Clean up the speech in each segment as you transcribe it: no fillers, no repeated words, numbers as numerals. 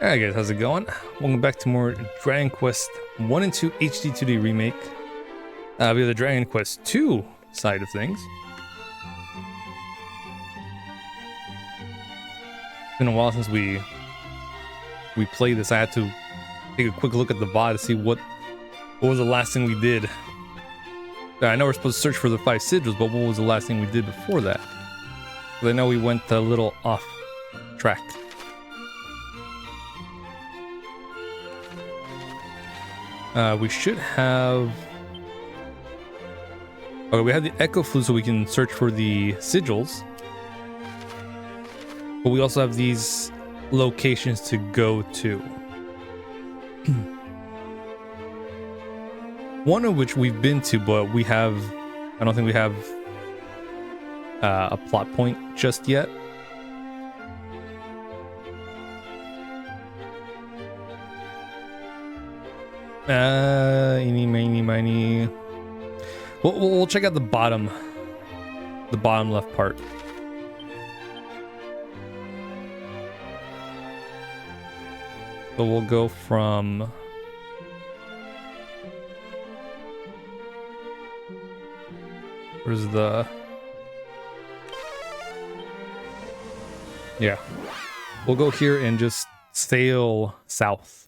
Alright guys, how's it going? Welcome back to more Dragon Quest 1 and 2 HD-2D Remake. We have the Dragon Quest 2 side of things. It's been a while since we played this. I had to take a quick look at the VOD to see what was the last thing we did. I know we're supposed to search for the 5 sigils, but what was the last thing we did before that? Because I know we went a little off track. We should have... Okay, we have the Echo Flute so we can search for the sigils. But we also have these locations to go to. One of which we've been to, but we have... I don't think we have a plot point just yet. Eeny, meeny, miny. We'll check out the bottom left part. So we'll go from... Where's the... Yeah. We'll go here and just sail south.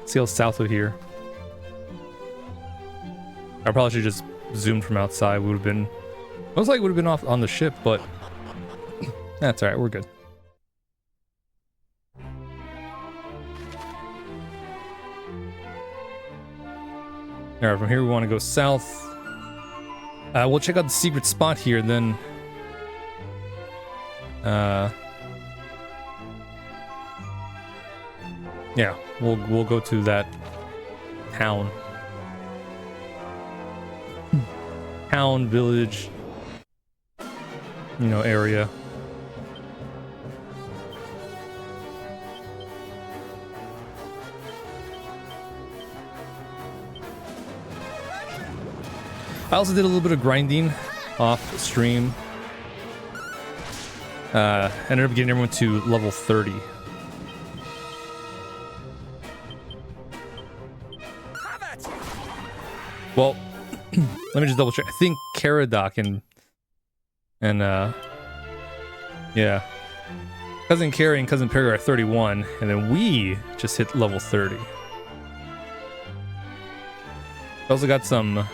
Sail south of here. I probably should just zoomed from outside. Would have been... Most likely would have been off on the ship, but... That's alright, we're good. Alright, from here we want to go south. We'll check out the secret spot here, then... Yeah, we'll go to that town. Town, village, you know, area. I also did a little bit of grinding off stream. Ended up getting everyone to level 30. Well, let me just double check. I think Caradoc and yeah, Cousin Carrie and Cousin Perry are 31, and then we just hit level 30. We also got some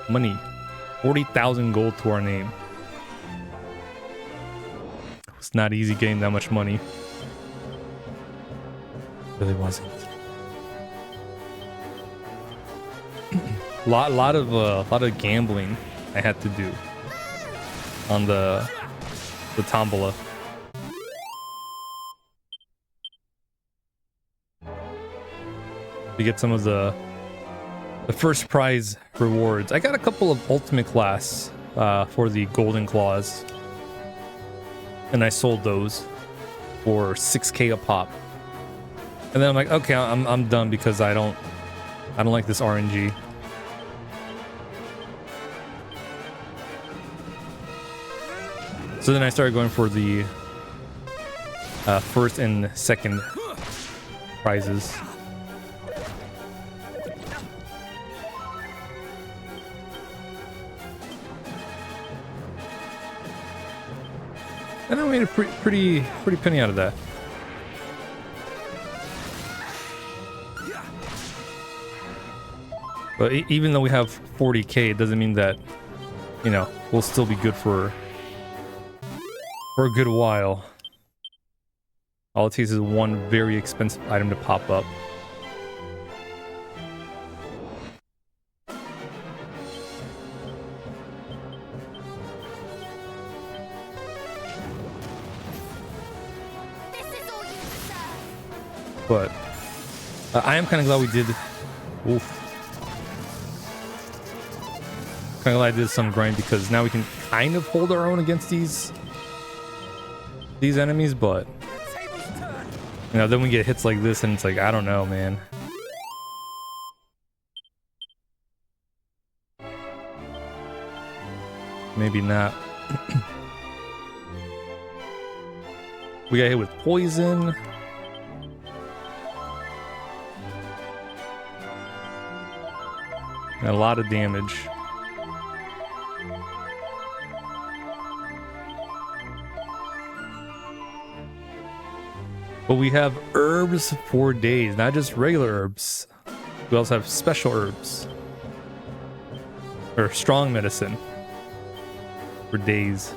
money, 40,000 gold to our name. It's not easy getting that much money. It really wasn't. lot of gambling I had to do on the tombola. To get some of the first prize rewards. I got a couple of ultimate class for the golden claws, and I sold those for 6k a pop. And then I'm like, okay, I'm done because I don't like this RNG. So then I started going for the first and second prizes. And I made a pretty penny out of that. But even though we have 40k, it doesn't mean that, you know, we'll still be good for a good while. All it takes is one very expensive item to pop up. But I am kind of glad we did. Oof. Kind of glad I did some grind because now we can kind of hold our own against these enemies, but you know, then we get hits like this and it's like, I don't know, man. Maybe not. We got hit with poison. And a lot of damage. But we have herbs for days, not just regular herbs. We also have special herbs. Or strong medicine for days.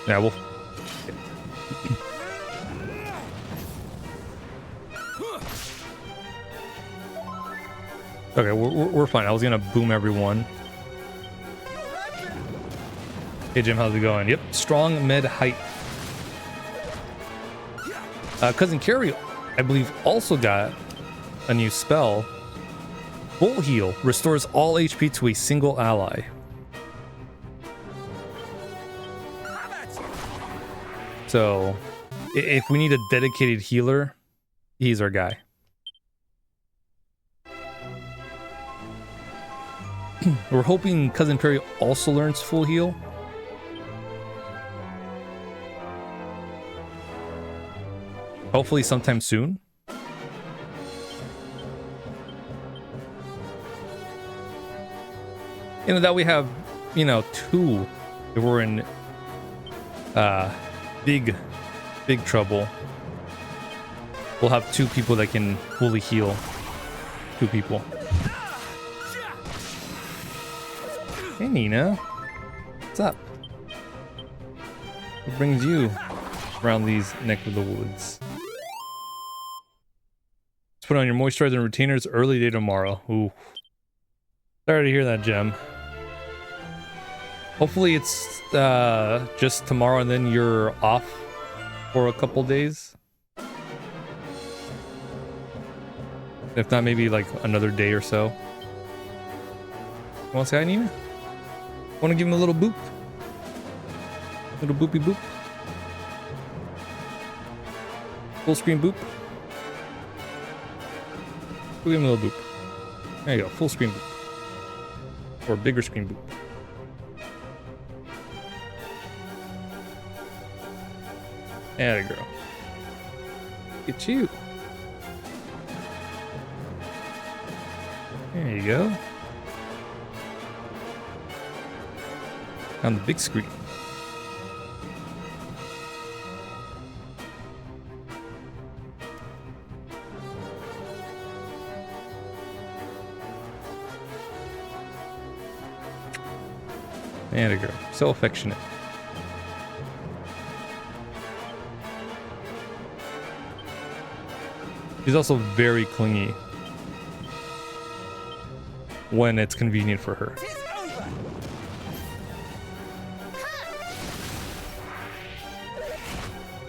Yeah, we'll... Okay, we're fine. I was gonna boom everyone. Hey Jim, how's it going? Yep, strong med height. Cousin Carrie, I believe, also got a new spell. Full heal restores all HP to a single ally. So, if we need a dedicated healer, he's our guy. We're hoping Cousin Perry also learns full heal. Hopefully sometime soon. You know, that we have, you know, two if we're in big trouble. We'll have two people that can fully heal. Two people. Hey Nina, what's up? What brings you around these neck of the woods? Let's put on your moisturizer and retainers early day tomorrow. Ooh. Sorry to hear that, Gem. Hopefully it's just tomorrow and then you're off for a couple days. If not, maybe like another day or so. You want to say hi, Nina? Want to give him a little boop? Little boopy boop. Full screen boop. We'll give him a little boop. There you go, full screen boop. Or bigger screen boop. Atta girl. Get you. There you go. On the big screen. And a girl. So affectionate. She's also very clingy when it's convenient for her.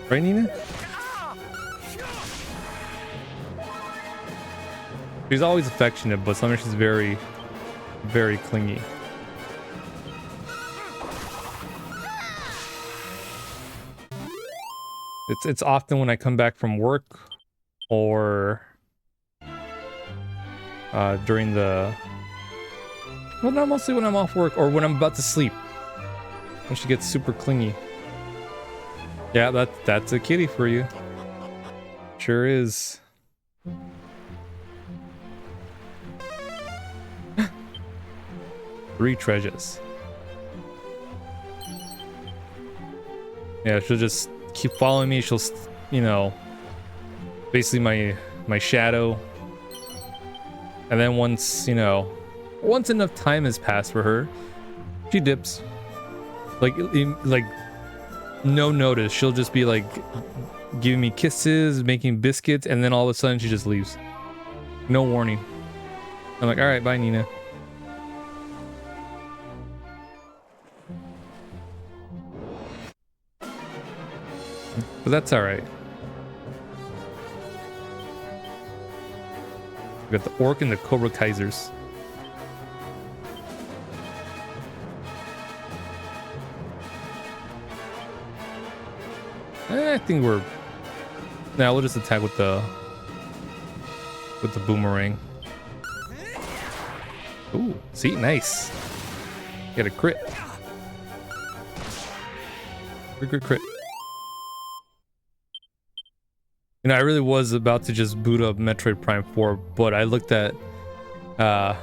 Right, Nina? She's always affectionate, but sometimes she's very, very clingy. It's often when I come back from work or during the... Well, not mostly when I'm off work or when I'm about to sleep. When she gets super clingy. Yeah, that's a kitty for you. Sure is. 3 treasures. Yeah, she'll just keep following me. She'll, you know, basically my shadow. And then once, you know, once enough time has passed for her, she dips. Like no notice. She'll just be like giving me kisses, making biscuits, and then all of a sudden she just leaves. No warning. I'm like, all right, bye, Nina. But that's all right. We got the orc and the Cobra Kaisers. I think we're... Now we'll just attack with the boomerang. Ooh, see, nice. Get a crit. Crit. You know, I really was about to just boot up Metroid Prime 4, but I looked at the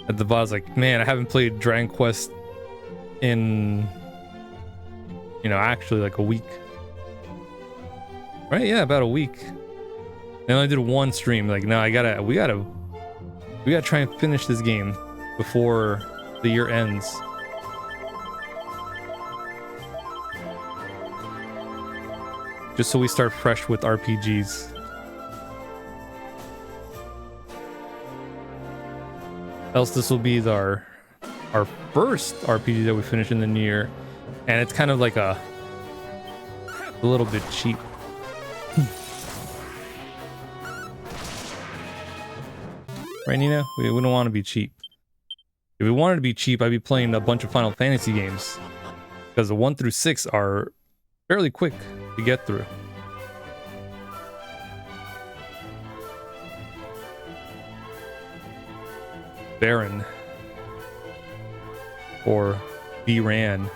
VOD. I was like, man, I haven't played Dragon Quest in, you know, actually like a week. Right? Yeah, about a week. I only did one stream. Like, no, we gotta try and finish this game before the year ends. Just so we start fresh with RPGs. Else this will be our first RPG that we finish in the new year. And it's kind of like a little bit cheap. Right, Nina? We don't want to be cheap. If we wanted to be cheap, I'd be playing a bunch of Final Fantasy games. Because the 1 through 6 are fairly quick to get through. Baron. Or B-Ran.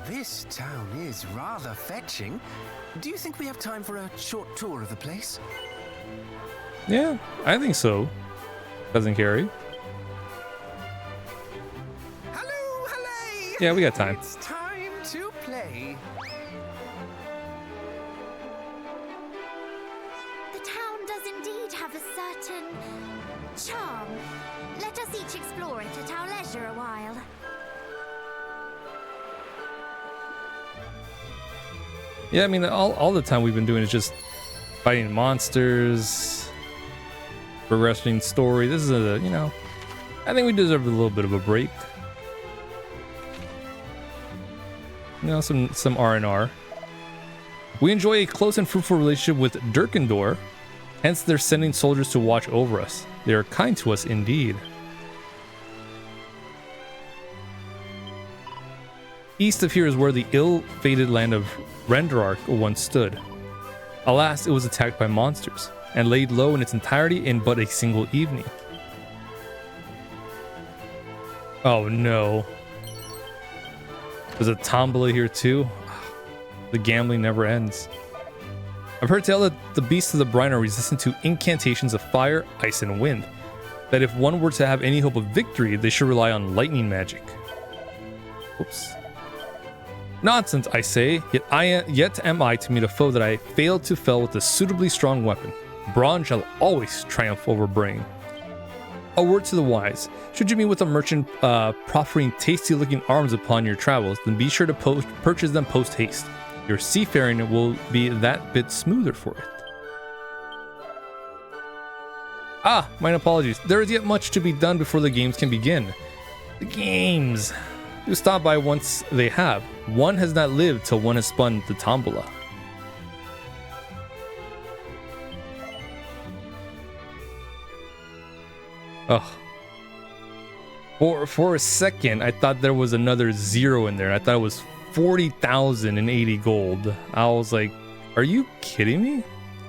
This town is rather fetching. Do you think we have time for a short tour of the place? Yeah, I think so, Cousin Carrie. Hello, hooray! Yeah, we got time. It's time to play. The town does indeed have a certain charm. Let us each explore it at our leisure a while. Yeah, I mean, all the time we've been doing is just fighting monsters, progressing story. This is a, you know, I think we deserve a little bit of a break. You know, some R&R. We enjoy a close and fruitful relationship with Durkendor, hence they're sending soldiers to watch over us. They are kind to us indeed. East of here is where the ill-fated land of Renderark once stood. Alas, it was attacked by monsters, and laid low in its entirety in but a single evening. Oh no. There's a tombola here too? The gambling never ends. I've heard tell that the beasts of the brine are resistant to incantations of fire, ice, and wind. That if one were to have any hope of victory, they should rely on lightning magic. Oops. Nonsense, I say, yet am I to meet a foe that I failed to fell with a suitably strong weapon. Brawn shall always triumph over brain. A word to the wise. Should you meet with a merchant proffering tasty-looking arms upon your travels, then be sure to purchase them post-haste. Your seafaring will be that bit smoother for it. Ah, mine apologies. There is yet much to be done before the games can begin. The games. Do stop by once they have. One has not lived till one has spun the tombola. Ugh. For a second, I thought there was another zero in there. I thought it was 40,080 gold. I was like, are you kidding me?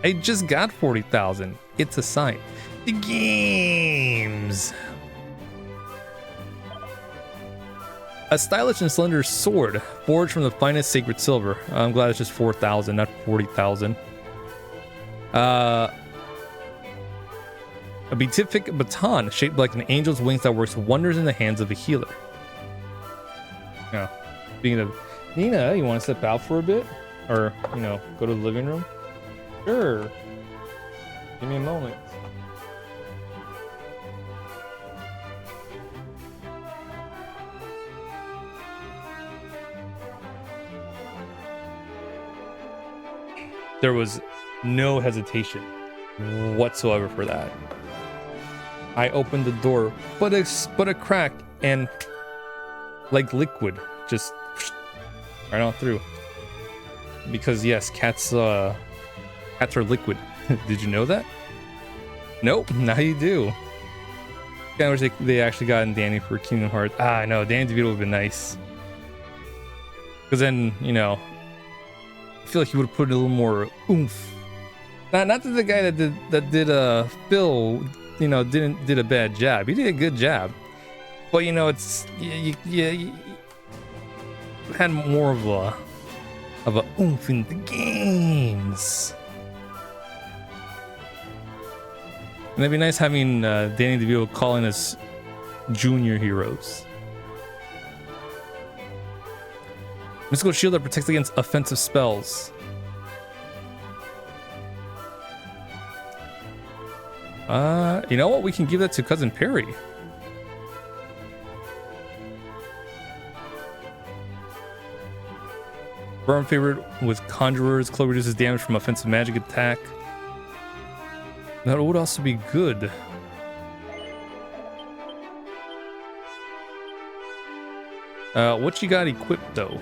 I just got 40,000. It's a sign. The games. A stylish and slender sword, forged from the finest sacred silver. I'm glad it's just 4,000, not 40,000. A beatific baton, shaped like an angel's wings that works wonders in the hands of a healer. Now, speaking of Nina, you want to step out for a bit? Or, you know, go to the living room? Sure. Give me a moment. There was no hesitation whatsoever for that. I opened the door, but a crack, and like liquid, just right on through. Because yes, cats are liquid. Did you know that? Nope, now you do. I wish they actually got in Danny for Kingdom Hearts. Ah, I know. Danny DeVito would have been nice. Because then, you know, I feel like he would have put a little more oomph. Not that the guy that did Phil, you know, did a bad job. He did a good job. But, you know, it's... you had more of a oomph in the games. And it'd be nice having Danny DeVito calling us junior heroes. Mystical shield that protects against offensive spells. You know what? We can give that to Cousin Perry. Burn favorite with Conjurer's Claw reduces damage from offensive magic attack. That would also be good. What you got equipped though?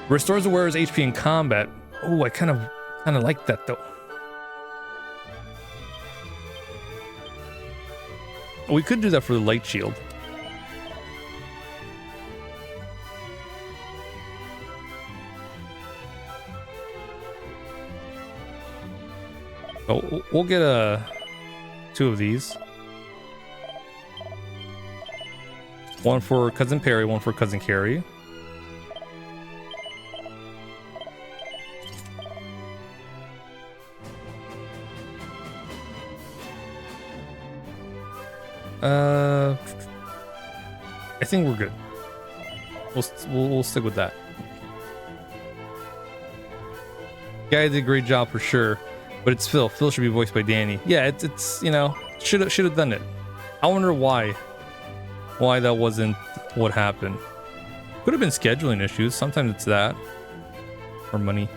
Restores the wearer's HP in combat. Oh, I kind of like that though. We could do that for the light shield. Oh, we'll get two of these. One for Cousin Perry, one for Cousin Carrie. I think we're good. We'll stick with that. Guy did a great job for sure, but it's Phil. Phil should be voiced by Danny. Yeah, it's you know, should have done it. I wonder why that wasn't what happened. Could have been scheduling issues. Sometimes it's that, or money.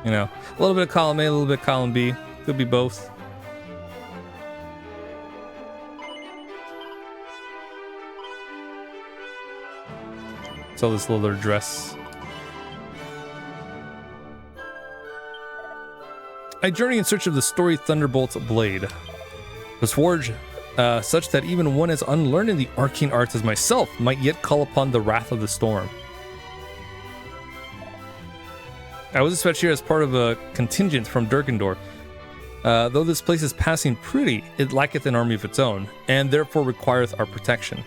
You know, a little bit of column A, a little bit of column B. Could be both. Sell this leather dress. I journey in search of the story Thunderbolt's blade. Was forged such that even one as unlearned in the arcane arts as myself might yet call upon the wrath of the storm. I was dispatched here as part of a contingent from Durkendor. Though this place is passing pretty, it lacketh an army of its own, and therefore requireth our protection.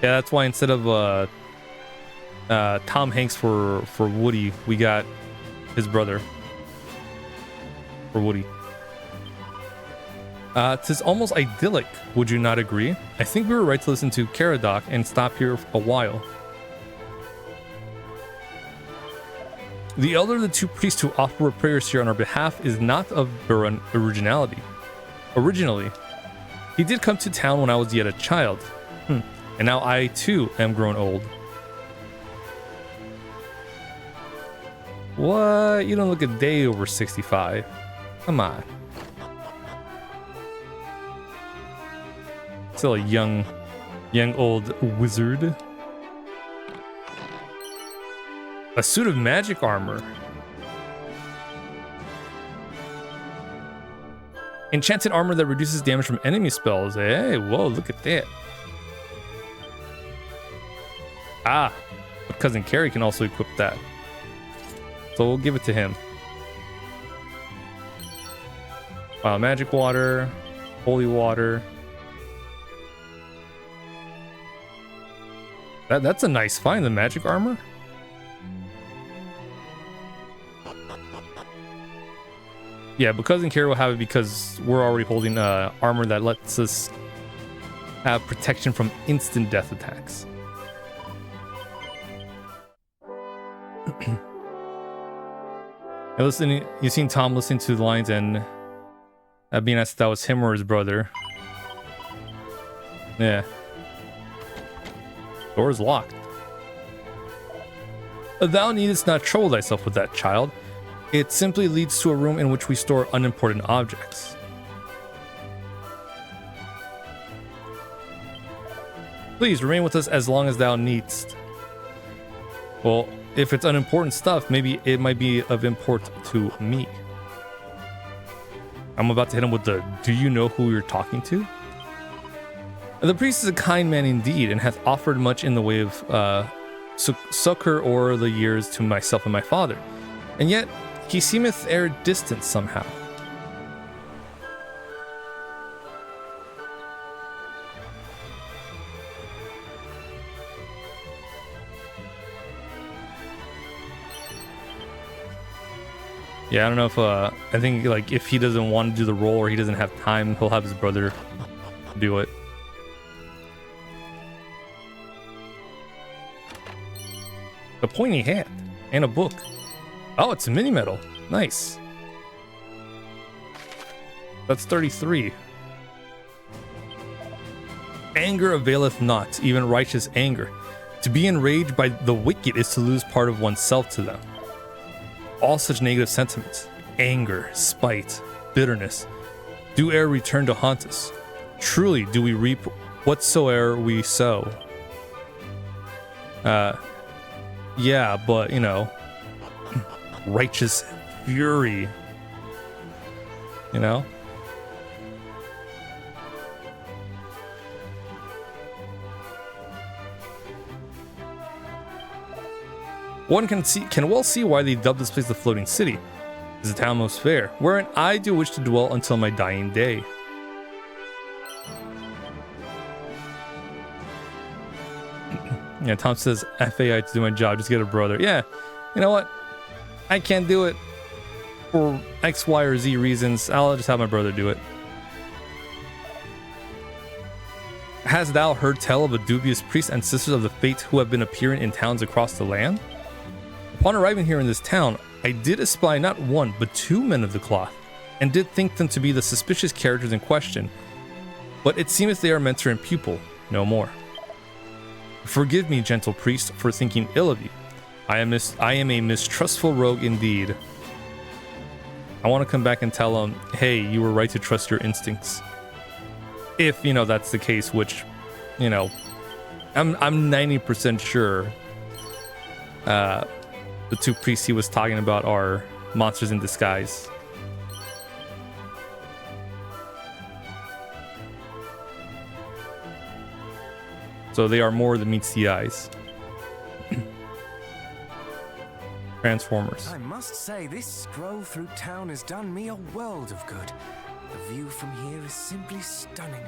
Yeah, that's why instead of Tom Hanks for Woody, we got his brother for Woody. 'Tis almost idyllic, would you not agree? I think we were right to listen to Caradoc and stop here a while. The elder of the two priests who offer prayers here on our behalf is not of Baron originality. Originally, he did come to town when I was yet a child, and now I too am grown old. What? You don't look a day over 65. Come on. Still a young old wizard. A suit of magic armor. Enchanted armor that reduces damage from enemy spells. Hey, whoa, look at that. Ah, but Cousin Carrie can also equip that. So we'll give it to him. Wow, magic water, holy water. That's a nice find, the magic armor. Yeah, but Cousin Carrie will have it because we're already holding armor that lets us have protection from instant death attacks. You've seen Tom listening to the lines and being asked if that was him or his brother. Yeah. Door's locked. Thou needest not trouble thyself with that, child. It simply leads to a room in which we store unimportant objects. Please remain with us as long as thou needst. Well, if it's unimportant stuff, maybe it might be of import to me. I'm about to hit him with the, do you know who you're talking to? The priest is a kind man indeed, and hath offered much in the way of succor o'er the years to myself and my father. And yet he seemeth e'er distant somehow. Yeah, I don't know if I think like if he doesn't want to do the role or he doesn't have time, he'll have his brother do it. A pointy hat and a book. Oh, it's a mini medal. Nice. That's 33. Anger availeth not, even righteous anger. To be enraged by the wicked is to lose part of oneself to them. All such negative sentiments, anger, spite, bitterness, do e'er return to haunt us. Truly do we reap whatsoe'er we sow. Yeah, but you know, righteous fury, you know? One can well see why they dubbed this place the Floating City. It is a town most fair, wherein I do wish to dwell until my dying day. Yeah, Tom says, FAI to do my job, just get a brother. Yeah, you know what? I can't do it for X, Y, or Z reasons. I'll just have my brother do it. Hast thou heard tell of a dubious priest and sisters of the fate who have been appearing in towns across the land? Upon arriving here in this town, I did espy not one, but two men of the cloth, and did think them to be the suspicious characters in question. But it seemeth they are mentor and pupil, no more. Forgive me, gentle priest, for thinking ill of you. I am a mistrustful rogue indeed. I want to come back and tell him, hey, you were right to trust your instincts. If, you know, that's the case, which, you know, I'm 90% sure the two priests he was talking about are monsters in disguise. So they are more than meets the eyes. Transformers. I must say, this stroll through town has done me a world of good. The view from here is simply stunning.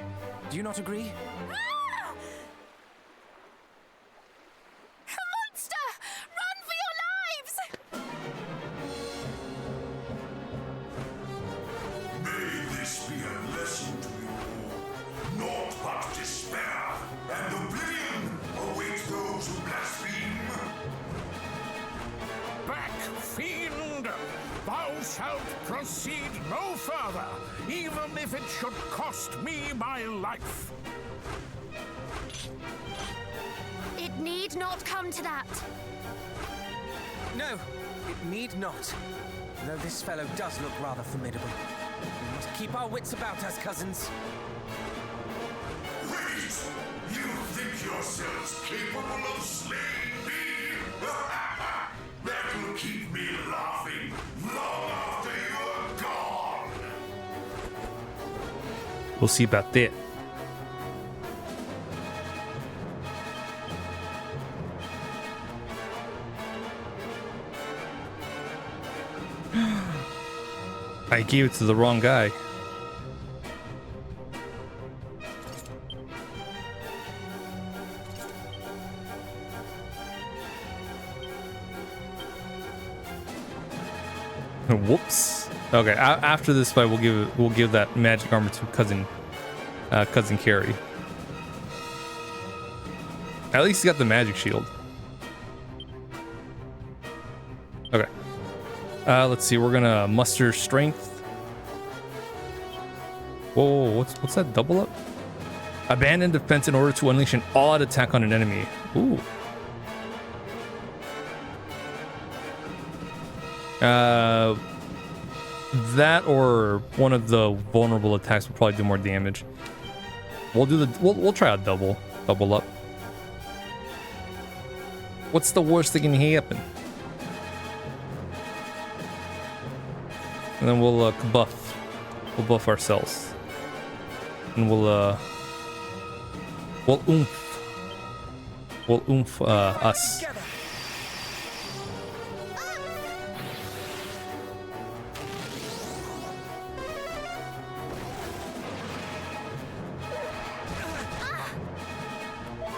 Do you not agree? Ah! A monster! Run for your lives! May this be a lesson to you all. Naught but despair and oblivion await those who blaspheme. Back, fiend! Thou shalt proceed no further, even if it should cost me my life. It need not come to that. No, it need not. Though this fellow does look rather formidable. We must keep our wits about us, cousins. Wait! You think yourselves capable of slaying me? That'll keep me laughing long after you're gone. We'll see about that. I gave it to the wrong guy. Whoops. Okay, after this fight, we'll give that magic armor to cousin Carrie. At least he got the magic shield. Okay. Let's see. We're gonna muster strength. Whoa, what's that double up? Abandon defense in order to unleash an all-out attack on an enemy. Ooh. That or one of the vulnerable attacks will probably do more damage. We'll try a double up. What's the worst that can happen? And then we'll buff. We'll buff ourselves. And we'll oomph. We'll oomph us. Together.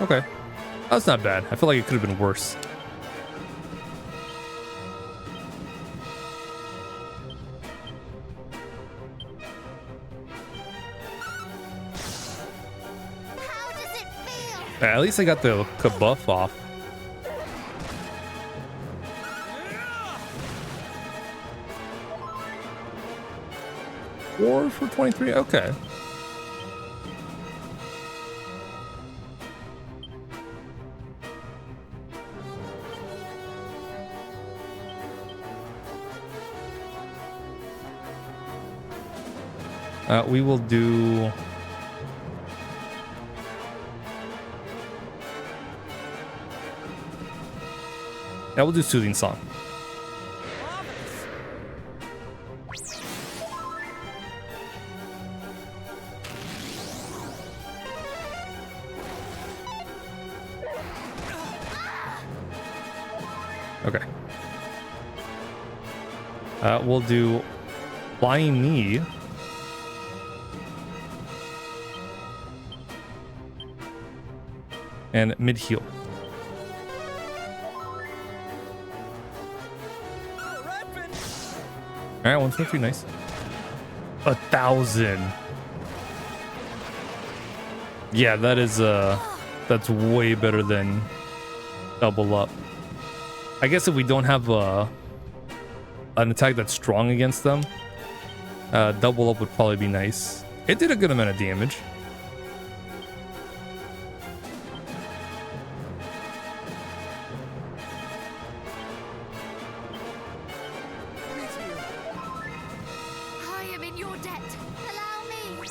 Okay. That's not bad. I feel like it could have been worse. How does it feel? At least I got the buff off. Four for 23? Okay. We will do... Yeah, we'll do Soothing Song. Okay. We'll do Flying Knee. And mid heal. All right, 123, nice. 1,000. Yeah, that is that's way better than double up. I guess if we don't have an attack that's strong against them, double up would probably be nice. It did a good amount of damage. I am in your debt. Allow me.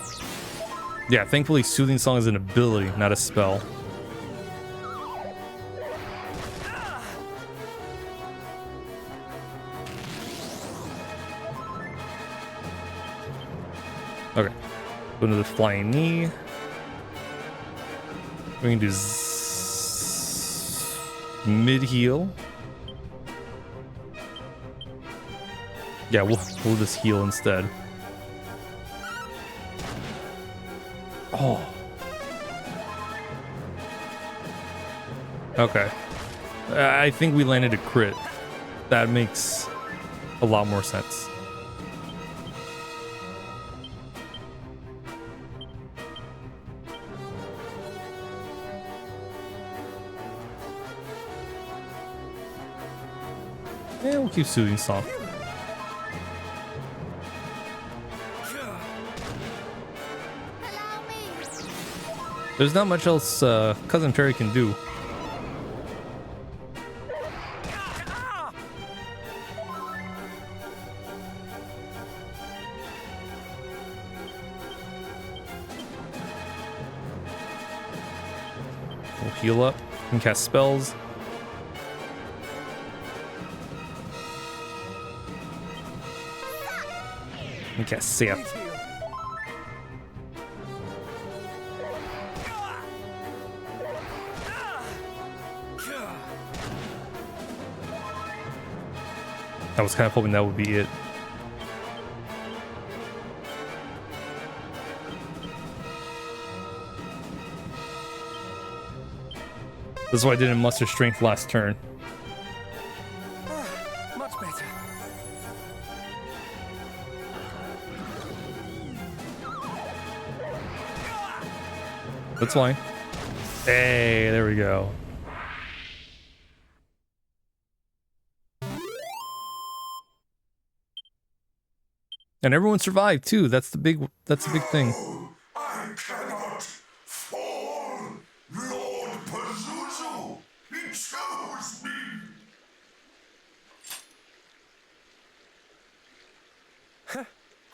Yeah, thankfully Soothing Song is an ability, not a spell. Okay. Go into the Flying Knee. We can do mid heal. Yeah, we'll just heal instead. Oh. Okay. I think we landed a crit. That makes a lot more sense. Yeah, we'll keep Soothing Song. Allow me. There's not much else Cousin Terry can do. We'll heal up and cast spells. And cast Sap. I was kind of hoping that would be it. That's why I didn't muster strength last turn. Much better. That's fine. Hey, there we go. And everyone survived too. That's the big thing. I cannot fall. Lord Pazuzu, he chose me.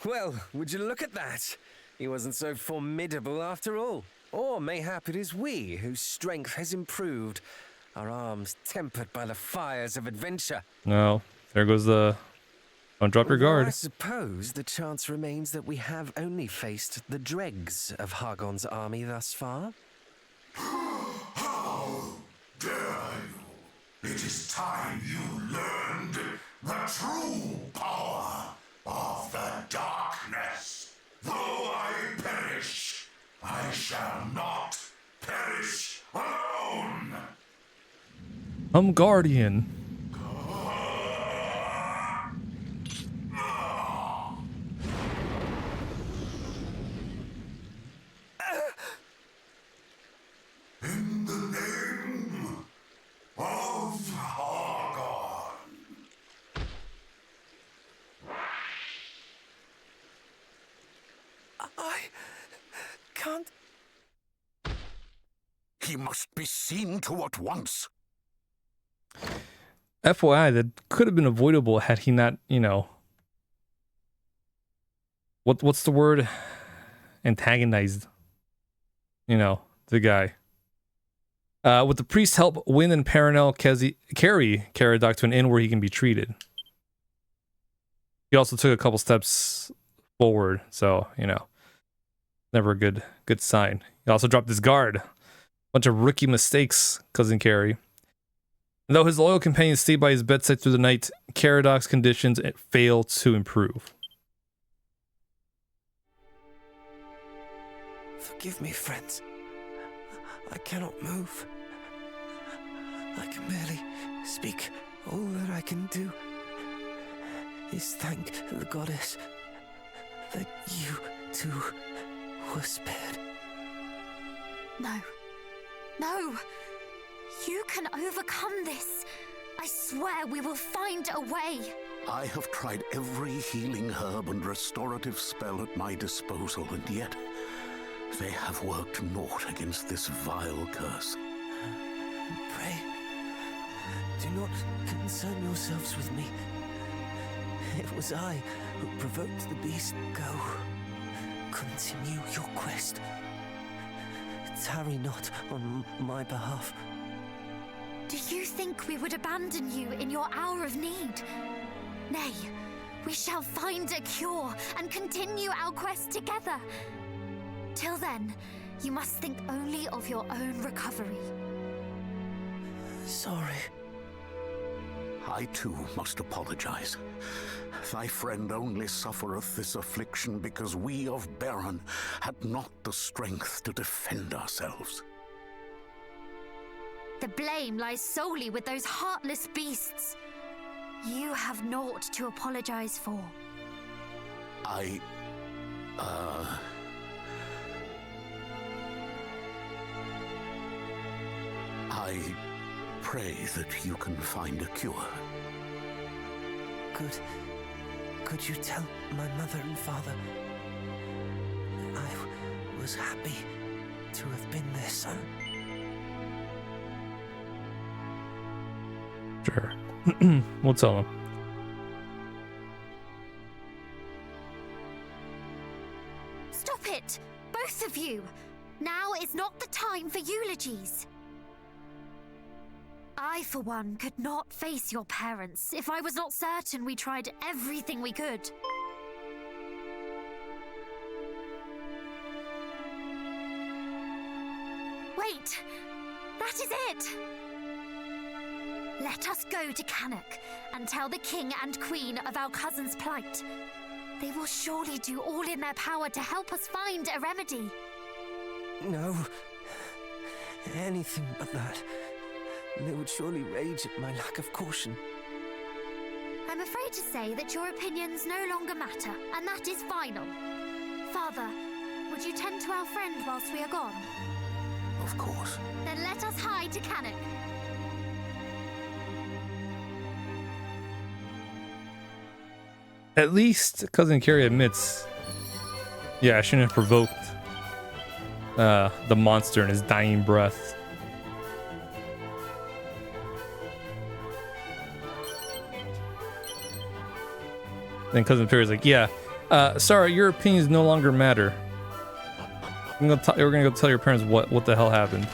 Well, would you look at that? He wasn't so formidable after all. Or mayhap it is we whose strength has improved. our arms tempered by the fires of adventure. No, there goes the. Don't drop your Though I guard. suppose the chance remains that we have only faced the dregs of Hargon's army thus far. How dare you? It is time you learned the true power of the darkness. Though I perish, I shall not perish alone. I'm Guardian. In the name of Hargon. I can't. He must be seen to at once. FYI, that could have been avoidable had he not, you know, what's the word? Antagonized, you know, the guy. With the priest's help, Wynn and Paranel carry Caradoc to an inn where he can be treated. He also took a couple steps forward, so, you know, never a good sign. He also dropped his guard. Bunch of rookie mistakes, Cousin Carrie. And though his loyal companions stayed by his bedside through the night, Caradoc's conditions fail to improve. Forgive me, friends. I cannot move. I can barely speak. All that I can do is thank the goddess that you two were spared. No. No! You can overcome this. I swear we will find a way. I have tried every healing herb and restorative spell at my disposal, and yet they have worked naught against this vile curse. Pray, do not concern yourselves with me. It was I who provoked the beast. Go. Continue your quest. Tarry not on my behalf. Do you think we would abandon you in your hour of need? Nay, we shall find a cure and continue our quest together. Till then, you must think only of your own recovery. Sorry. I too must apologize. Thy friend only suffereth this affliction because we of Baron had not the strength to defend ourselves. The blame lies solely with those heartless beasts. You have naught to apologize for. I pray that you can find a cure. Could you tell my mother and father I was happy to have been their son? Sure. We'll tell him. Stop it! Both of you! Now is not the time for eulogies. I, for one, could not face your parents if I was not certain we tried everything we could. Wait! That is it! Let us go to Cannock and tell the king and queen of our cousin's plight. They will surely do all in their power to help us find a remedy. No. Anything but that. They would surely rage at my lack of caution. I'm afraid to say that your opinions no longer matter, and that is final. Father, would you tend to our friend whilst we are gone? Of course. Then let us hide to Cannock. At least Cousin Carrie admits, yeah, I shouldn't have provoked the monster in his dying breath. Then Cousin Perry's like, yeah, sorry, your opinions no longer matter. We're gonna go tell your parents what the hell happened.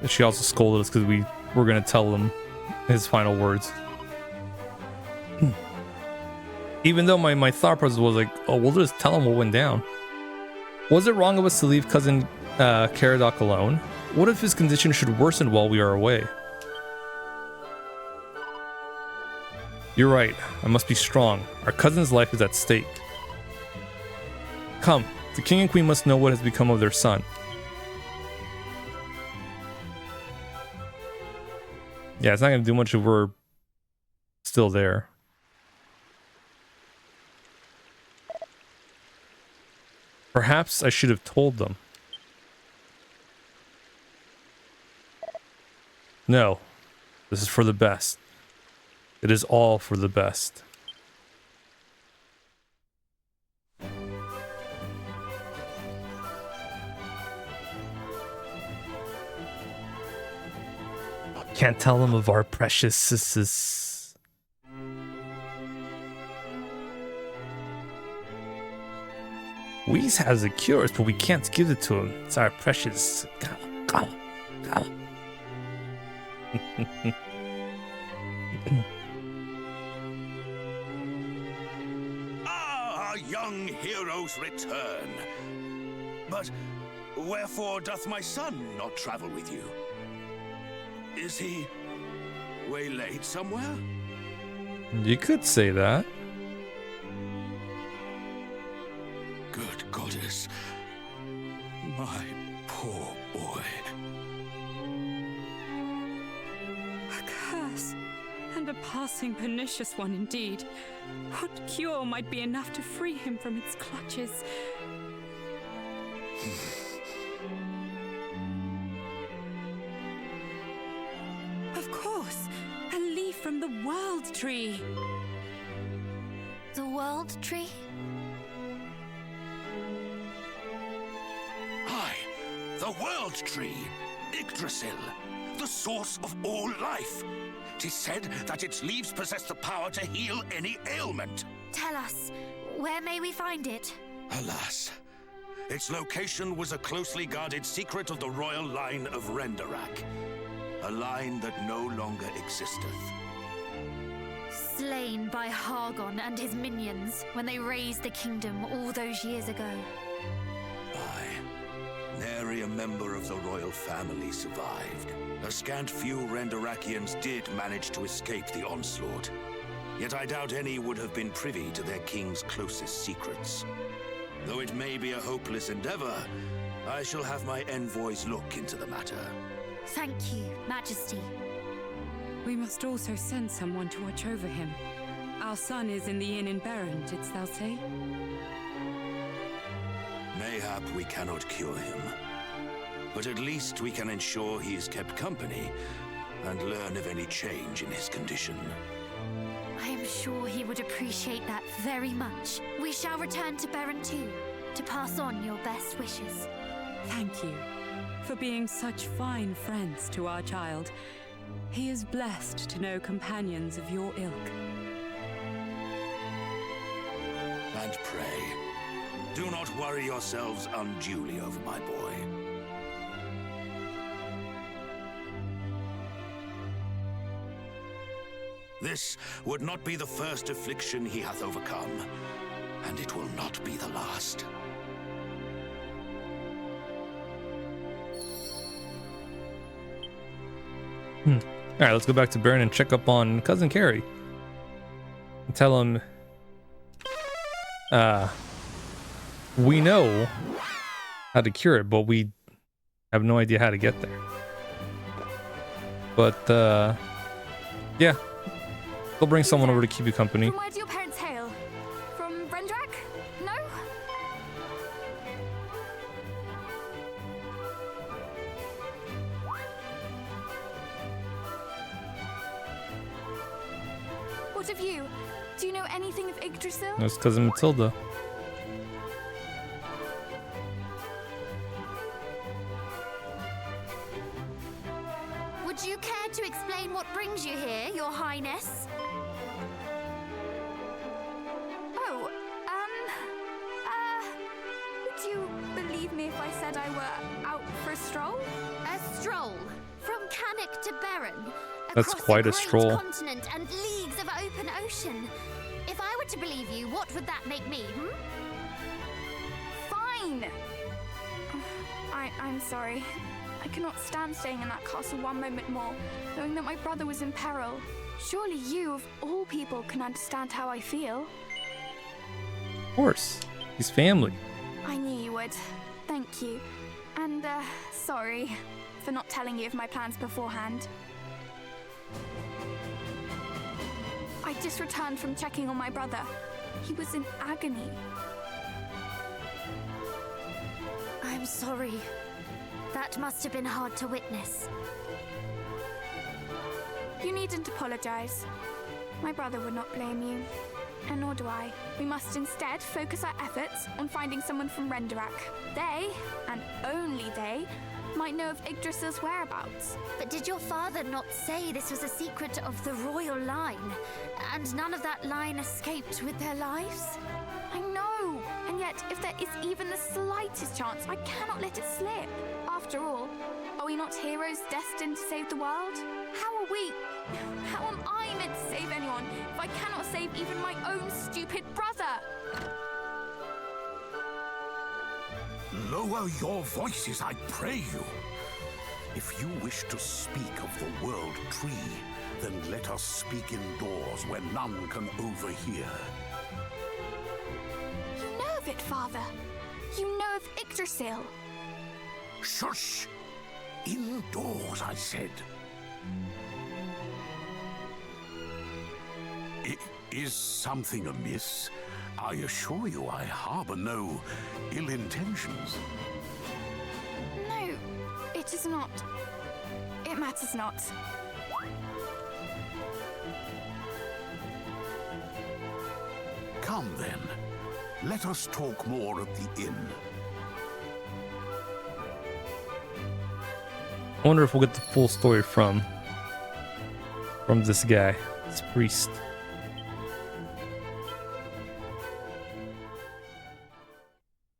she also scolded us because we were gonna tell him his final words. Even though my thought process was like, oh, we'll just tell him what went down. Was it wrong of us to leave cousin Caradoc alone? What if his condition should worsen while we are away? You're right. I must be strong. Our cousin's life is at stake. Come, the king and queen must know what has become of their son. Yeah, it's not going to do much if we're still there. Perhaps I should have told them. No, this is for the best. It is all for the best. Can't tell them of our precious sisters. Whis has the cures, but we can't give it to him. It's our precious. Our young heroes return. But wherefore doth my son not travel with you? Is he waylaid somewhere? You could say that. Good goddess. My poor boy. A curse, and a passing pernicious one indeed. What cure might be enough to free him from its clutches? Of course, a leaf from the World Tree. The World Tree? Aye, the World Tree, Yggdrasil, the source of all life. 'Tis said that its leaves possess the power to heal any ailment. Tell us, where may we find it? Alas, its location was a closely guarded secret of the royal line of Renderak, a line that no longer existeth. Slain by Hargon and his minions when they razed the kingdom all those years ago. Aye, nary a member of the royal family survived. A scant few Renderakians did manage to escape the onslaught, yet I doubt any would have been privy to their king's closest secrets. Though it may be a hopeless endeavor, I shall have my envoys look into the matter. Thank you, Majesty. We must also send someone to watch over him. Our son is in the inn in Berryn, didst thou say? Mayhap we cannot cure him, but at least we can ensure he is kept company and learn of any change in his condition. I am sure he would appreciate that very much. We shall return to Berryn too, to pass on your best wishes. Thank you for being such fine friends to our child. He is blessed to know companions of your ilk. And pray, do not worry yourselves unduly over my boy. This would not be the first affliction he hath overcome, and it will not be the last. Alright, let's go back to Berryn and check up on Cousin Carrie. And tell him... we know how to cure it, but we have no idea how to get there. But, yeah. We'll bring someone over to keep you company. From where do your parents hail? From Rendrak? No? What of you? Do you know anything of Yggdrasil? That's Cousin Matilda. Would you care to explain what brings you here, Your Highness? Oh, would you believe me if I said I were out for a stroll? A stroll? mechanic to Baron. That's Across quite a great stroll. continent and leagues of open ocean. If I were to believe you, what would that make me, Fine! I'm sorry. I cannot stand staying in that castle one moment more, knowing that my brother was in peril. Surely you, of all people, can understand how I feel. Of course. He's family. I knew you would. Thank you. And, sorry for not telling you of my plans beforehand. I just returned from checking on my brother. He was in agony. I'm sorry. That must have been hard to witness. You needn't apologize. My brother would not blame you. And nor do I. We must instead focus our efforts on finding someone from Renderak. They, and only they, might know of Yggdrasil's whereabouts. But did your father not say this was a secret of the royal line? And none of that line escaped with their lives? I know! And yet, if there is even the slightest chance, I cannot let it slip. After all, are we not heroes destined to save the world? How am I meant to save anyone if I cannot save even my own stupid brother? Lower your voices, I pray you. If you wish to speak of the world tree, then let us speak indoors where none can overhear. You know of it, Father. You know of Yggdrasil. Shush! Indoors, I said. Is something amiss? I assure you I harbor no ill intentions. No, it is not. It matters not. Come then. Let us talk more at the inn. I wonder if we'll get the full story from this guy, this priest.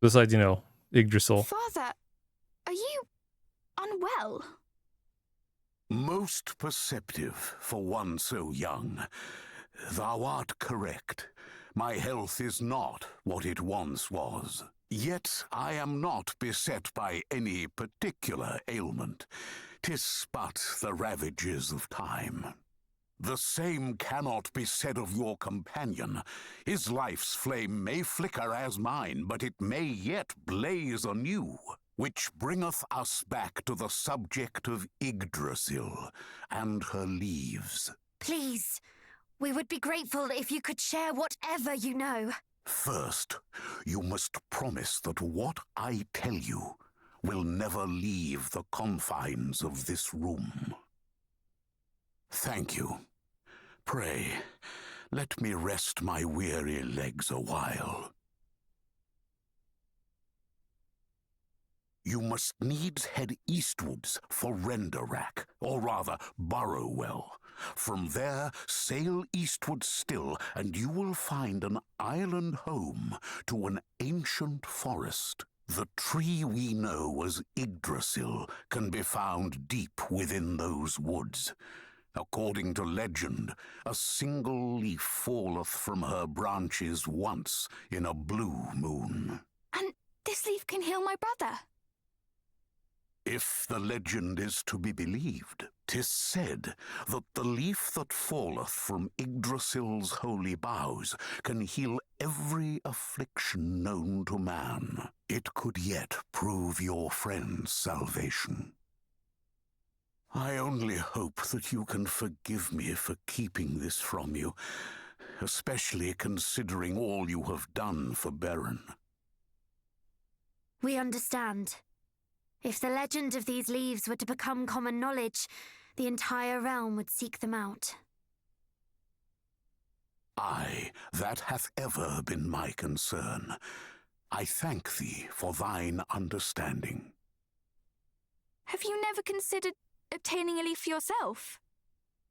Besides, Yggdrasil. Father, are you unwell? Most perceptive for one so young. Thou art correct. My health is not what it once was. Yet I am not beset by any particular ailment. 'Tis but the ravages of time. The same cannot be said of your companion. His life's flame may flicker as mine, but it may yet blaze anew. Which bringeth us back to the subject of Yggdrasil and her leaves. Please, we would be grateful if you could share whatever you know. First, you must promise that what I tell you will never leave the confines of this room. Thank you. Pray, let me rest my weary legs a while. You must needs head eastwards for Renderak, or rather Burrowell. From there, sail eastward still, and you will find an island home to an ancient forest. The tree we know as Yggdrasil can be found deep within those woods. According to legend, a single leaf falleth from her branches once in a blue moon. And this leaf can heal my brother? If the legend is to be believed, 'tis said that the leaf that falleth from Yggdrasil's holy boughs can heal every affliction known to man. It could yet prove your friend's salvation. I only hope that you can forgive me for keeping this from you, especially considering all you have done for Baron. We understand. If the legend of these leaves were to become common knowledge, the entire realm would seek them out. Aye, that hath ever been my concern. I thank thee for thine understanding. Have you never considered obtaining a leaf for yourself?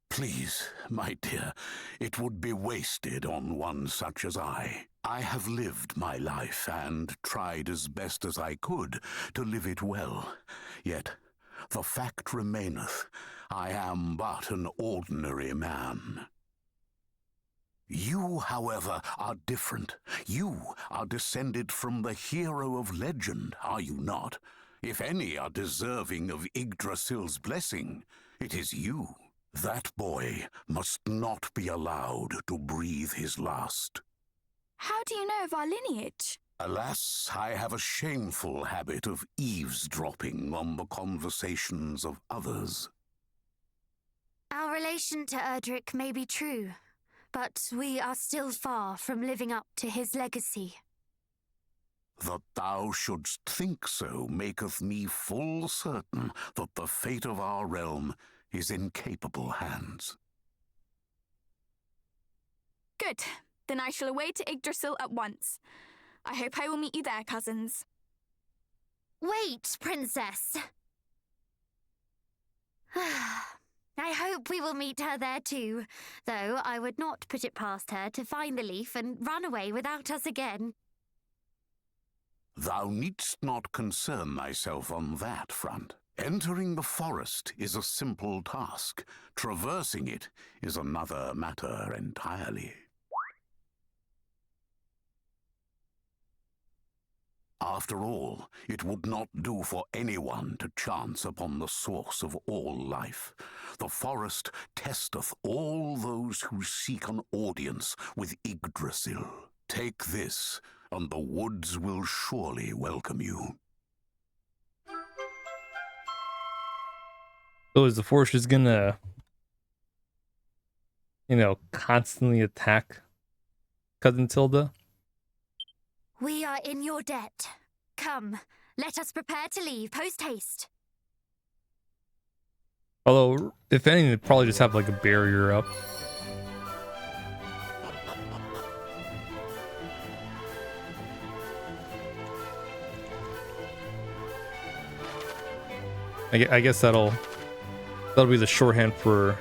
Please, my dear, it would be wasted on one such as I. I have lived my life and tried as best as I could to live it well. Yet, the fact remaineth, I am but an ordinary man. You, however, are different. You are descended from the hero of legend, are you not? If any are deserving of Yggdrasil's blessing, it is you. That boy must not be allowed to breathe his last. How do you know of our lineage? Alas, I have a shameful habit of eavesdropping on the conversations of others. Our relation to Erdrick may be true, but we are still far from living up to his legacy. That thou shouldst think so maketh me full certain that the fate of our realm is in capable hands. Good. Then I shall away to Yggdrasil at once. I hope I will meet you there, cousins. Wait, Princess! I hope we will meet her there too, though I would not put it past her to find the leaf and run away without us again. Thou needst not concern thyself on that front. Entering the forest is a simple task. Traversing it is another matter entirely. After all, it would not do for anyone to chance upon the source of all life. The forest testeth all those who seek an audience with Yggdrasil. Take this, and the woods will surely welcome you. So is the forest just gonna, constantly attack Cousin Tilda? We are in your debt. Come, let us prepare to leave post-haste. Although, if anything, they'd probably just have like a barrier up. I guess that'll be the shorthand for,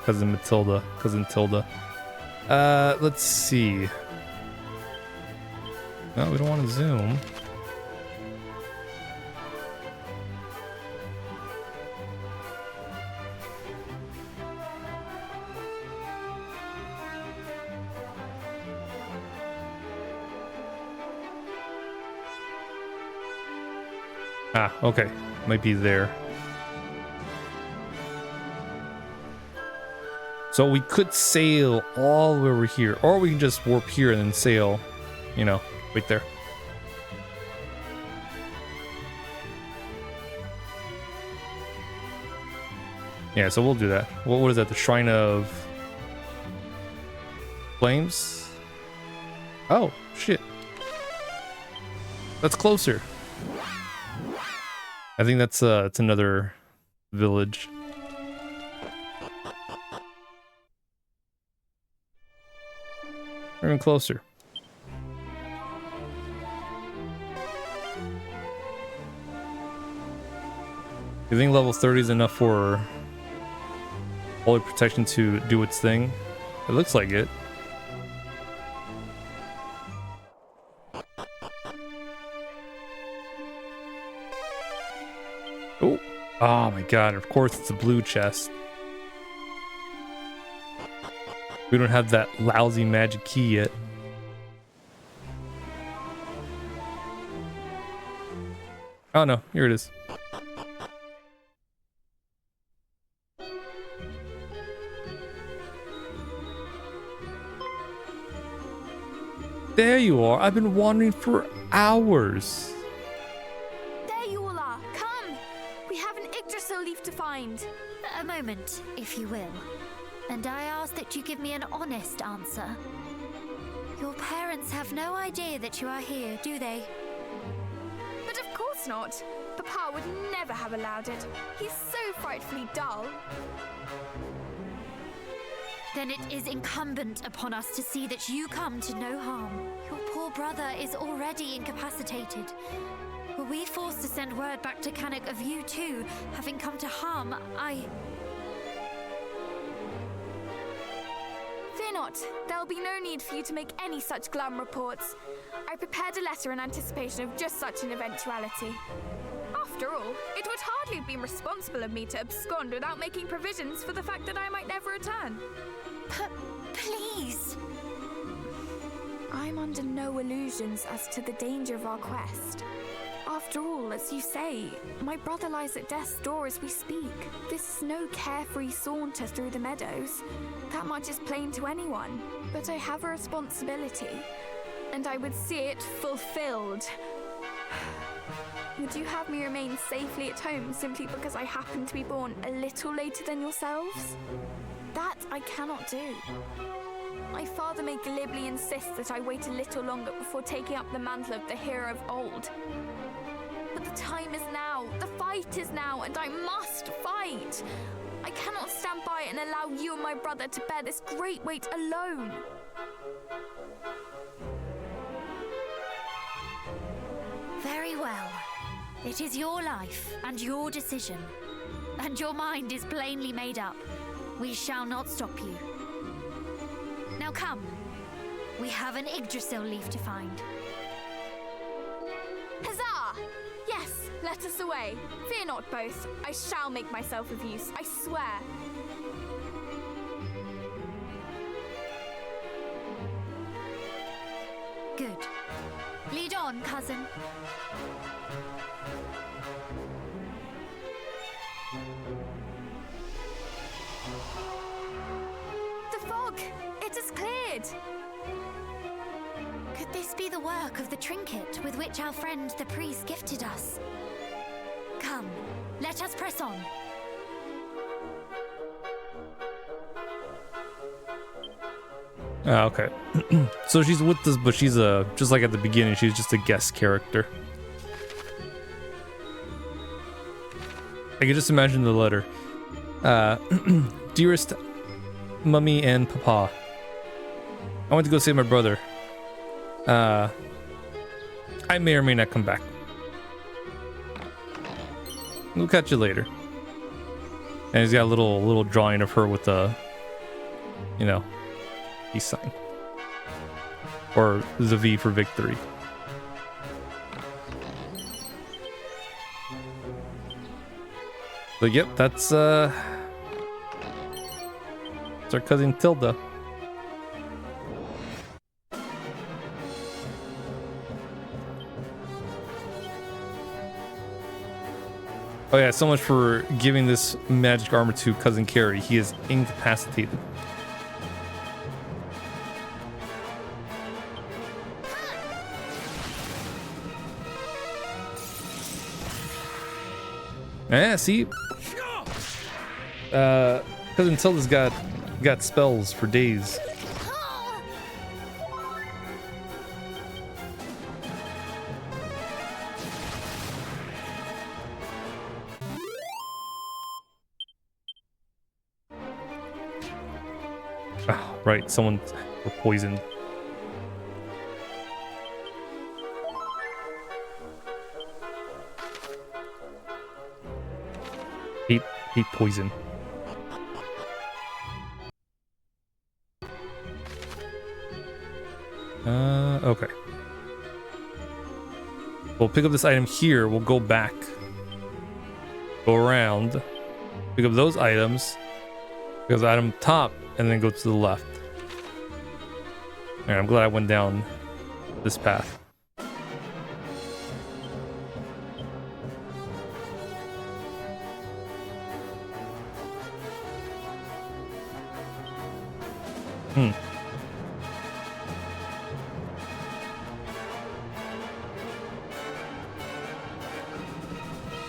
Cousin Tilda. Let's see. No, we don't want to zoom. Ah, okay. Might be there. So we could sail all the way over here, or we can just warp here and then sail, right there. Yeah, so we'll do that. What is that? The Shrine of Flames? Oh, shit. That's closer. I think that's it's another village. We're even closer. You think level 30 is enough for Holy Protection to do its thing? It looks like it. Oh my god, of course it's a blue chest. We don't have that lousy magic key yet. Oh no, here it is. There you are. I've been wandering for hours. There you all are. Come. We have an Yggdrasil leaf to find. A moment, if you will. And I ask that you give me an honest answer. Your parents have no idea that you are here, do they? But of course not. Papa would never have allowed it. He's so frightfully dull. Then it is incumbent upon us to see that you come to no harm. Your poor brother is already incapacitated. Were we forced to send word back to Canuck of you too, having come to harm, Fear not. There will be no need for you to make any such glum reports. I prepared a letter in anticipation of just such an eventuality. Our After all, it would hardly have been responsible of me to abscond without making provisions for the fact that I might never return. Please. I'm under no illusions as to the danger of our quest. After all, as you say, my brother lies at death's door as we speak. This is no carefree saunter through the meadows. That much is plain to anyone. But I have a responsibility, and I would see it fulfilled. Would you have me remain safely at home simply because I happen to be born a little later than yourselves? That I cannot do. My father may glibly insist that I wait a little longer before taking up the mantle of the hero of old. But the time is now, the fight is now, and I must fight. I cannot stand by and allow you and my brother to bear this great weight alone. Very well. It is your life and your decision. And your mind is plainly made up. We shall not stop you. Now come. We have an Yggdrasil leaf to find. Huzzah! Yes, let us away. Fear not both. I shall make myself of use, I swear. Good. Lead on, cousin. The fog! It has cleared! Could this be the work of the trinket with which our friend the priest gifted us? Come, let us press on. Ah, okay. So she's with us, but she's just like at the beginning, she's just a guest character. I can just imagine the letter. Dearest Mummy and Papa, I went to go save my brother. I may or may not come back. We'll catch you later. And he's got a little drawing of her with the, you know, peace sign. Or the V for victory. But yep, that's our cousin Tilda. Oh yeah, so much for giving this magic armor to cousin Carrie. He is incapacitated. Yeah, see? Cousin Tilda's got spells for days. Oh, right, someone were poisoned. Hate poison. Okay. We'll pick up this item here. We'll go back. Go around. Pick up those items. Pick up the item top. And then go to the left. Alright, I'm glad I went down this path.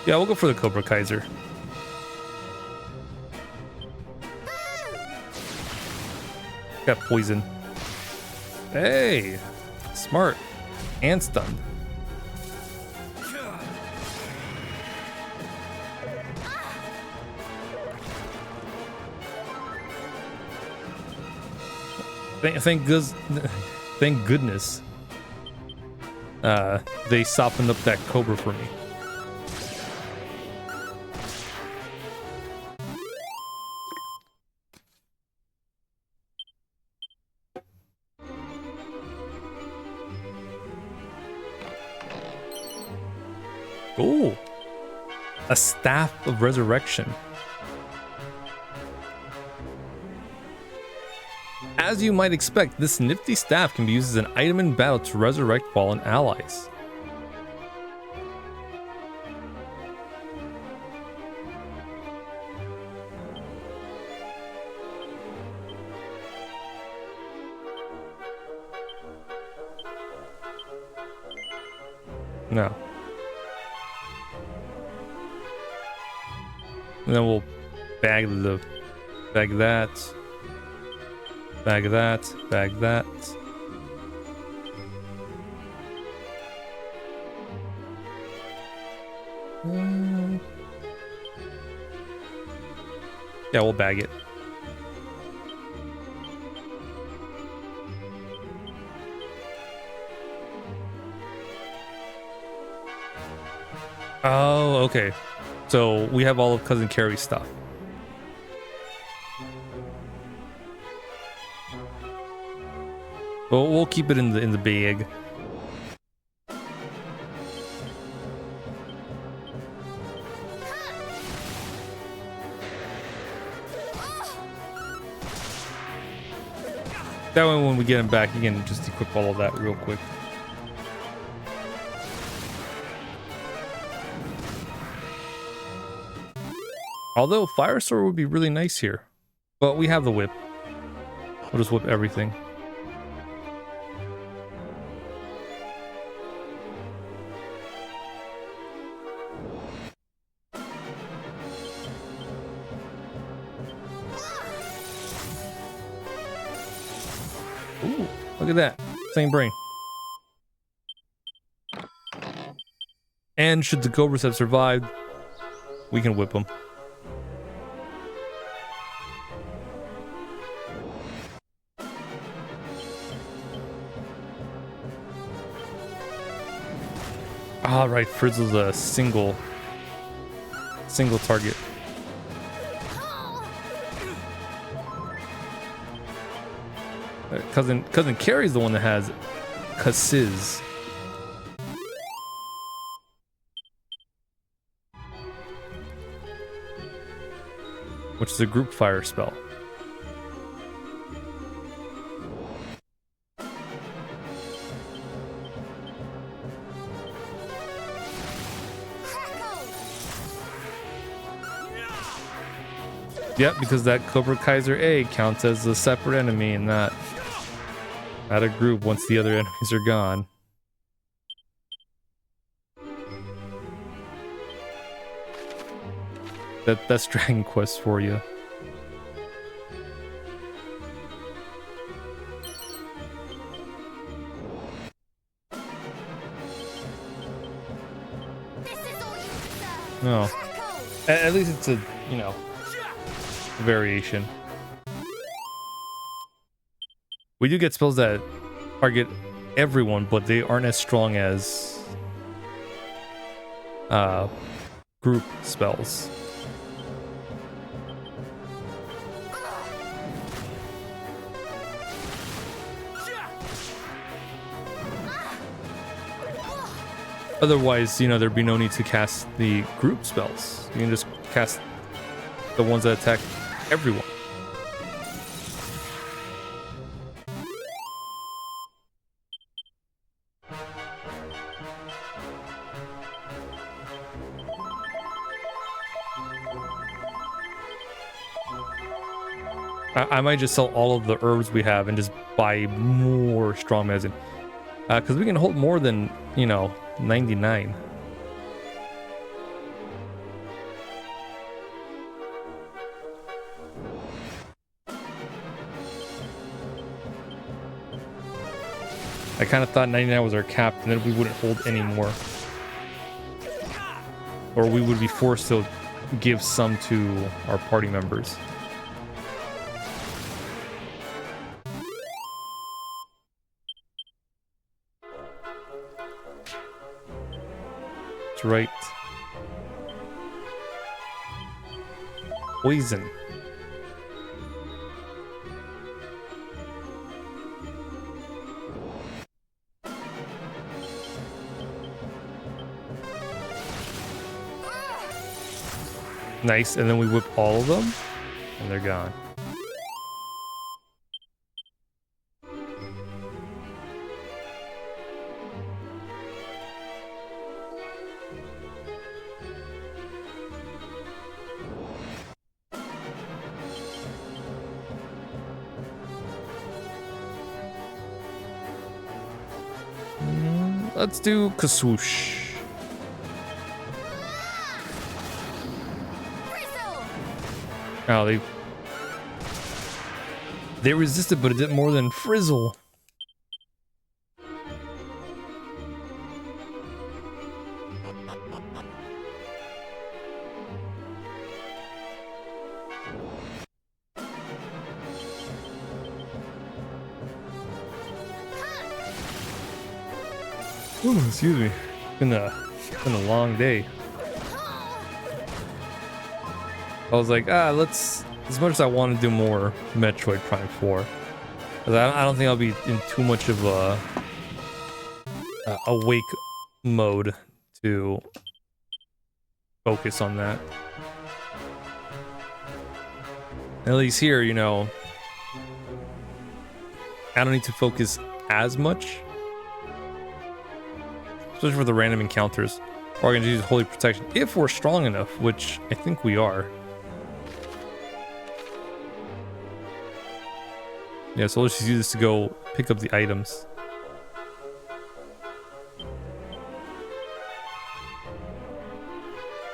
Yeah, we'll go for the Cobra Kaiser. Got poison. Hey, smart and stunned. Thank goodness. They softened up that Cobra for me. Cool. A staff of resurrection. As you might expect, this nifty staff can be used as an item in battle to resurrect fallen allies. No. And then we'll bag that, bag that, bag that. Yeah, we'll bag it. Oh, okay. So we have all of Cousin Carrie's stuff. But we'll keep it in the bag. That way when we get him back, you can just equip all of that real quick. Although Fire Sword would be really nice here. But we have the whip. We'll just whip everything. Ooh, look at that. Same brain. And should the Cobras have survived, we can whip them. All right, Frizzle's a single target. Cousin Carrie's the one that has Cassis. Which is a group fire spell. Yep, because that Cobra Kaiser A counts as a separate enemy and not a group once the other enemies are gone. That's Dragon Quest for you. No. At least it's a, you know, variation. We do get spells that target everyone, but they aren't as strong as group spells. Otherwise, you know, there'd be no need to cast the group spells. You can just cast the ones that attack everyone. I might just sell all of the herbs we have and just buy more strong medicine. Because we can hold more than, you know, 99. I kind of thought 99 was our cap, and then we wouldn't hold any more. Or we would be forced to give some to our party members. That's right. Poison. Nice, and then we whip all of them, and they're gone. Let's do Kaswoosh. Oh, they resisted, but it did more than Frizzle. Ooh, excuse me. Been a long day. I was like, let's. As much as I want to do more Metroid Prime 4, because I don't think I'll be in too much of a awake mode to focus on that. At least here, you know, I don't need to focus as much, especially for the random encounters. Or I'm gonna use Holy Protection if we're strong enough, which I think we are. Yeah, so let's just use this to go pick up the items.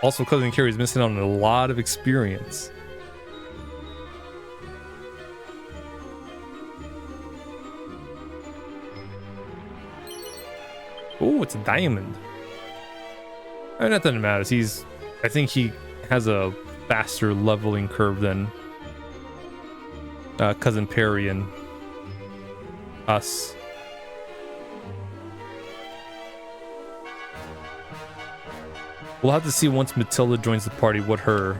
Also, Cousin Carrie is missing out on a lot of experience. Oh, it's a diamond. Not that it matters. I think he has a faster leveling curve than Cousin Perry and us. We'll have to see once Matilda joins the party what her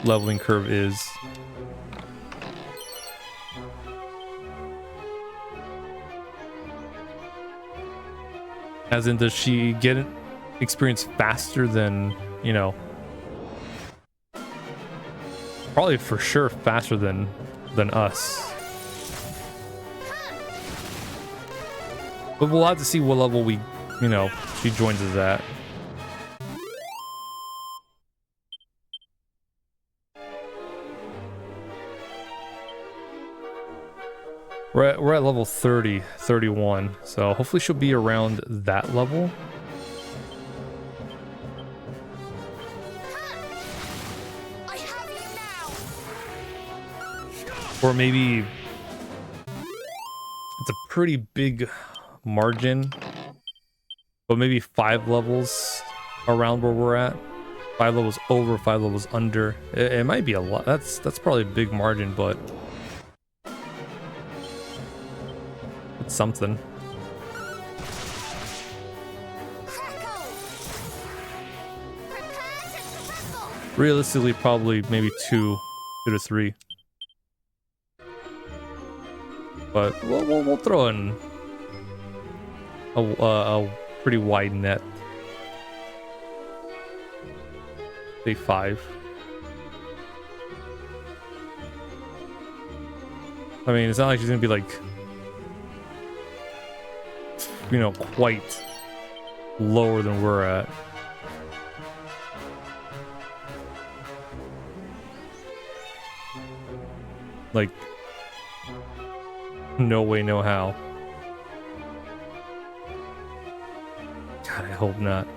leveling curve is. As in, does she get experience faster than, you know, probably for sure faster than us. But we'll have to see what level we, you know, she joins us at. We're at level 30, 31, so hopefully she'll be around that level. I have you now. Or maybe it's a pretty big margin, but maybe 5 levels around where we're at. 5 levels over, 5 levels under. It might be a lot. That's probably a big margin, but it's something. Realistically, probably maybe 2 to 3. But we'll throw in a pretty wide net. Say 5. I mean, it's not like she's gonna be like, you know, quite lower than we're at. Like, no way, no how. God, I hope not.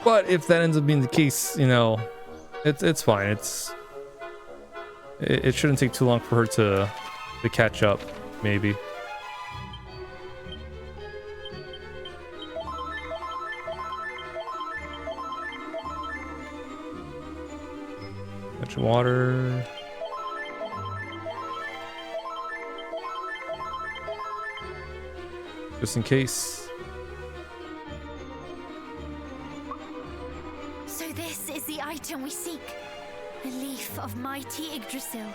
But if that ends up being the case, you know, it's fine. It shouldn't take too long for her to catch up, maybe. Much water. Just in case. So this is the item we seek. A leaf of mighty Yggdrasil.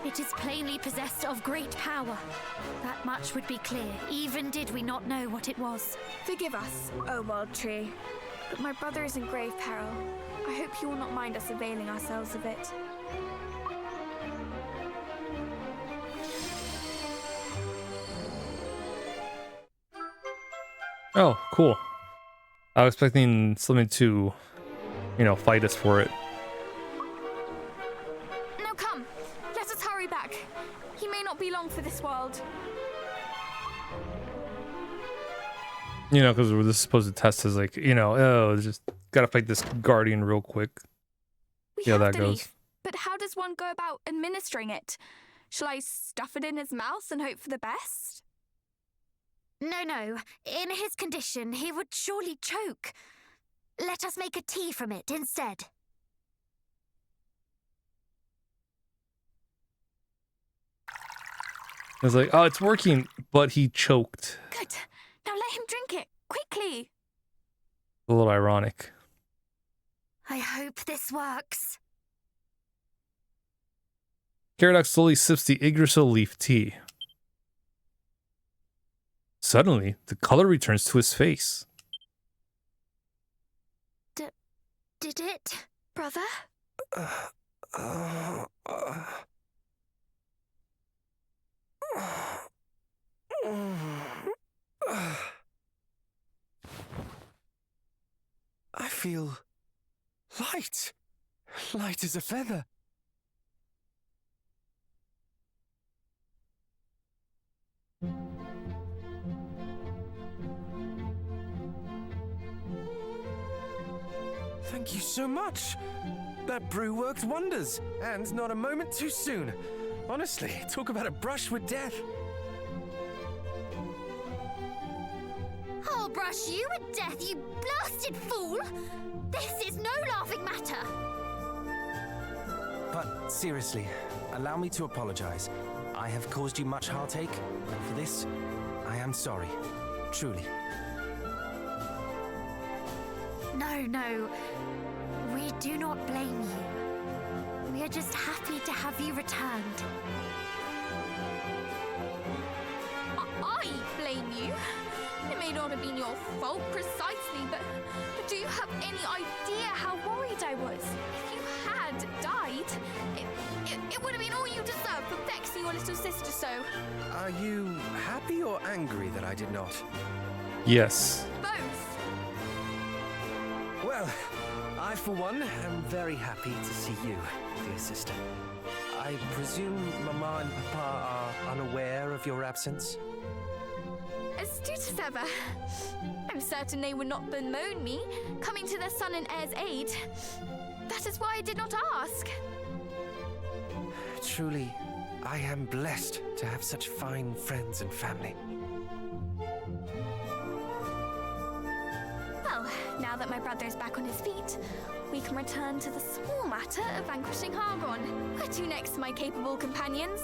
It is plainly possessed of great power. That much would be clear, even did we not know what it was. Forgive us, O Wild Tree, but my brother is in grave peril. I hope you will not mind us availing ourselves of it. Oh, cool. I was expecting something to, you know, fight us for it. Now come, let us hurry back. He may not be long for this world. You know, because we're supposed to test as like, you know, oh, just gotta fight this guardian real quick. We Yeah, have that to goes. leave, but how does one go about administering it? Shall I stuff it in his mouth and hope for the best? No. In his condition, he would surely choke. Let us make a tea from it instead. I was like, oh, it's working, but he choked. Good. Now let him drink it, quickly. A little ironic. I hope this works. Caradoc slowly sips the Yggdrasil leaf tea. Suddenly, the color returns to his face. Did it, brother? I feel light. Light as a feather. Thank you so much. That brew worked wonders, and not a moment too soon. Honestly, talk about a brush with death. I'll brush you with death, you blasted fool! This is no laughing matter! But seriously, allow me to apologize. I have caused you much heartache, and for this, I am sorry. Truly. No. We do not blame you. We are just happy to have you returned. I blame you. It may not have been your fault precisely, but do you have any idea how worried I was? If you had died, it would have been all you deserved for vexing your little sister so. Are you happy or angry that I did not? Yes. Both. Well, I for one am very happy to see you, dear sister. I presume Mama and Papa are unaware of your absence? Astute as ever. I'm certain they would not bemoan me, coming to their son and heir's aid. That is why I did not ask. Truly, I am blessed to have such fine friends and family. Well, now that my brother is back on his feet, we can return to the small matter of vanquishing Hargon. Where to next, my capable companions?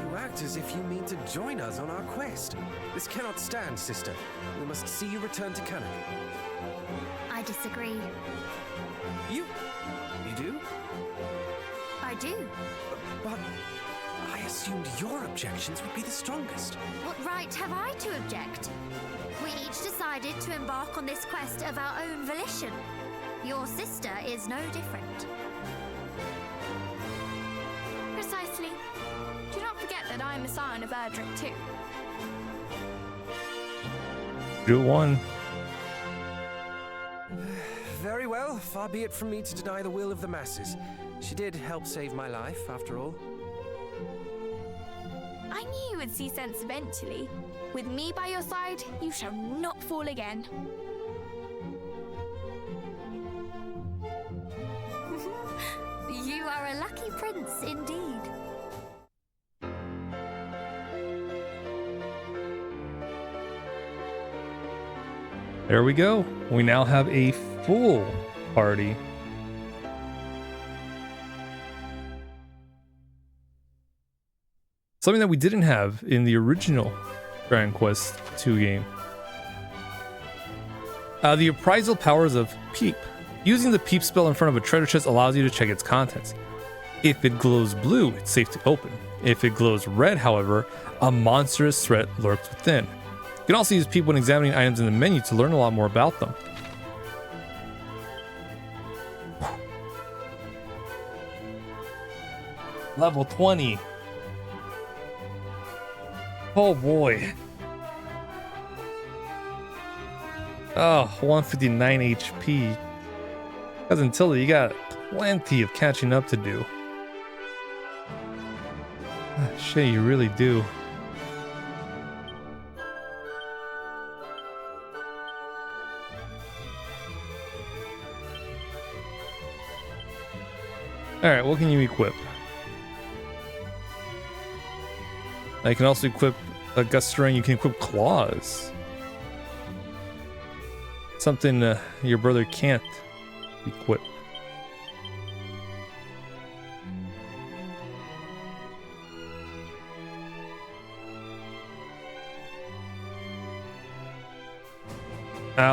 You act as if you mean to join us on our quest. This cannot stand, sister. We must see you return to Cannock. I disagree. You do? I do. But I assumed your objections would be the strongest. What right have I to object? We each decided to embark on this quest of our own volition. Your sister is no different. Precisely. Do not forget that I am a scion of Erdrick too. Do one. Very well, far be it from me to deny the will of the masses. She did help save my life, after all. I knew you would see sense eventually. With me by your side, you shall not fall again. You are a lucky prince indeed. There we go. We now have a full party. Something that we didn't have in the original Dragon Quest II game. The appraisal powers of Peep Using the peep spell in front of a treasure chest allows you to check its contents. If it glows blue, it's safe to open. If it glows red, however, a monstrous threat lurks within. You can also use peep when examining items in the menu to learn a lot more about them. Level 20. Oh boy. Oh, 159 HP. Cousin Tilly, you got plenty of catching up to do. Shit, you really do. Alright, what can you equip? I can also equip a gust of rain. You can equip claws. Something your brother can't equip.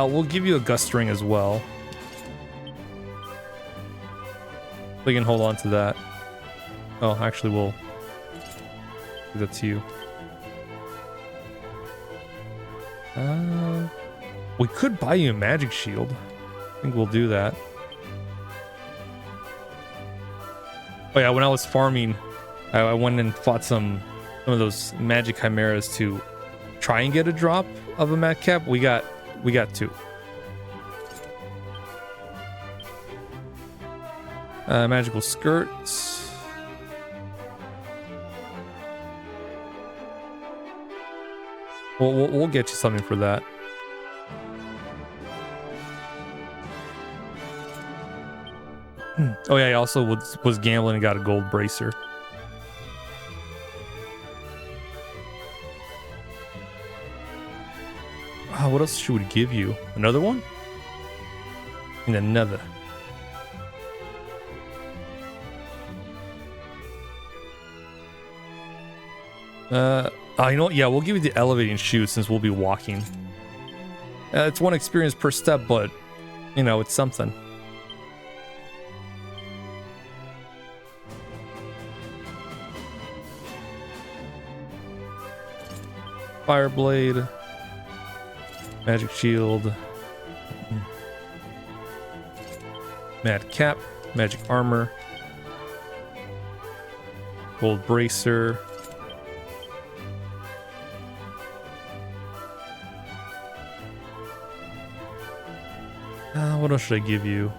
We'll give you a gust ring as well. We can hold on to that. Oh, actually, we'll give that to you. We could buy you a magic shield. I think we'll do that. Oh yeah, when I was farming, I went and fought some of those magic chimeras to try and get a drop of a madcap. We got 2. Magical skirts. We'll get you something for that. Oh yeah, he also was gambling and got a gold bracer. Oh, what else should we give you? Another one? And another. You know what? Yeah, we'll give you the elevating shoe since we'll be walking. It's 1 experience per step, but, you know, it's something. Fireblade. Magic shield. Mad cap. Magic armor. Gold bracer. What else should I give you?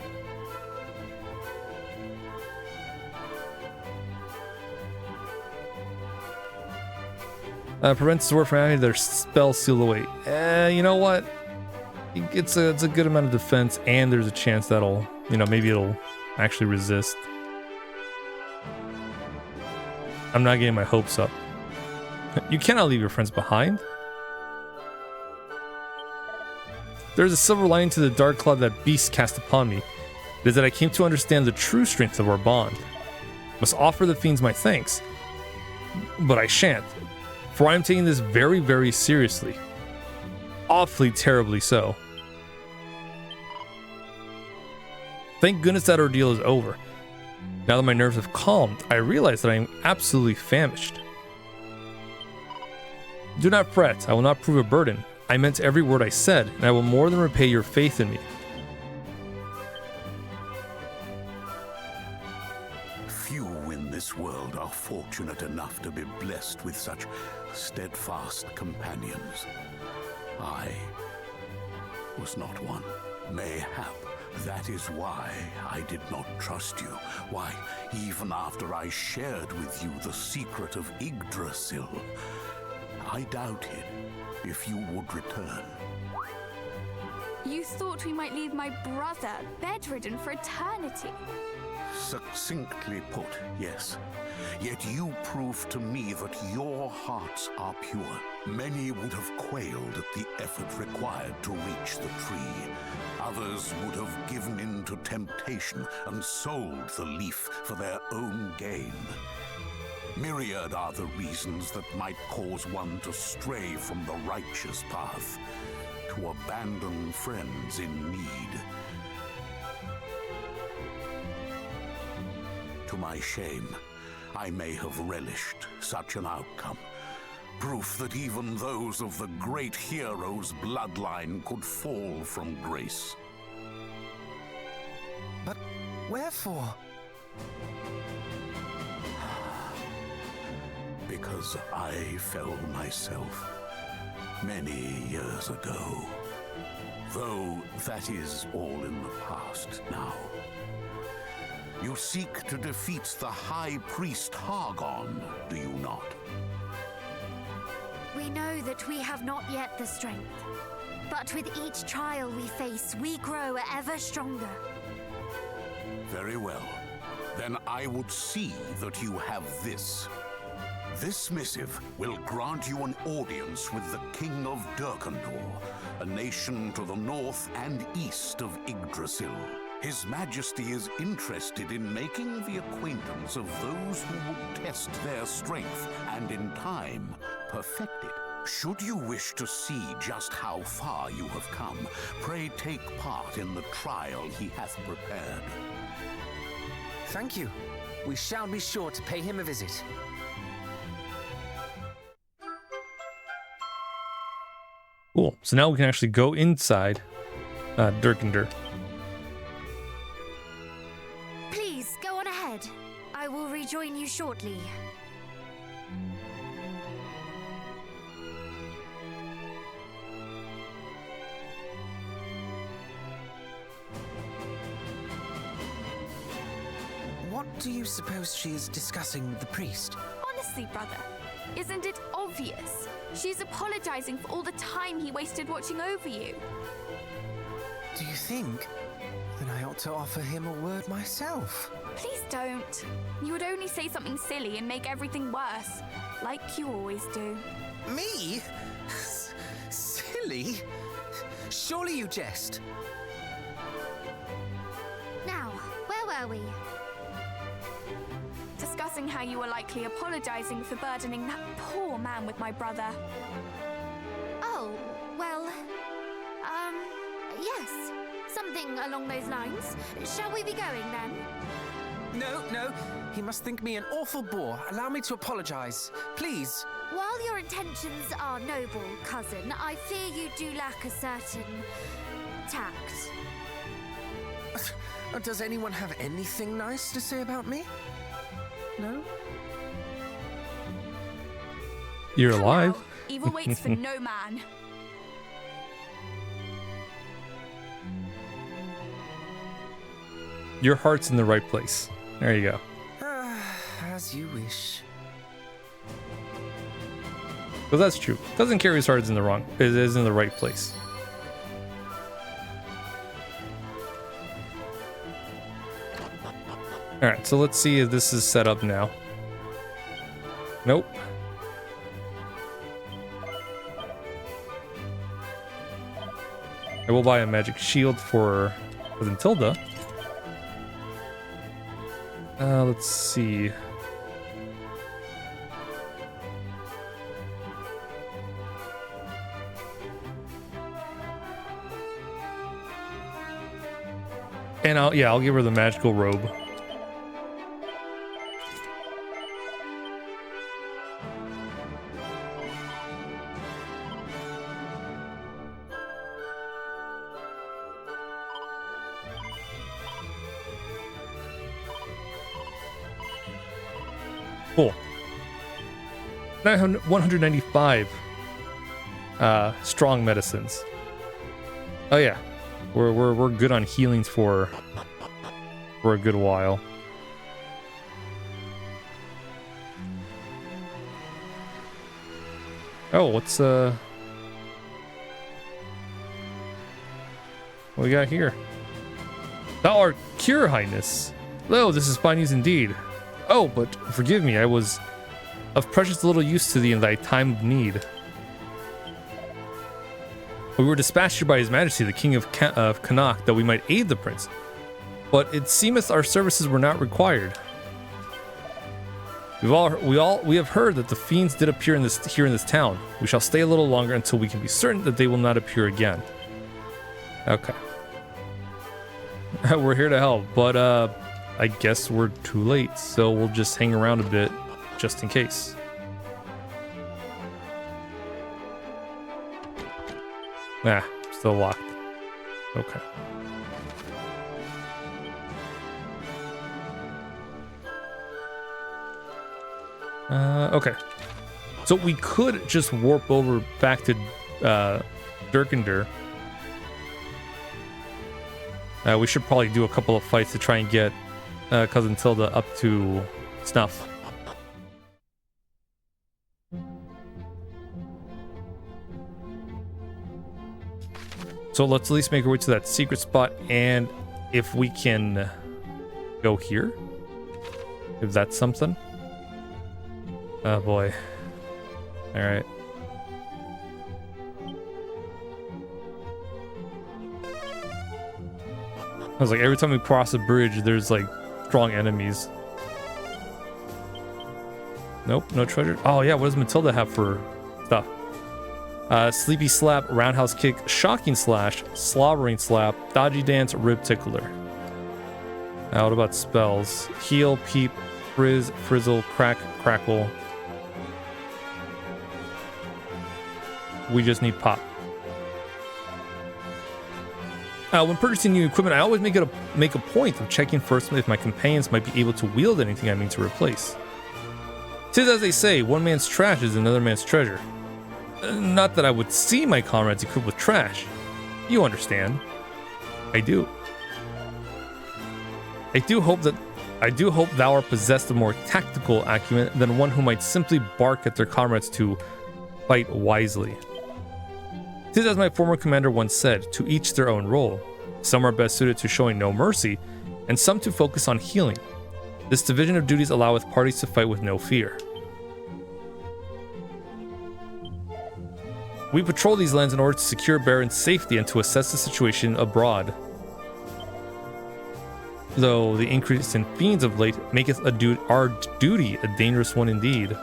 Prevents sword from having their spell seal away. You know what? It's a good amount of defense, and there's a chance that'll, you know, maybe it'll actually resist. I'm not getting my hopes up. You cannot leave your friends behind. There's a silver lining to the dark cloud that beast cast upon me. It is that I came to understand the true strength of our bond. Must offer the fiends my thanks. But I shan't. For I am taking this very, very seriously. Awfully terribly so. Thank goodness that ordeal is over. Now that my nerves have calmed, I realize that I am absolutely famished. Do not fret, I will not prove a burden. I meant every word I said, and I will more than repay your faith in me. Few in this world are fortunate enough to be blessed with such steadfast companions. I was not one. Mayhap that is why I did not trust you. Why, even after I shared with you the secret of Yggdrasil, I doubted if you would return. You thought we might leave my brother bedridden for eternity. Succinctly put, yes. Yet you proved to me that your hearts are pure. Many would have quailed at the effort required to reach the tree. Others would have given in to temptation and sold the leaf for their own gain. Myriad are the reasons that might cause one to stray from the righteous path, to abandon friends in need. To my shame, I may have relished such an outcome. Proof that even those of the great hero's bloodline could fall from grace. But wherefore? Because I fell myself many years ago. Though that is all in the past now. You seek to defeat the High Priest Hargon, do you not? We know that we have not yet the strength. But with each trial we face, we grow ever stronger. Very well. Then I would see that you have this. This missive will grant you an audience with the King of Durkandor, a nation to the north and east of Yggdrasil. His Majesty is interested in making the acquaintance of those who would test their strength and in time perfect it. Should you wish to see just how far you have come, pray take part in the trial he hath prepared. Thank you. We shall be sure to pay him a visit. Cool. So now we can actually go inside Durkandor. Please, go on ahead. I will rejoin you shortly. What do you suppose she is discussing with the priest? Honestly, brother, isn't it obvious? She's apologizing for all the time he wasted watching over you. Do you think that I ought to offer him a word myself? Please don't. You would only say something silly and make everything worse, like you always do. Me? Silly? Surely you jest. Now, where were we? Discussing how you were likely apologizing for burdening that poor man with my brother. Oh, well, yes. Something along those lines. Shall we be going then? No. He must think me an awful bore. Allow me to apologize. Please. While your intentions are noble, cousin, I fear you do lack a certain tact. Does anyone have anything nice to say about me? No? You're Come alive. now. Evil waits for no man. Your heart's in the right place. There you go. As you wish. But that's true. Doesn't care his heart's in the wrong. It is in the right place. Alright, so let's see if this is set up now. Nope. I will buy a magic shield for Tilda. Let's see. And I'll give her the magical robe. Cool. 195 strong medicines. Oh yeah, we're good on healings for a good while. Oh, what's what we got here? Thou art cure, highness. Lo, this is fine news indeed. Oh, but forgive me, I was of precious little use to thee in thy time of need. We were dispatched here by his majesty, the king of Connacht, that we might aid the prince. But it seemeth our services were not required. We have heard that the fiends did appear here in this town. We shall stay a little longer until we can be certain that they will not appear again. Okay. We're here to help, but I guess we're too late, so we'll just hang around a bit just in case. Nah, still locked. Okay. Okay. So we could just warp over back to Durkander. We should probably do a couple of fights to try and get Cousin Tilda up to snuff. So let's at least make our way to that secret spot, and if we can go here, if that's something. Oh boy. All right. I was like, every time we cross a bridge, there's like strong enemies. Nope, no treasure. Oh yeah, what does Matilda have for stuff? Sleepy slap, roundhouse kick, shocking slash, slobbering slap, dodgy dance, rib tickler. What about spells? Heal, peep, frizz, frizzle, crack, crackle. We just need pop. When purchasing new equipment, I always make a point of checking first if my companions might be able to wield anything I mean to replace. 'Tis as they say, one man's trash is another man's treasure. Not that I would see my comrades equipped with trash. You understand. I do. I do hope thou art possessed of more tactical acumen than one who might simply bark at their comrades to fight wisely. 'Tis as my former commander once said, to each their own role. Some are best suited to showing no mercy, and some to focus on healing. This division of duties alloweth parties to fight with no fear. We patrol these lands in order to secure Baron's safety and to assess the situation abroad. Though the increase in fiends of late maketh our duty a dangerous one indeed.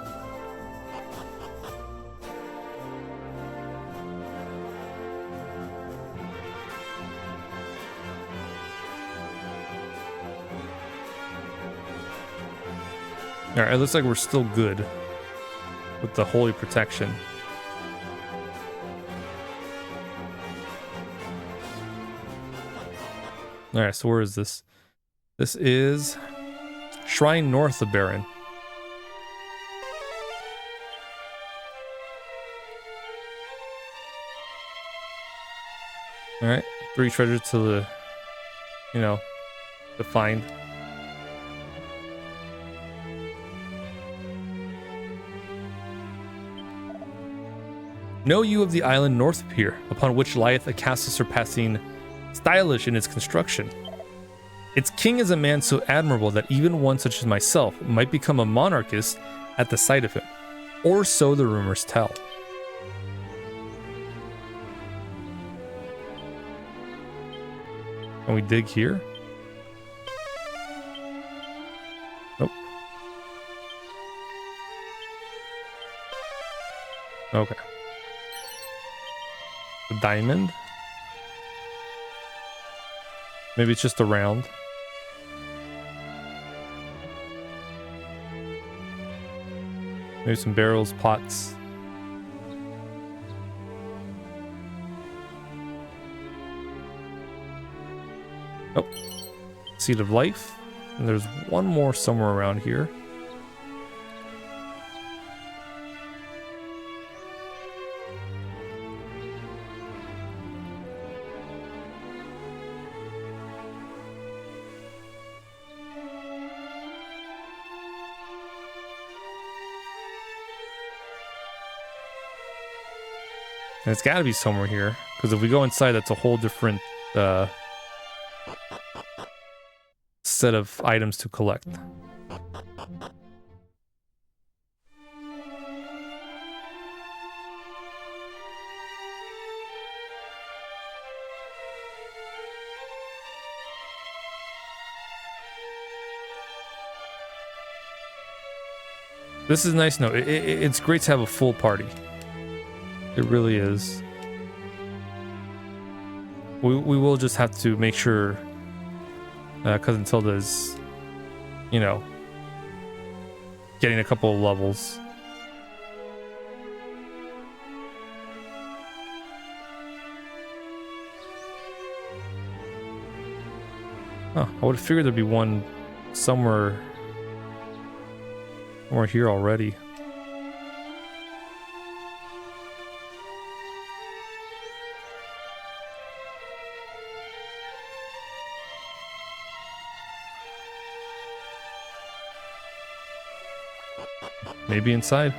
Alright, it looks like we're still good with the holy protection. Alright, so where is this? This is Shrine North of Baron. Alright, 3 treasures to the, to find. Know you of the island north of here, upon which lieth a castle surpassing stylish in its construction. Its king is a man so admirable that even one such as myself might become a monarchist at the sight of him, or so the rumors tell. Can we dig here? Nope. Okay. A diamond? Maybe it's just a round. Maybe some barrels, pots. Oh, Seed of Life. And there's one more somewhere around here. And it's got to be somewhere here, because if we go inside, that's a whole different set of items to collect. This is nice. No, it's great to have a full party. It really is. We will just have to make sure Cousin Tilda is you know, getting a couple of levels. Huh, I would have figured there'd be one somewhere here already. Maybe inside.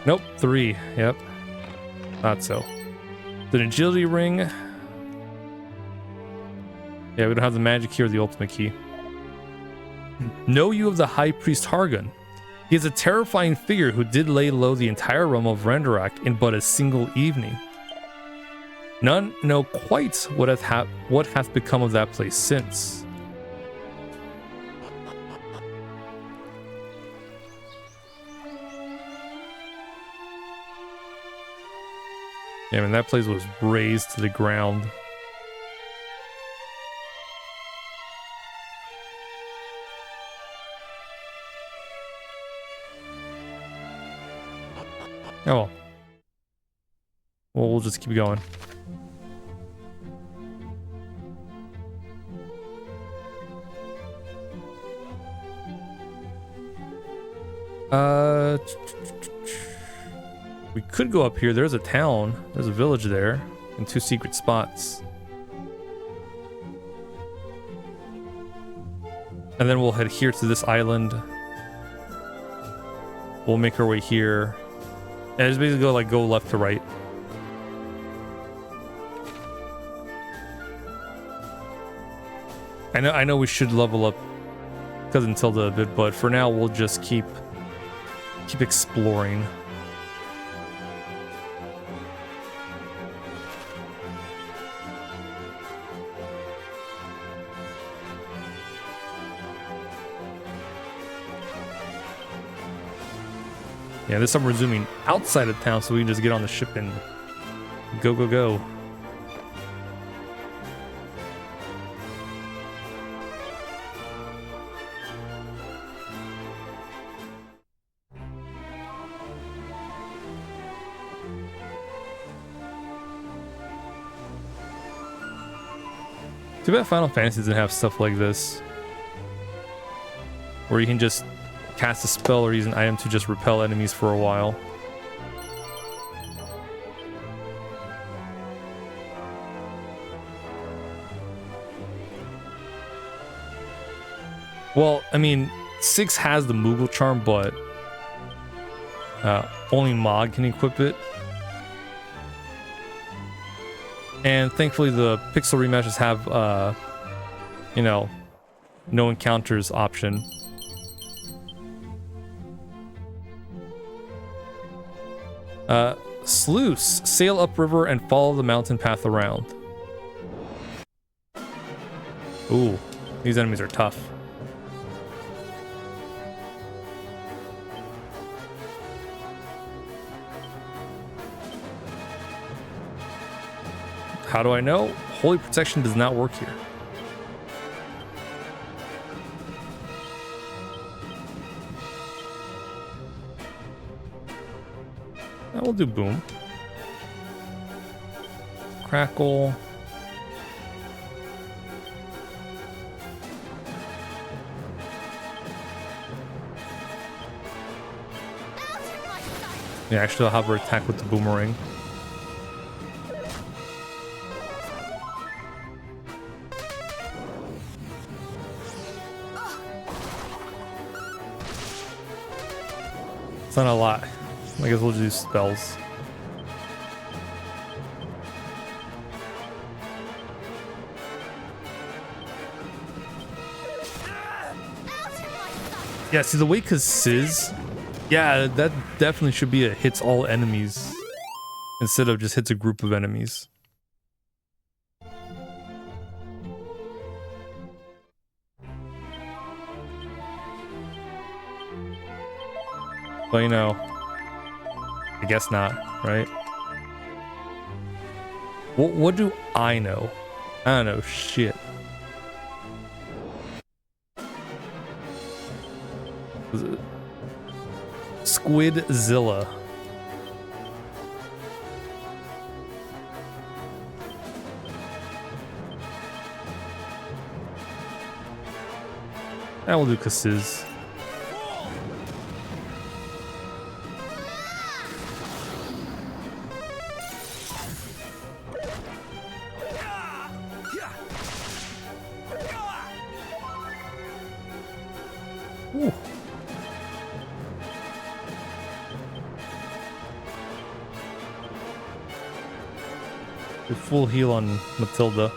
Nope, 3. Yep. Not so. The agility ring. Yeah, we don't have the magic key or the ultimate key. Know you of the High Priest Hargun. He is a terrifying figure who did lay low the entire realm of Renderak in but a single evening. None know quite what hath become of that place since. Yeah, I mean, that place was razed to the ground. Oh. Well, we'll just keep going. We could go up here. There's a town. There's a village there. And 2 secret spots. And then we'll head here to this island. We'll make our way here. And just basically go left to right. I know we should level up Cousin Tilda a bit, but for now we'll just keep exploring. Yeah, this time we're zooming outside of town so we can just get on the ship and go, go, go. Too bad Final Fantasy doesn't have stuff like this, where you can just cast a spell or use an item to just repel enemies for a while. Well, I mean, 6 has the Moogle charm, but only Mog can equip it. And thankfully the pixel remasters have, you know, no encounters option. Sluice. Sail upriver and follow the mountain path around. Ooh, these enemies are tough. How do I know? Holy protection does not work here. We'll do boom. Crackle. Yeah, actually I'll have her attack with the boomerang. It's not a lot. I guess we'll do spells. Yeah, see the way Sizz, yeah, that definitely should be a hits all enemies instead of just hits a group of enemies. But you know, I guess not, right? What do I know? I don't know shit. Was it Squidzilla? I will do Kasiz. Ooh. The full heal on Matilda.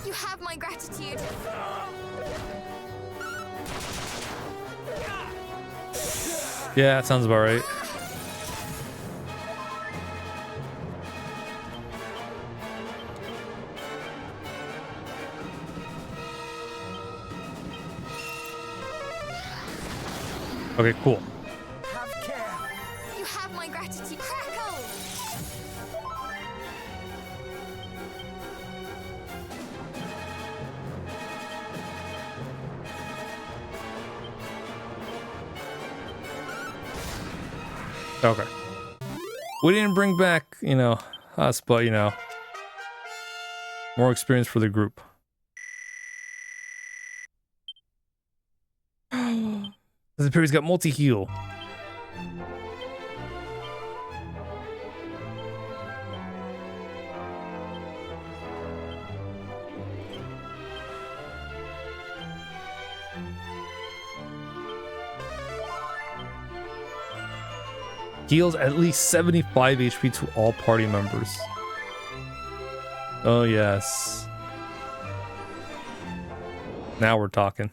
You have my gratitude. Yeah, that sounds about right. Okay, cool. Have care. You have my gratitude. Crackle! Okay. We didn't bring back, you know, us, but, you know, more experience for the group. The Perry's got multi-heal. Heals at least 75 HP to all party members. Oh, yes. Now we're talking.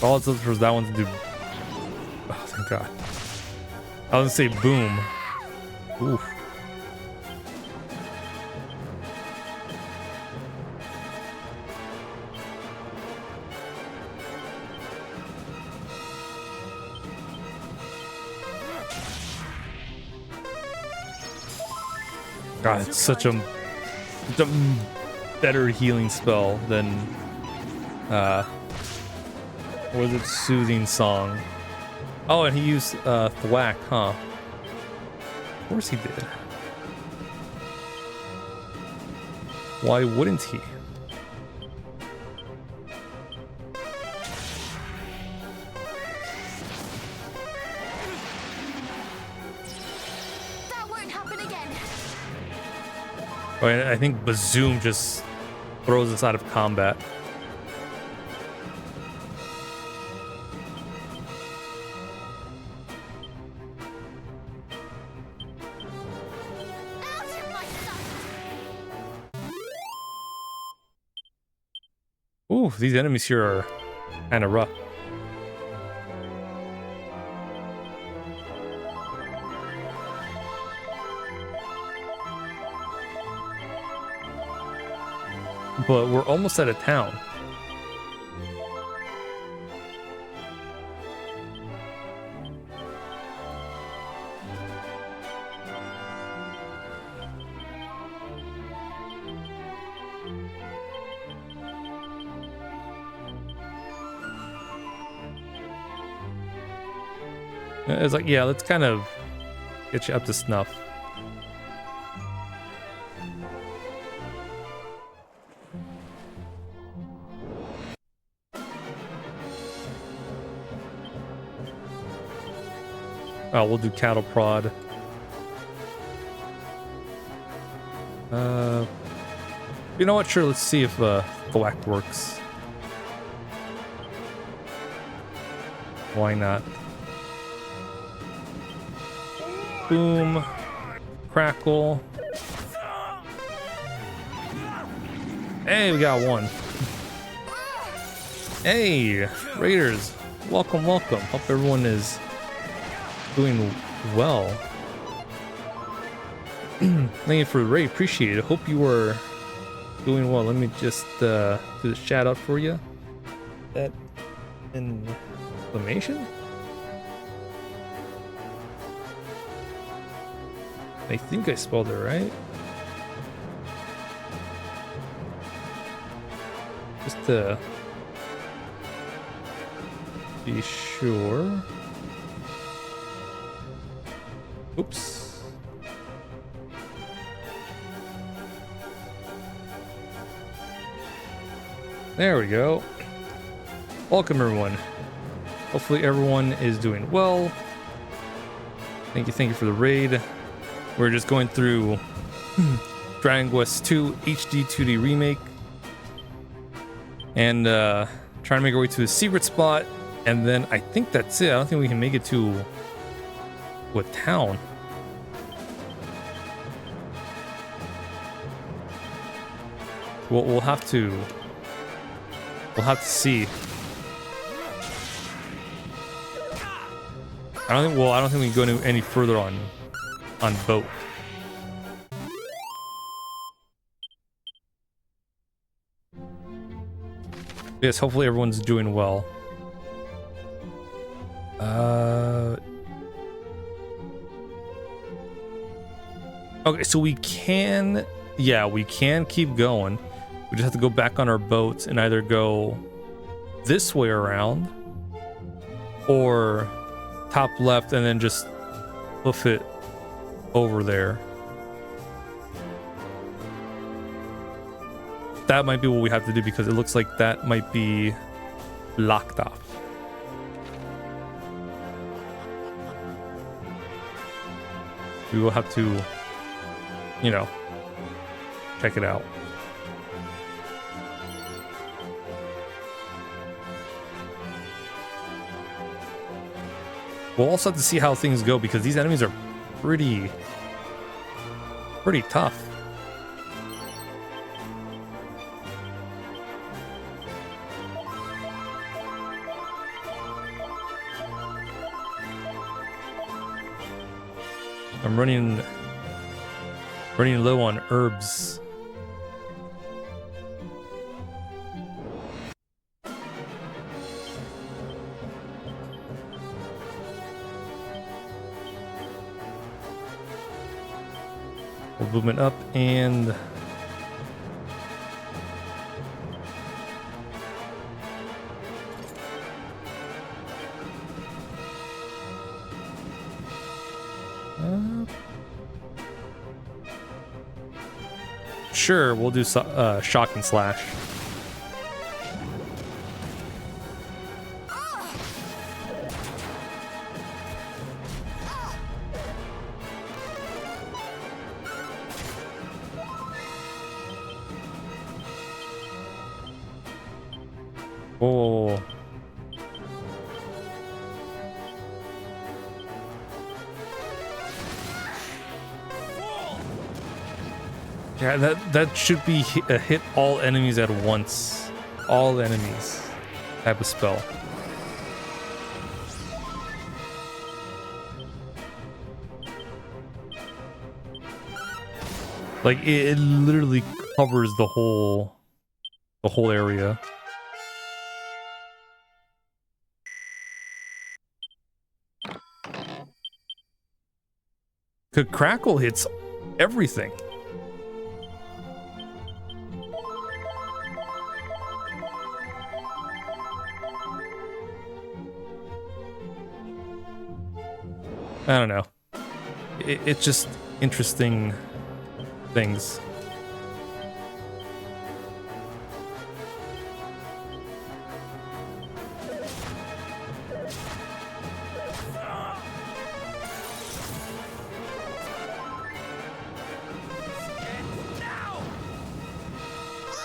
All it took was that one to do. Oh, thank God. I was gonna say boom. Oof. God, it's such a better healing spell than what was it? Soothing Song. Oh, and he used Thwack, huh? Of course he did. Why wouldn't he? That won't happen again. Oh, and I think Bazoom just throws us out of combat. Out of my sight. Ooh, these enemies here are kind of rough. But we're almost at a town. It's like, yeah, let's kind of get you up to snuff. Oh, we'll do cattle prod. You know what? Sure, let's see if Thwack works. Why not? Boom. Crackle. Hey, we got one. Hey, Raiders. Welcome, welcome. Hope everyone is doing well. Thank you for the raid. Appreciate it. Hope you are doing well. Let me just do the shout out for you. That inflammation? I think I spelled it right. Just to be sure. Oops. There we go. Welcome everyone. Hopefully everyone is doing well. Thank you for the raid. We're just going through Dragon Quest 2 HD-2D Remake. And trying to make our way to the secret spot. And then I think that's it. I don't think we can make it to a town. We'll have to see. I don't think we can go any further on boat. Yes, hopefully everyone's doing well. Okay, so we can keep going. We just have to go back on our boats and either go this way around or top left and then just hoof it over there. That might be what we have to do because it looks like that might be locked off. We will have to, check it out. We'll also have to see how things go because these enemies are pretty tough. I'm running low on herbs. Movement up and sure, we'll do shock and slash. Oh. Yeah, that should be a hit all enemies at once. All enemies type of spell. Like it literally covers the whole area. Crackle hits everything. I don't know. It's just interesting things.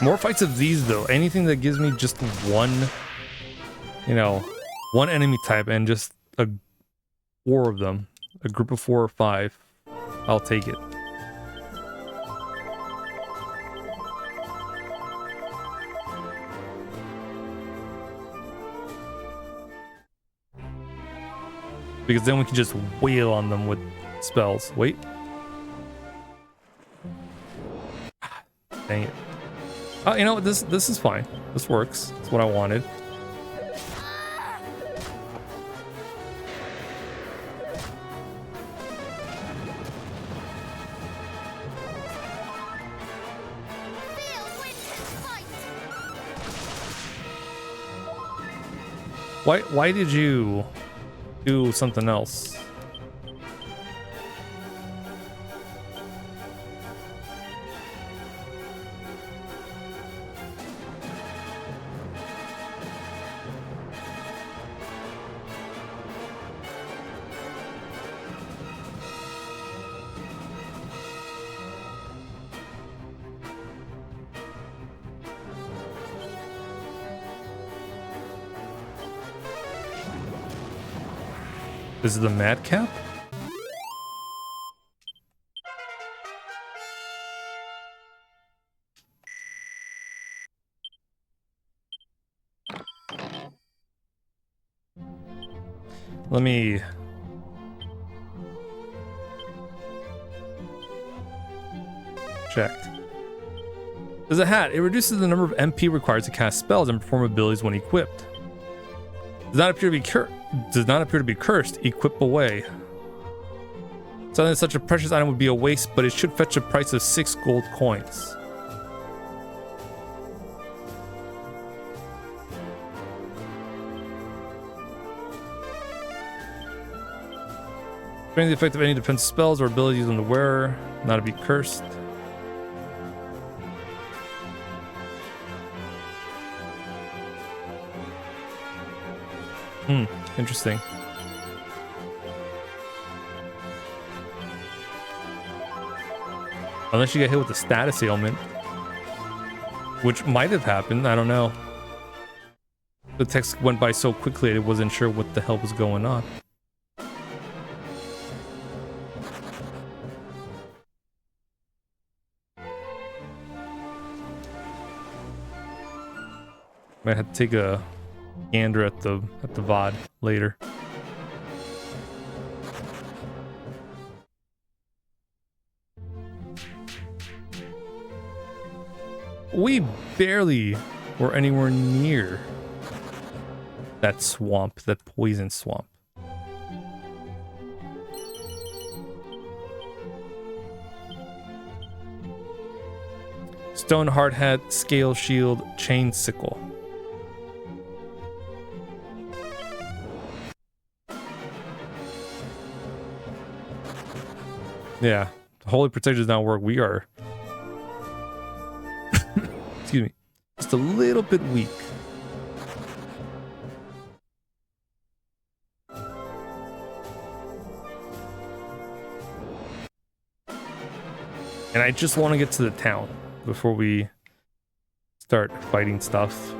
More fights of these though. Anything that gives me just one, one enemy type and just 4 of them. A group of 4 or 5. I'll take it. Because then we can just wail on them with spells. Wait. Dang it. Oh, you know what? This is fine. This works. That's what I wanted. Why did you do something else? This is the madcap? Let me check. There's a hat. It reduces the number of MP required to cast spells and perform abilities when equipped. Does not appear to be cursed. Equip away. Selling such a precious item would be a waste, but it should fetch a price of 6 gold coins. Strength the effect of any defense spells or abilities on the wearer, not to be cursed. Interesting. Unless you get hit with a status ailment, which might have happened, I don't know. The text went by so quickly I wasn't sure what the hell was going on. Might have to take a gander at the VOD later. We barely were anywhere near that swamp, that poison swamp. Stone hard hat, scale shield, chain sickle. Yeah, holy protection does not work. We are, excuse me, just a little bit weak. And I just want to get to the town before we start fighting stuff.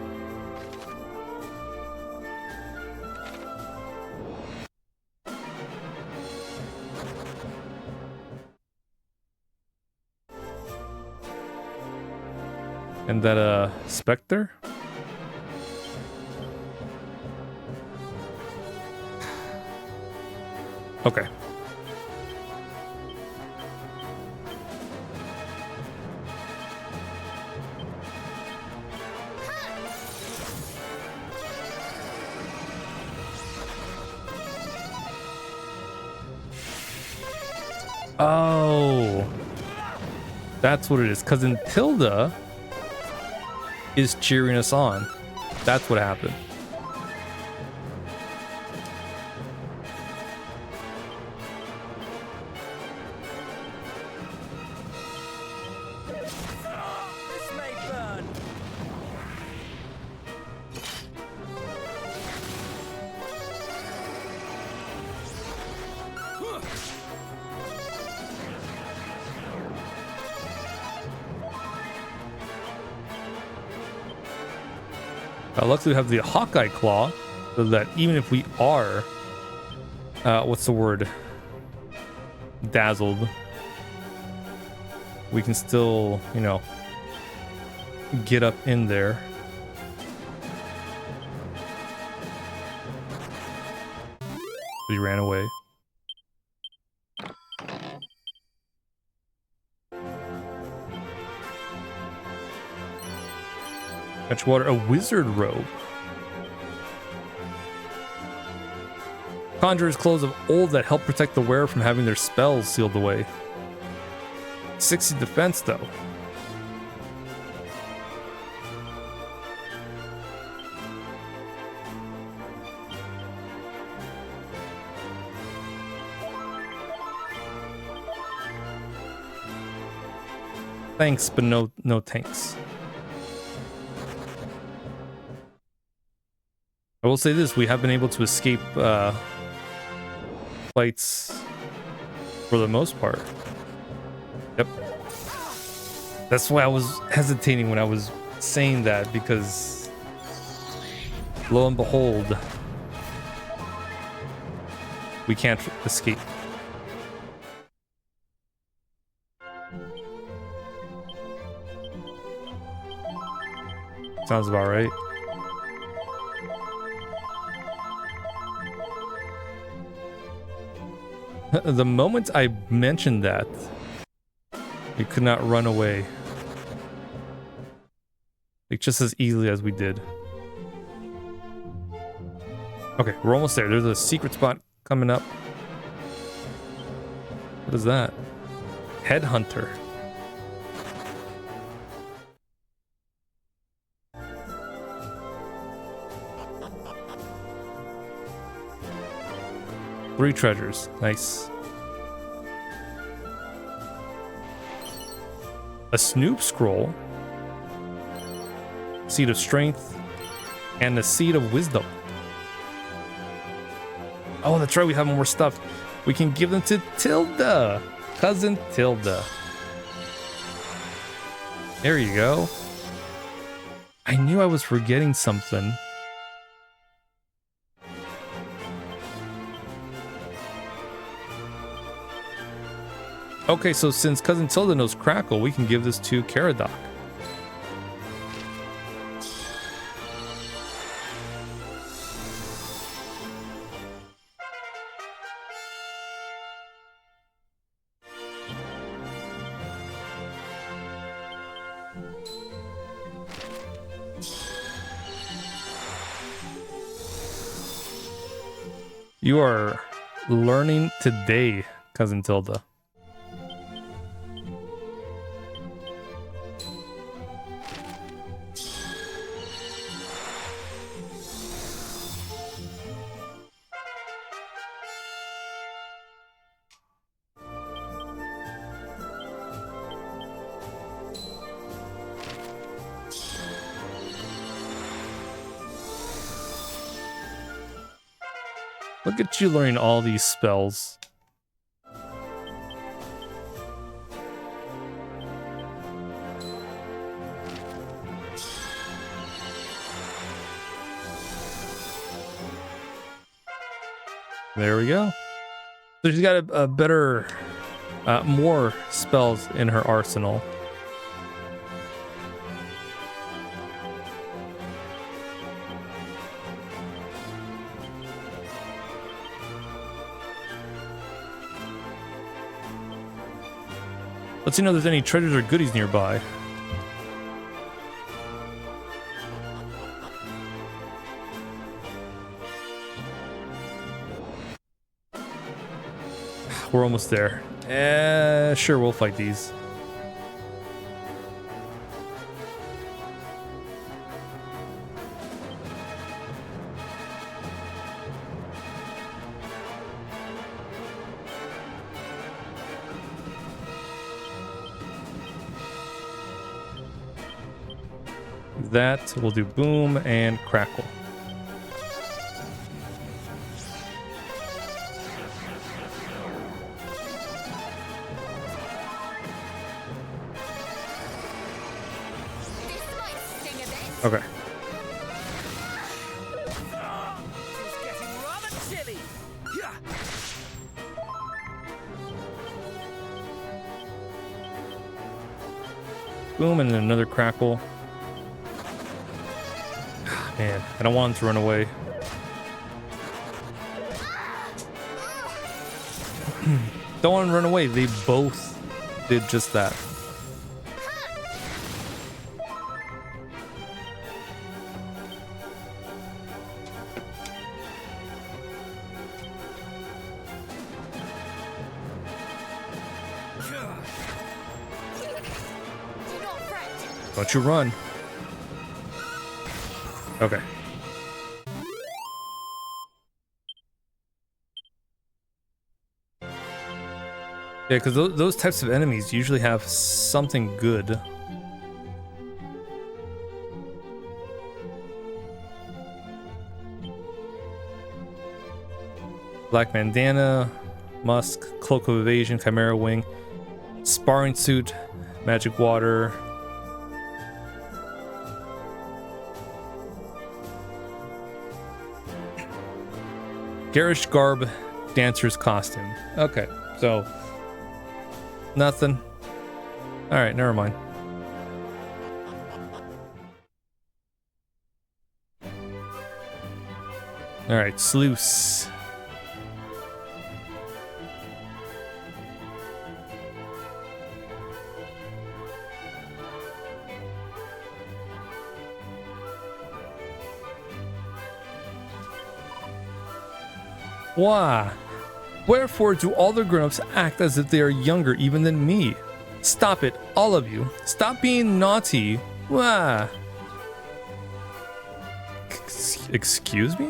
And that specter? Okay. Oh, that's what it is. Cousin Tilda is cheering us on. That's what happened. This may burn. Luckily we have the Hawkeye Claw, so that even if we are, what's the word? Dazzled, we can still, you know, get up in there. He ran away. Fetch water. A wizard robe. Conjurer's clothes of old that help protect the wearer from having their spells sealed away. 60 defense though. Thanks, but no thanks. I will say this, we have been able to escape fights for the most part. Yep. That's why I was hesitating when I was saying that, because lo and behold, we can't escape. Sounds about right. The moment I mentioned that, we could not run away. Like, just as easily as we did. Okay, we're almost there. There's a secret spot coming up. What is that? Headhunter. Three treasures. Nice. A Snoop scroll. Seed of strength. And the seed of wisdom. Oh, that's right. We have more stuff. We can give them to Tilda. Cousin Tilda. There you go. I knew I was forgetting something. Okay, so since Cousin Tilda knows Crackle, we can give this to Caradoc. You are learning today, Cousin Tilda. Look at you learning all these spells. There we go. So she's got a better, more spells in her arsenal. Let's see if there's any treasures or goodies nearby. We're almost there. Sure, we'll fight these. That we'll do boom and crackle. Okay. It's getting rather chilly. Yeah. Boom, and then another crackle. Man, I don't want him to run away. Don't want to run away. They both did just that. Do not fret. Don't you run. Okay. Yeah, because those types of enemies usually have something good. Black Bandana, Musk, Cloak of Evasion, Chimera Wing, Sparring Suit, Magic Water. Garish Garb, Dancer's Costume. Okay, so nothing. All right, never mind. All right, Sluice. Why? Wherefore do all the grown-ups act as if they are younger even than me? Stop it, all of you. Stop being naughty. Why? Excuse me?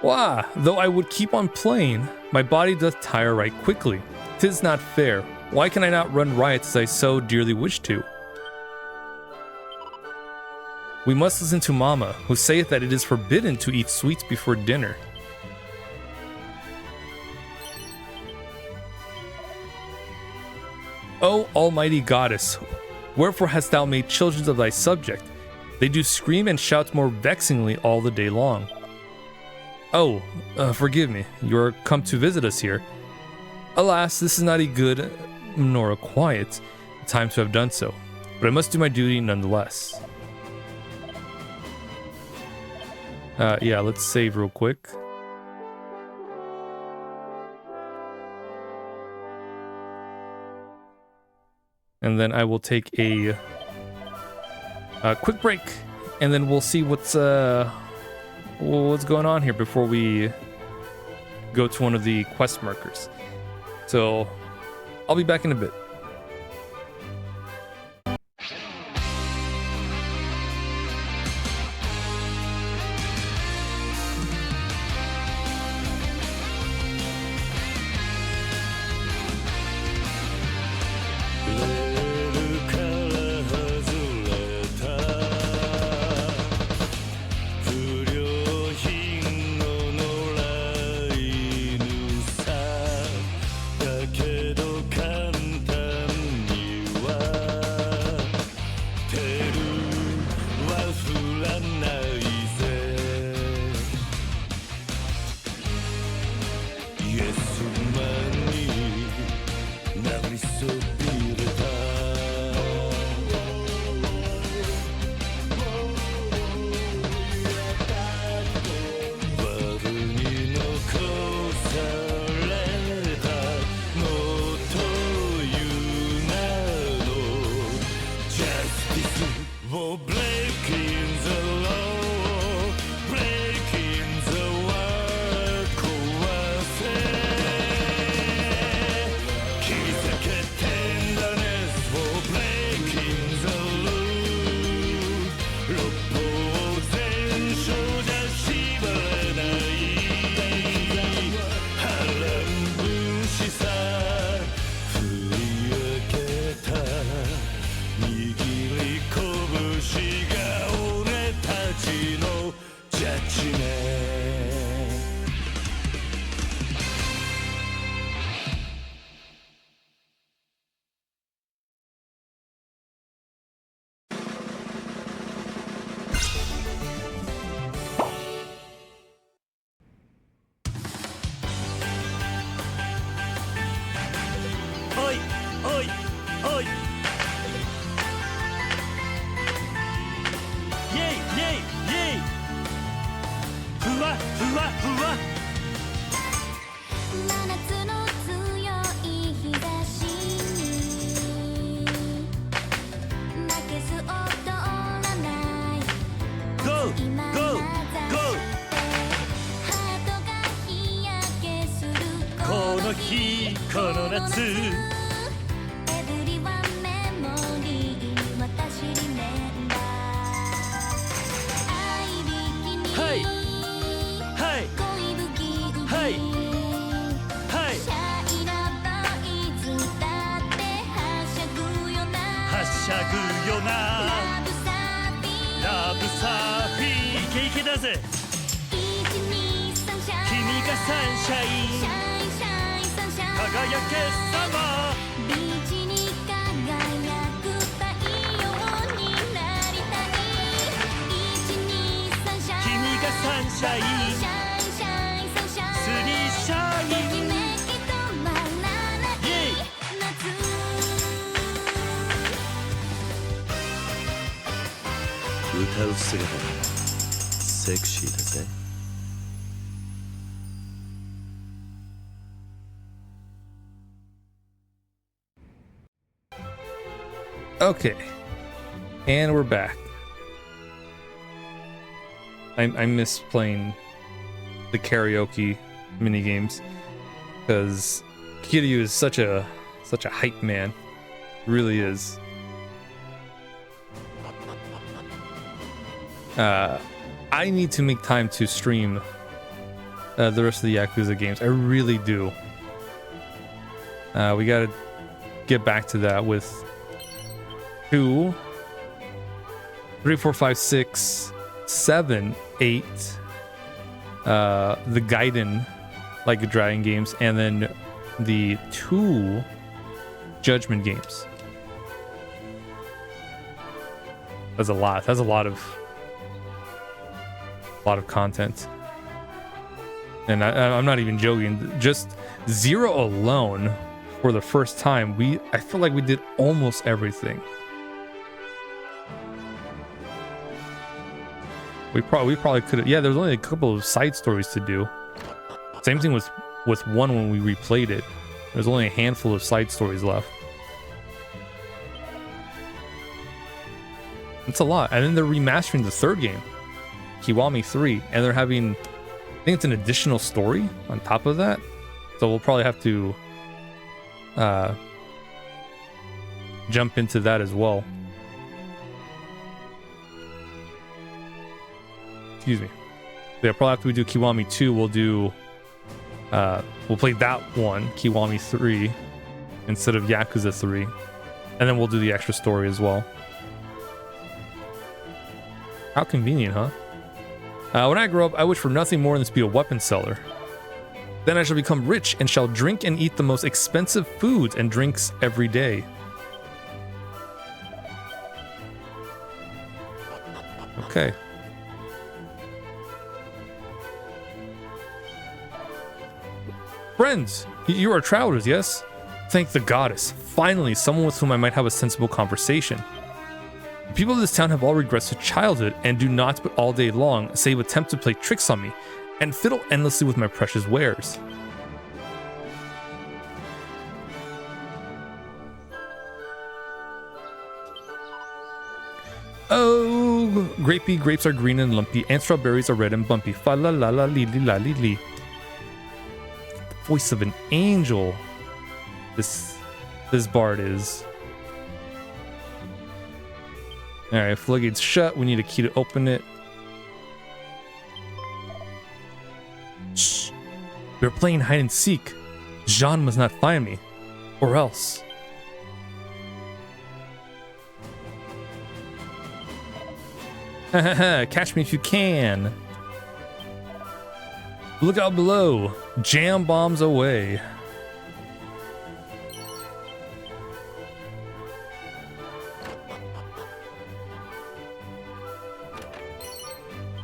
Why? Though I would keep on playing, my body doth tire right quickly. 'Tis not fair. Why can I not run riots as I so dearly wish to? We must listen to Mama, who saith that it is forbidden to eat sweets before dinner. O almighty goddess, wherefore hast thou made children of thy subject? They do scream and shout more vexingly all the day long. Oh, forgive me, you are come to visit us here. Alas, this is not a good nor a quiet time to have done so, but I must do my duty nonetheless. Yeah, let's save real quick. And then I will take a quick break, and then we'll see what's going on here before we go to one of the quest markers. So I'll be back in a bit. この夏はいはいはいはいはしゃぐよなラブサーフィンイケイケだぜ君がサンシャイン輝けサマー君がサンシャインスリーシャインイエイ歌う姿がセクシーだぜOkay, and we're back. I miss playing the karaoke mini games because Kiryu is such a hype man. He really is. I need to make time to stream the rest of the Yakuza games. I really do. We gotta get back to that with 2, 3, 4, 5, 6, 7, 8, the Gaiden Like a Dragon games, and then the 2 Judgment games. That's a lot. That's a lot of content. And I'm not even joking. Just Zero alone, for the first time, I feel like we did almost everything. We probably could have. Yeah, there's only a couple of side stories to do. Same thing with 1 when we replayed it. There's only a handful of side stories left. It's a lot. And then they're remastering the 3rd game, Kiwami 3, and they're having, I think it's an additional story on top of that. So we'll probably have to jump into that as well. Excuse me. Yeah, probably after we do Kiwami 2, we'll do we'll play that one, Kiwami 3, instead of Yakuza 3. And then we'll do the extra story as well. How convenient, huh? When I grow up, I wish for nothing more than to be a weapon seller. Then I shall become rich and shall drink and eat the most expensive foods and drinks every day. Okay. Friends, you are travelers, yes? Thank the goddess. Finally, someone with whom I might have a sensible conversation. The people of this town have all regrets of childhood and do not but all day long save attempt to play tricks on me and fiddle endlessly with my precious wares. Oh, grapes are green and lumpy, and strawberries are red and bumpy. Fa la la la li li la li li. Voice of an angel. This bard is. All right, floodgate's shut. We need a key to open it. Shh. We're playing hide and seek. Jean must not find me, or else. Catch me if you can. Look out below. Jam bombs away.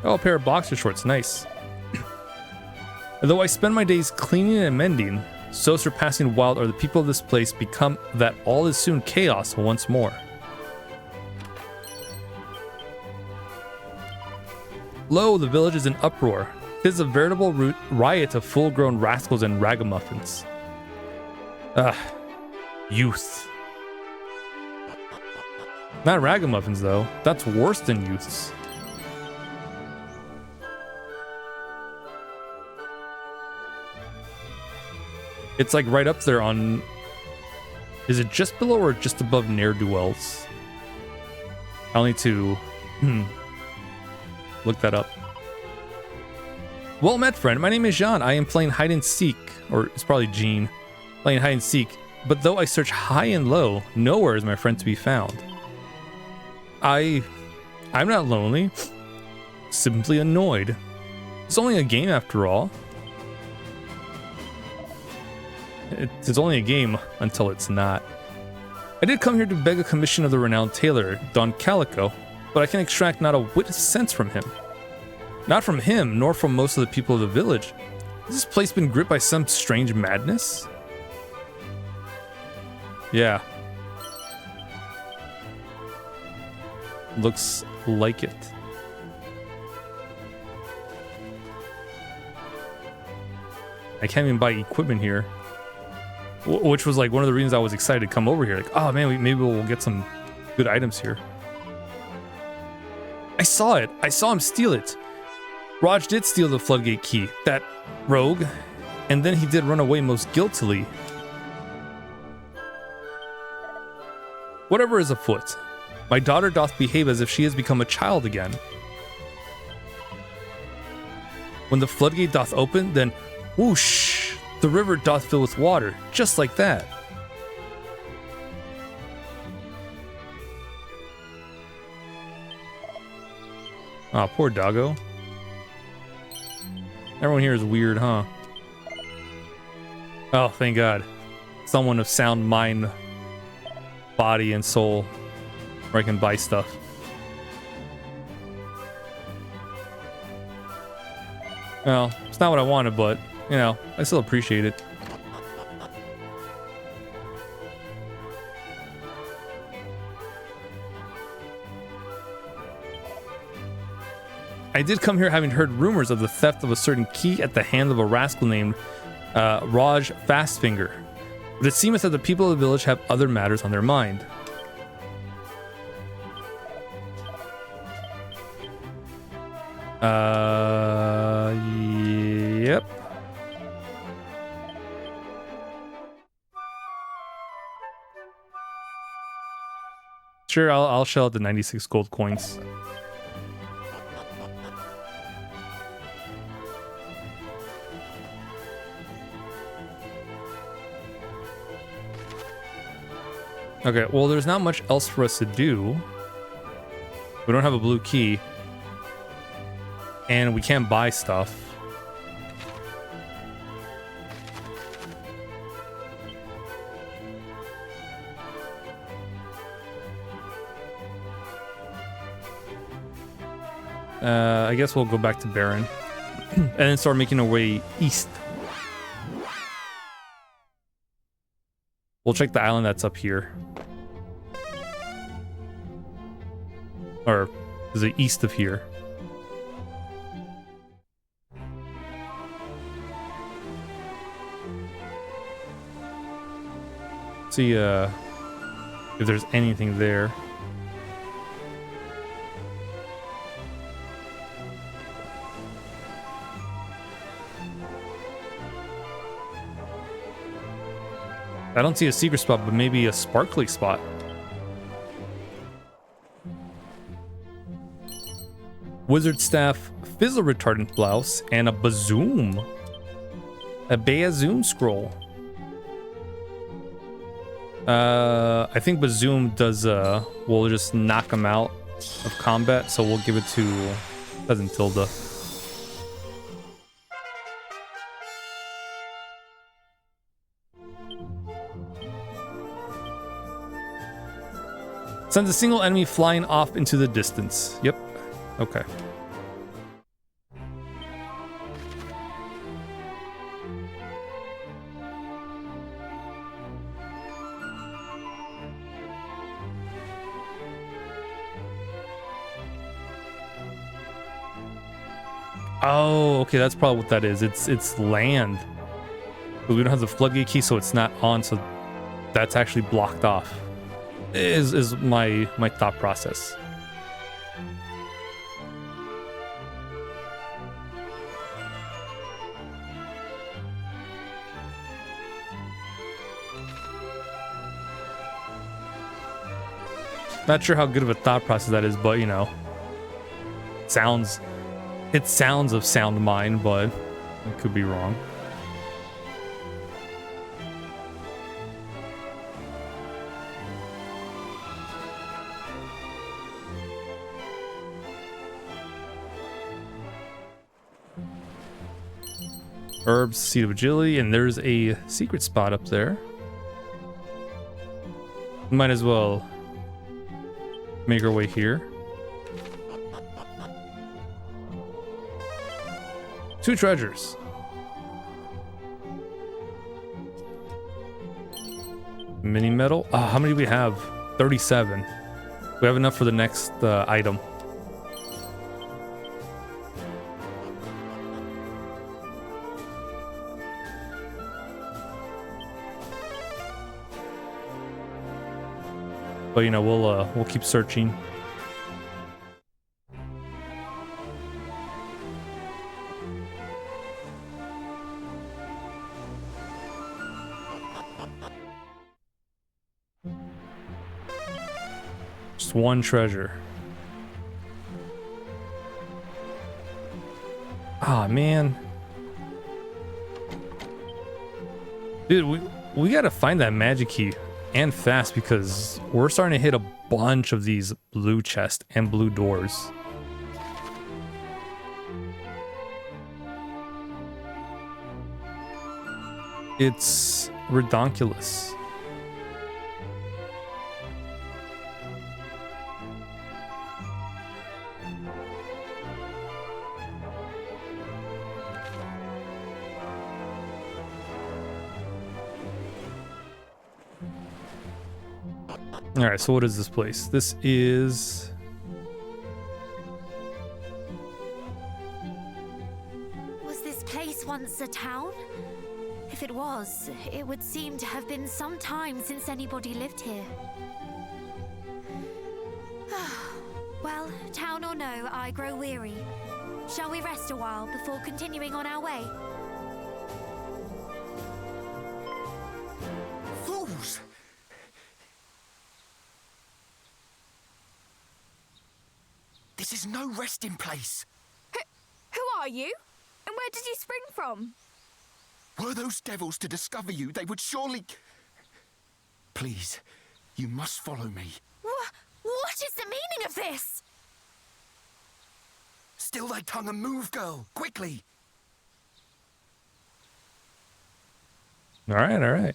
Oh, a pair of boxer shorts. Nice. Though I spend my days cleaning and mending, so surpassing wild are the people of this place become that all is soon chaos once more. Lo, the village is in uproar. 'Tis a veritable riot of full-grown rascals and ragamuffins. Youth. Not ragamuffins, though. That's worse than youths. It's like right up there on... Is it just below or just above ne'er-do-wells? I'll need to look that up. Well met, friend. My name is Jean. I am playing hide and seek, or it's probably Jean, playing hide and seek. But though I search high and low, nowhere is my friend to be found. I'm not lonely, simply annoyed. It's only a game after all. It's only a game until it's not. I did come here to beg a commission of the renowned tailor, Don Calico, but I can extract not a whit of sense from him. Not from him, nor from most of the people of the village. Has this place been gripped by some strange madness? Yeah. Looks like it. I can't even buy equipment here. Which was like one of the reasons I was excited to come over here. Like, oh man, maybe we'll get some good items here. I saw it. I saw him steal it. Raj did steal the floodgate key, that rogue, and then he did run away most guiltily. Whatever is afoot, my daughter doth behave as if she has become a child again. When the floodgate doth open, then whoosh, the river doth fill with water, just like that. Aw, poor doggo. Everyone here is weird, huh? Oh, thank God. Someone of sound mind, body, and soul, where I can buy stuff. Well, it's not what I wanted, but, you know, I still appreciate it. I did come here having heard rumors of the theft of a certain key at the hand of a rascal named Raj Fastfinger. But it seemeth that the people of the village have other matters on their mind. Yep. Sure, I'll shell out the 96 gold coins. Okay, well, there's not much else for us to do. We don't have a blue key. And we can't buy stuff. I guess we'll go back to Baron. And then start making our way east. We'll check the island that's up here. Or is it east of here? See if there's anything there. I don't see a secret spot, but maybe a sparkly spot. Wizard staff, fizzle retardant blouse, and a bazoom. A bazoom scroll. I think bazoom does will just knock him out of combat, so we'll give it to Cousin Tilda. Sends a single enemy flying off into the distance. Yep. Okay. Oh, okay, that's probably what that is. It's land. But we don't have the floodgate key, so it's not on, so that's actually blocked off. Is my thought process. Not sure how good of a thought process that is, but you know, it sounds of sound mind, but it could be wrong. Herbs, seed of agility, and there's a secret spot up there. Might as well make our way here. 2 treasures. Mini metal. How many do we have? 37. We have enough for the next item. But you know, we'll keep searching. Just one treasure. Ah, man. Dude, we gotta find that magic key. And fast, because we're starting to hit a bunch of these blue chests and blue doors. It's redonkulous. All right, so what is this place? This is... Was this place once a town? If it was, it would seem to have been some time since anybody lived here. Well, town or no, I grow weary. Shall we rest a while before continuing on our way? Fools! This is no resting place. Who are you? And where did you spring from? Were those devils to discover you, they would surely... Please, you must follow me. What is the meaning of this? Still thy tongue and move, girl, quickly. All right.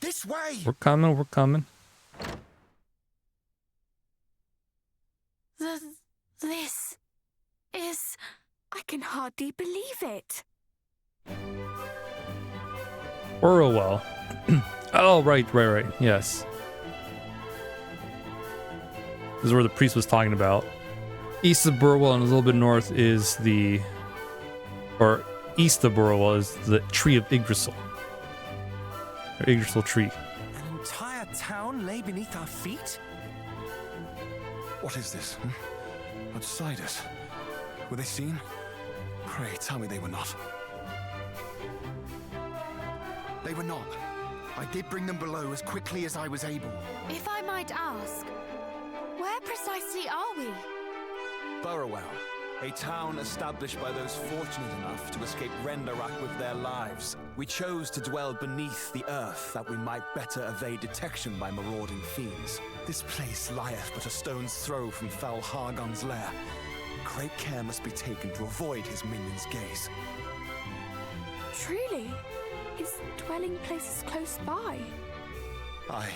This way! We're coming. This is... I can hardly believe it. Burrowell. Oh, right. Yes. This is where the priest was talking about. East of Burrowell and a little bit north is the... Or east of Burrowell is the Tree of Yggdrasil. Or Yggdrasil tree. An entire town lay beneath our feet? What is this? Outsiders? Were they seen? Pray, tell me they were not. They were not. I did bring them below as quickly as I was able. If I might ask, where precisely are we? Burrowell, a town established by those fortunate enough to escape Rendarak with their lives. We chose to dwell beneath the earth that we might better evade detection by marauding fiends. This place lieth but a stone's throw from fell Hargon's lair. Great care must be taken to avoid his minion's gaze. Truly? His dwelling place is close by. Aye,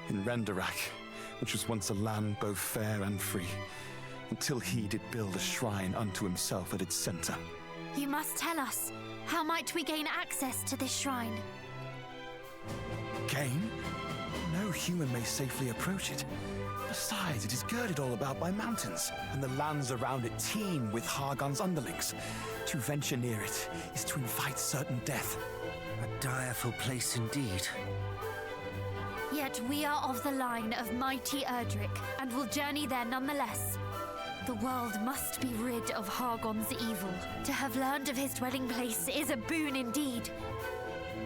in Rendarak, which was once a land both fair and free, until he did build a shrine unto himself at its center. You must tell us. How might we gain access to this shrine? Gain? No human may safely approach it. Besides, it is girded all about by mountains, and the lands around it teem with Hargon's underlings. To venture near it is to invite certain death. A direful place indeed. Yet we are of the line of mighty Erdrick, and will journey there nonetheless. The world must be rid of Hargon's evil. To have learned of his dwelling place is a boon indeed.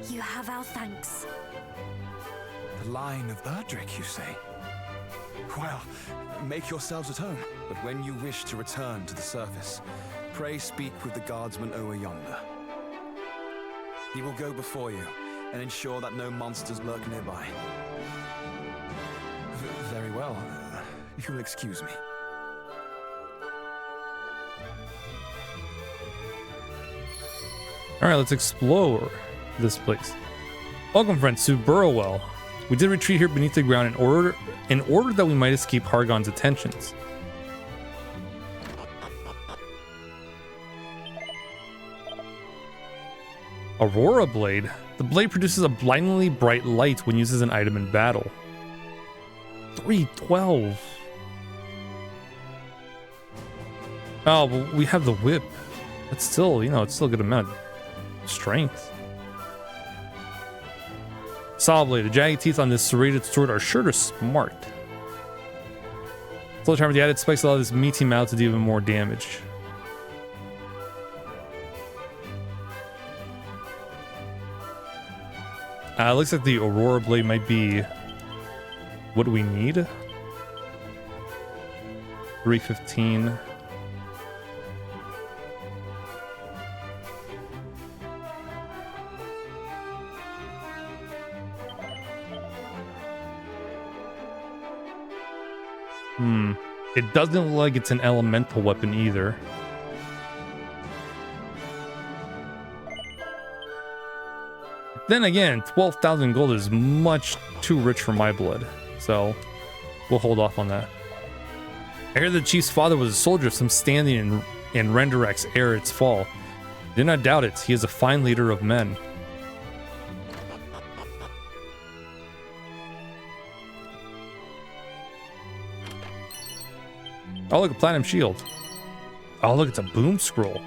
You have our thanks. The line of Erdrick, you say? Well, make yourselves at home. But when you wish to return to the surface, pray speak with the guardsman over yonder. He will go before you and ensure that no monsters lurk nearby. Very well. If you'll excuse me. All right, let's explore this place. Welcome, friends, to Burrowell. We did retreat here beneath the ground in order that we might escape Hargon's attentions. Aurora Blade. The blade produces a blindingly bright light when used as an item in battle. 312. Oh, but we have the whip. That's still, it's still a good amount of strength. Saw blade. The jagged teeth on this serrated sword are sure to smart. Slow charm with the added spikes allow this meaty mouth to do even more damage. Looks like the Aurora Blade might be what we need. 315. It doesn't look like it's an elemental weapon either. Then again, 12,000 gold is much too rich for my blood, so we'll hold off on that. I hear the chief's father was a soldier of some standing in Renderek's ere its fall. Do not doubt it, he is a fine leader of men. Oh, look, a platinum shield. Oh, look, it's a boom scroll.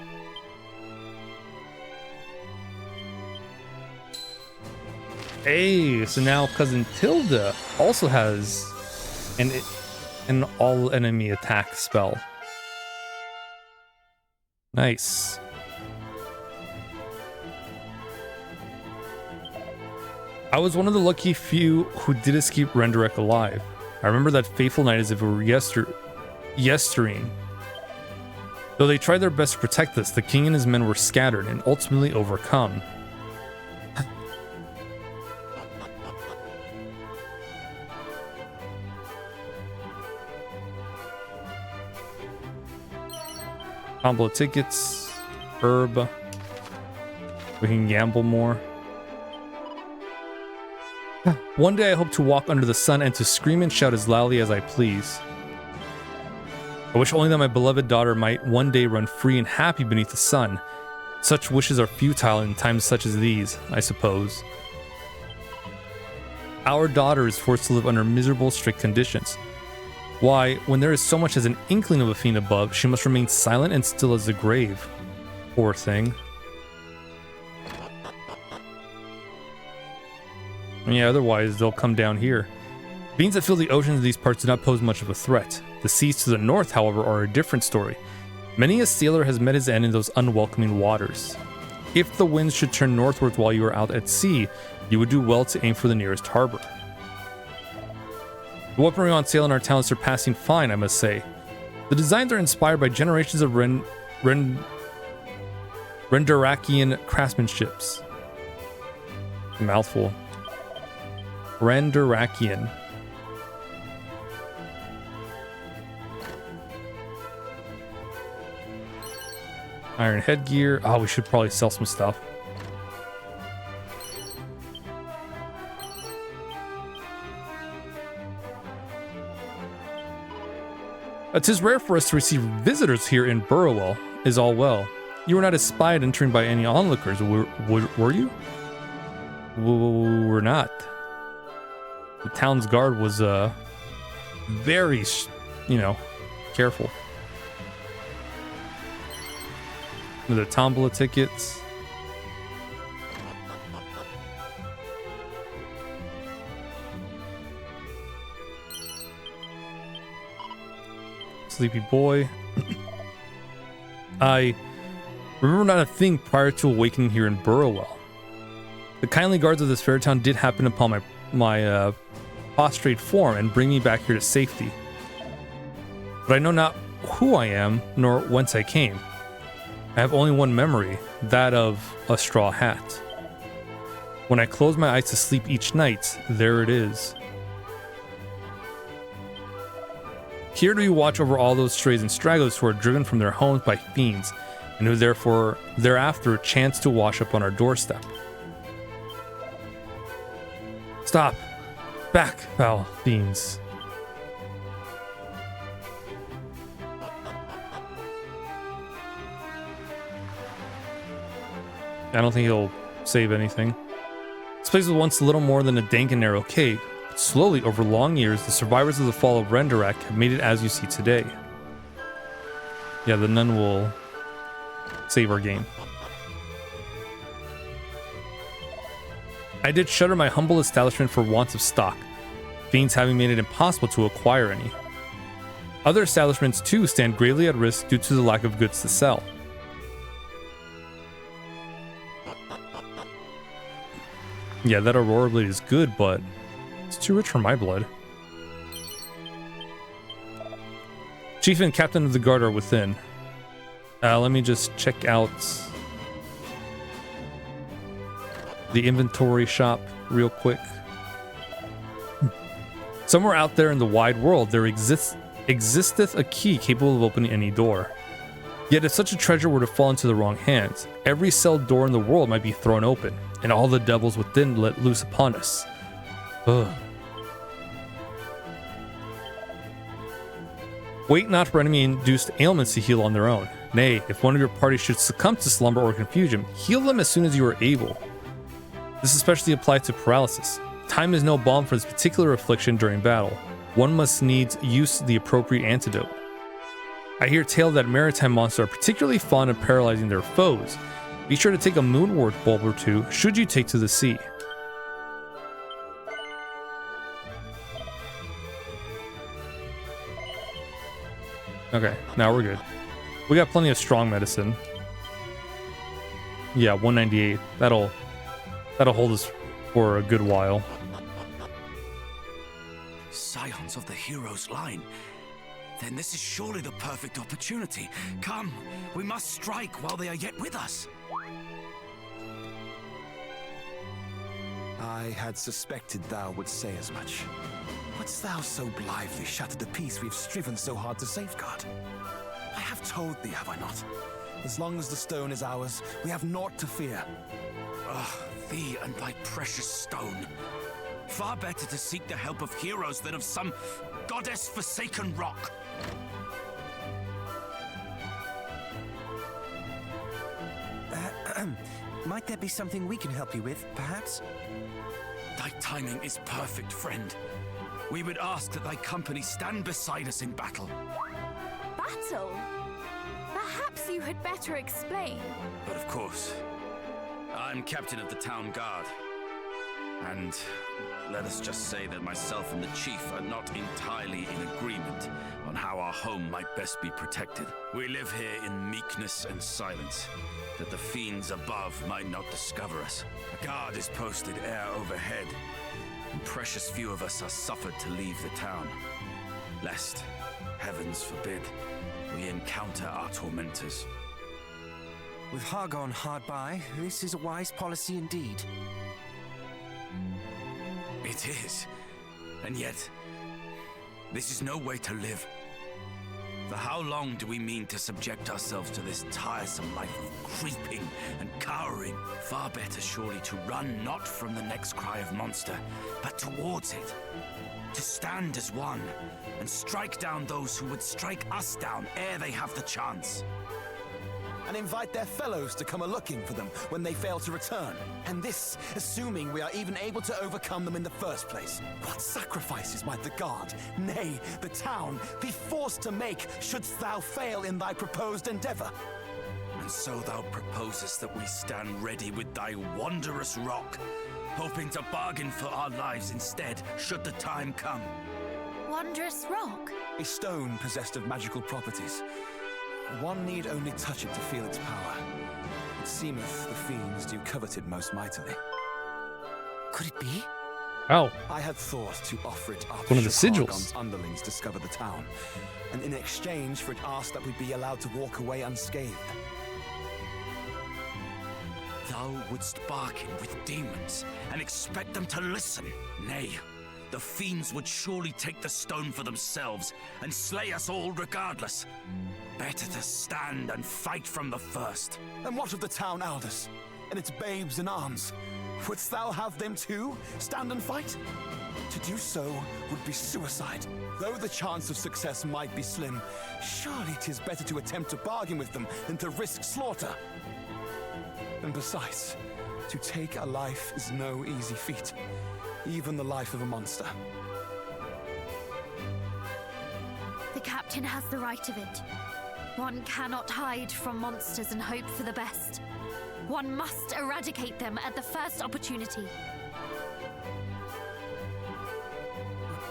Hey, so now Cousin Tilda also has an all enemy attack spell. Nice. I was one of the lucky few who did escape Renderek alive. I remember that fateful night as if it were yestereen. Though they tried their best to protect us, the king and his men were scattered and ultimately overcome. Combo tickets, herb. We can gamble more. One day I hope to walk under the sun and to scream and shout as loudly as I please. I wish only that my beloved daughter might one day run free and happy beneath the sun. Such wishes are futile in times such as these, I suppose. Our daughter is forced to live under miserable, strict conditions. Why, when there is so much as an inkling of a fiend above, she must remain silent and still as the grave. Poor thing. Yeah, otherwise they'll come down here. Beings that fill the oceans of these parts do not pose much of a threat. The seas to the north, however, are a different story. Many a sailor has met his end in those unwelcoming waters. If the winds should turn northwards while you are out at sea, you would do well to aim for the nearest harbor. The weaponry on sale in our town is surpassing fine, I must say. The designs are inspired by generations of Renderakian craftsmanships. A mouthful. Renderakian. Iron headgear. Oh, we should probably sell some stuff. It is rare for us to receive visitors here in Burrowell. Is all well. You were not espied entering by any onlookers, were you? We're not. The town's guard was, very, careful. The tombola tickets. Sleepy boy. I remember not a thing prior to awakening here in Burrowell. The kindly guards of this fair town did happen upon my prostrate form and bring me back here to safety. But I know not who I am, nor whence I came. I have only one memory, that of a straw hat. When I close my eyes to sleep each night, there it is. Here do you watch over all those strays and stragglers who are driven from their homes by fiends, and who therefore thereafter chance to wash up on our doorstep. Stop! Back, foul fiends. I don't think he'll save anything. This place was once little more than a dank and narrow cave. But slowly, over long years, the survivors of the fall of Rendarak have made it as you see today. Yeah, the nun will save our game. I did shutter my humble establishment for want of stock, fiends having made it impossible to acquire any. Other establishments too stand greatly at risk due to the lack of goods to sell. Yeah, that Aurora Blade is good, but it's too rich for my blood. Chief and Captain of the Guard are within. Let me just check out the inventory shop real quick. Somewhere out there in the wide world, there existeth a key capable of opening any door. Yet if such a treasure were to fall into the wrong hands, every cell door in the world might be thrown open, and all the devils within let loose upon us. Ugh. Wait not for enemy-induced ailments to heal on their own. Nay, if one of your party should succumb to slumber or confusion, heal them as soon as you are able. This especially applies to paralysis. Time is no balm for this particular affliction during battle. One must needs use the appropriate antidote. I hear tale that maritime monsters are particularly fond of paralyzing their foes. Be sure to take a moonwort bulb or two should you take to the sea. Okay, now we're good. We got plenty of strong medicine. Yeah, 198. That'll hold us for a good while. Scions of the hero's line. Then this is surely the perfect opportunity. Come, we must strike while they are yet with us. I had suspected thou would say as much. Wouldst thou so blithely shatter the peace we've striven so hard to safeguard? I have told thee, have I not? As long as the stone is ours, we have naught to fear. Thee and thy precious stone. Far better to seek the help of heroes than of some goddess-forsaken rock. Might there be something we can help you with, perhaps? Thy timing is perfect, friend. We would ask that thy company stand beside us in battle. Battle? Perhaps you had better explain. But of course, I'm captain of the town guard. And let us just say that myself and the chief are not entirely in agreement on how our home might best be protected. We live here in meekness and silence, that the fiends above might not discover us. A guard is posted air overhead, and precious few of us are suffered to leave the town, lest, heavens forbid, we encounter our tormentors. With Hargon hard by, this is a wise policy indeed. It is. And yet, this is no way to live. For how long do we mean to subject ourselves to this tiresome life of creeping and cowering? Far better surely to run not from the next cry of monster, but towards it. To stand as one, and strike down those who would strike us down ere they have the chance. And invite their fellows to come a-looking for them when they fail to return. And this, assuming we are even able to overcome them in the first place. What sacrifices might the guard, nay, the town, be forced to make shouldst thou fail in thy proposed endeavor? And so thou proposest that we stand ready with thy wondrous rock, hoping to bargain for our lives instead, should the time come. Wondrous rock? A stone possessed of magical properties. One need only touch it to feel its power. It seemeth the fiends do covet it most mightily. Could it be? Oh. I had thought to offer it up One of the should Sigils. Hargon's underlings discover the town, and in exchange for it asked that we be allowed to walk away unscathed. Thou wouldst bargain with demons and expect them to listen? Nay, the fiends would surely take the stone for themselves and slay us all regardless. Better to stand and fight from the first. And what of the town elders and its babes in arms? Wouldst thou have them too stand and fight? To do so would be suicide. Though the chance of success might be slim, surely 'tis better to attempt to bargain with them than to risk slaughter. And besides, to take a life is no easy feat, even the life of a monster. The captain has the right of it. One cannot hide from monsters and hope for the best. One must eradicate them at the first opportunity.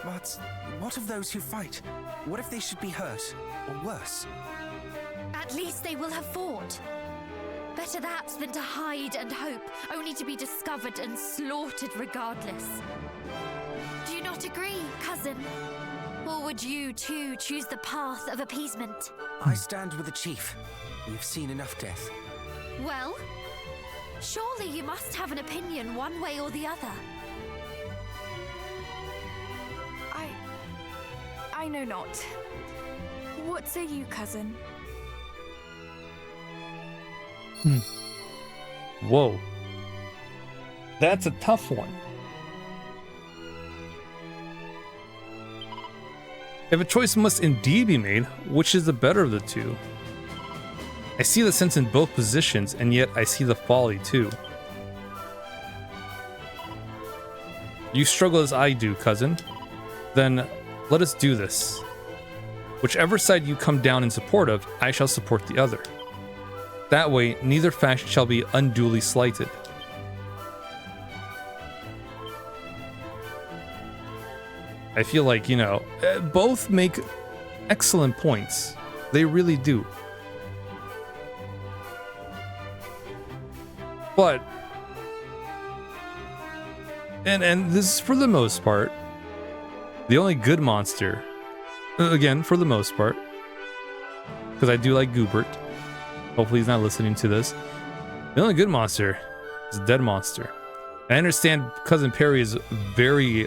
But what of those who fight? What if they should be hurt, or worse? At least they will have fought. Better that than to hide and hope, only to be discovered and slaughtered regardless. Do you not agree, cousin? Or would you too choose the path of appeasement? I stand with the chief. We've seen enough death. Well, surely you must have an opinion one way or the other. I know not. What say you, cousin? Whoa. That's a tough one. If a choice must indeed be made, which is the better of the two? I see the sense in both positions, and yet I see the folly too. You struggle as I do, cousin. Then let us do this. Whichever side you come down in support of, I shall support the other. That way, neither faction shall be unduly slighted. I feel like, you know, both make excellent points. They really do. But, and this is for the most part, the only good monster, again, for the most part, because I do like Goobert. Hopefully he's not listening to this. The only good monster is a dead monster. I understand Cousin Perry is very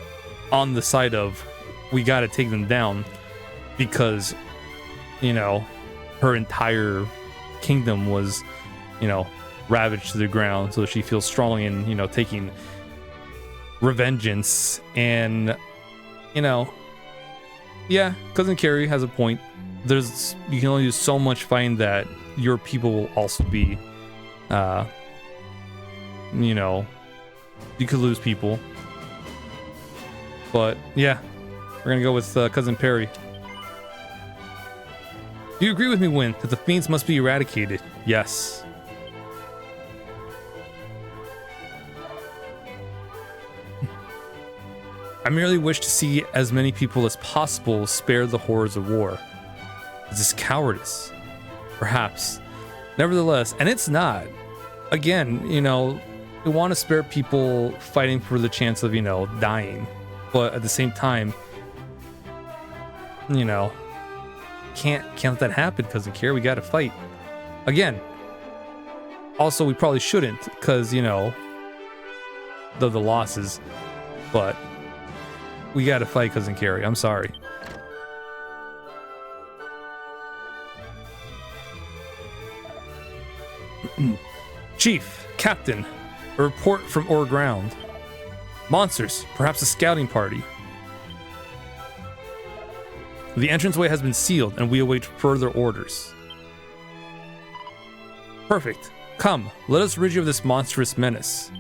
on the side of we gotta take them down because, you know, her entire kingdom was, you know, ravaged to the ground, so she feels strongly in, you know, taking revengeance. And, you know, yeah, Cousin Carrie has a point. You can only do so much fighting that your people will also be, you know, you could lose people. But yeah, we're gonna go with Cousin Perry. Do you agree with me, Win, that the fiends must be eradicated? Yes. I merely wish to see as many people as possible spare the horrors of war. Is this cowardice? Perhaps. Nevertheless, and it's not. Again, you know, we want to spare people fighting for the chance of, you know, dying. But at the same time, you know, can't let that happen, Cousin Kier. We gotta fight. Again. Also, we probably shouldn't, because, you know, the losses. But we gotta fight, Cousin Carrie. I'm sorry. Chief, Captain, a report from Ore Ground. Monsters, perhaps a scouting party. The entranceway has been sealed, and we await further orders. Perfect. Come, let us rid you of this monstrous menace.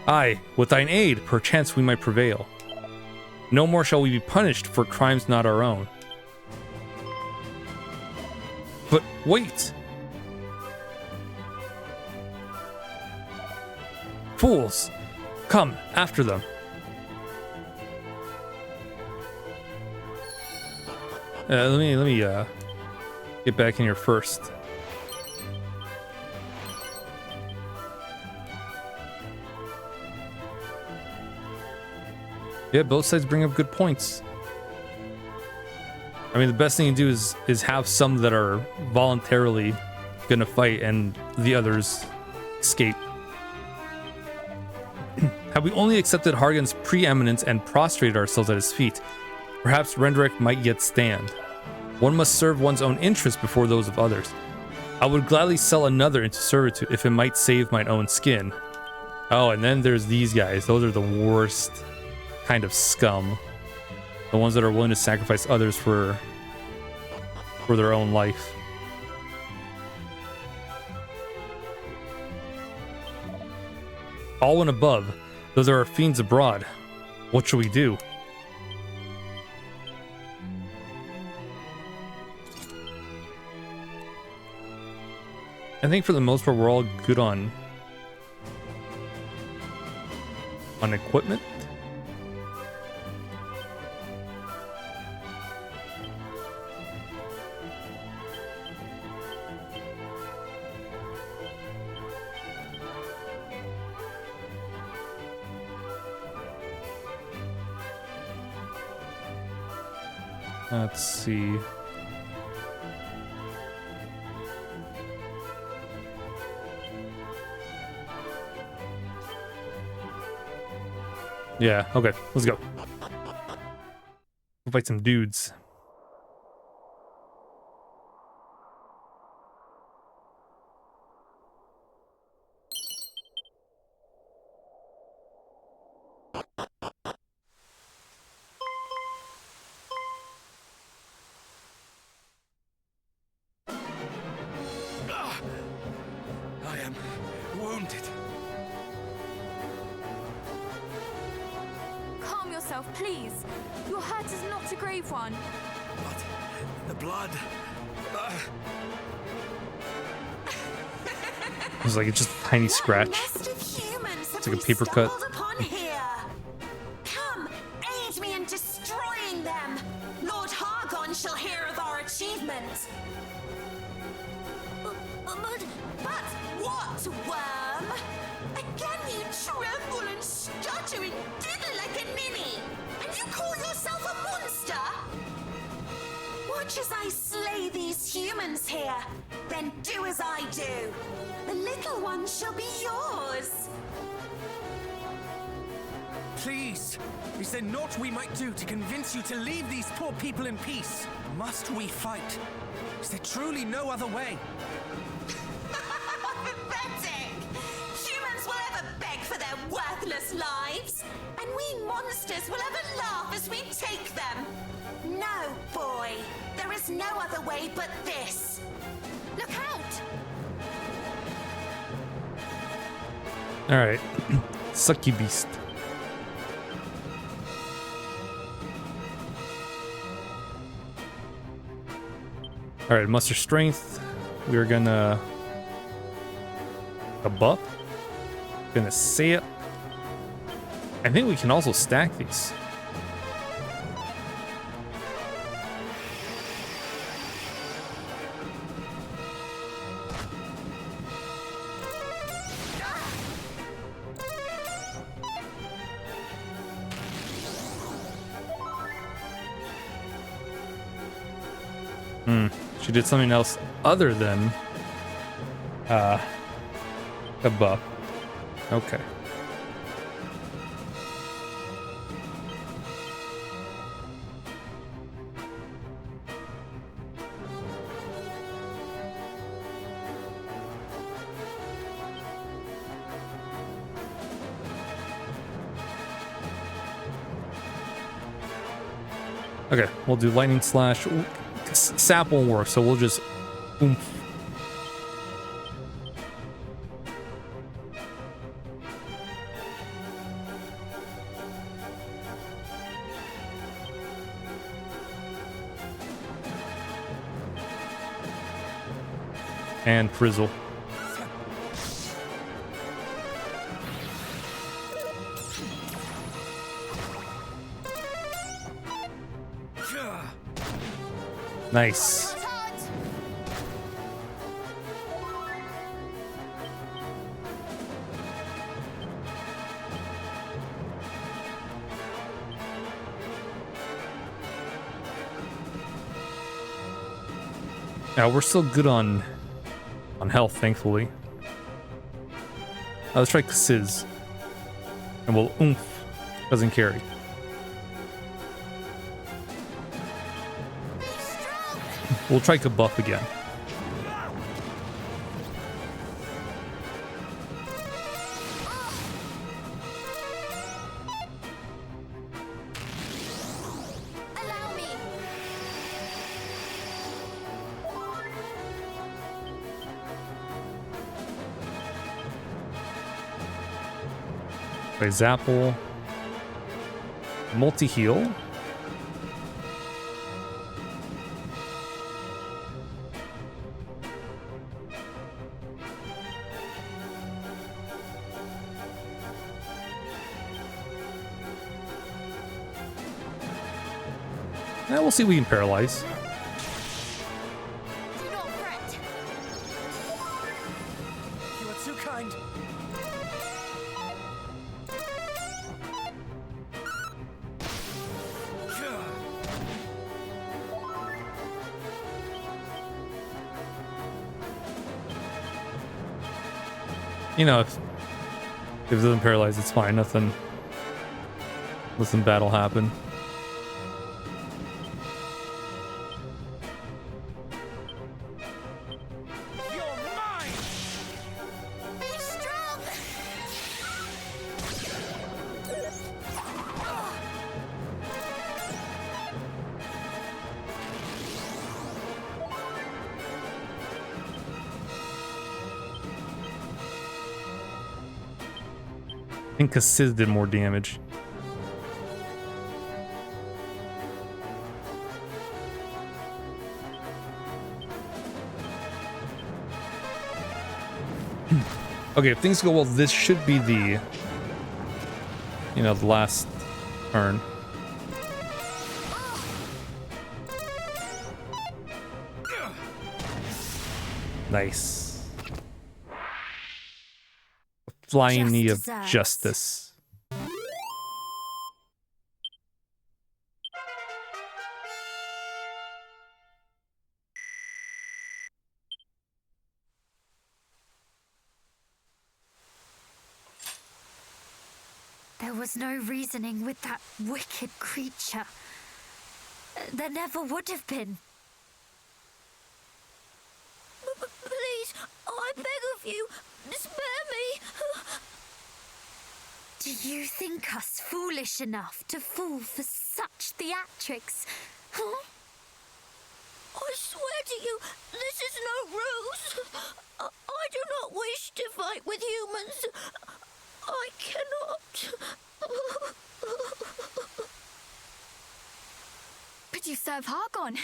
Aye, with thine aid, perchance we might prevail. No more shall we be punished for crimes not our own. But wait! Fools! Come, after them. Let me get back in here first. Yeah, both sides bring up good points. I mean, the best thing you do is have some that are voluntarily gonna fight and the others escape. Had we only accepted Hargan's preeminence and prostrated ourselves at his feet, perhaps Renderek might yet stand. One must serve one's own interests before those of others. I would gladly sell another into servitude if it might save mine own skin. Oh, and then there's these guys. Those are the worst kind of scum. The ones that are willing to sacrifice others for their own life. All and above, though there are fiends abroad. What shall we do? I think for the most part, we're all good on equipment. Let's see. Yeah, okay, let's go. We'll fight some dudes. I am wounded. Calm yourself, please. Your hurt is not a grave one. But the blood. It's like it's just a tiny scratch. It's like a paper cut. Come, aid me in destroying them. Lord Hargon shall hear of our achievement. But what, worm? Again you tremble and stutter and diddle like a ninny. And you call yourself a monster? Watch as I slay these humans here. Then do as I do. The little one shall be yours. Please, is there naught we might do to convince you to leave these poor people in peace? Must we fight? Is there truly no other way? Pathetic! Humans will ever beg for their worthless lives, and we monsters will ever laugh as we take them. No, boy, there is no other way but this. Look out! All right, sucky beast. All right, muster strength. We're gonna a buff. Gonna say it. I think we can also stack these. She did something else other than a buff. Okay. Okay, we'll do lightning slash. Sap won't work, so we'll just oomph. And frizzle. Nice. Now we're still good on health, thankfully. Let's try Sizz. And we'll oomph. Doesn't carry. We'll try Kabuff again. Allow me. By Zapple. Multi-heal. We'll see if we can paralyze. Do not fret. You are too kind. You know, if it doesn't paralyze, it's fine. Nothing bad will happen. I think Sizz did more damage. Okay, if things go well, this should be the, you know, the last turn. Nice. Flying knee of justice. There was no reasoning with that wicked creature. There never would have been. Please, I beg of you, spare me. Do you think us foolish enough to fall for such theatrics? Huh? I swear to you, this is no ruse. I do not wish to fight with humans. I cannot. But you serve Hargon,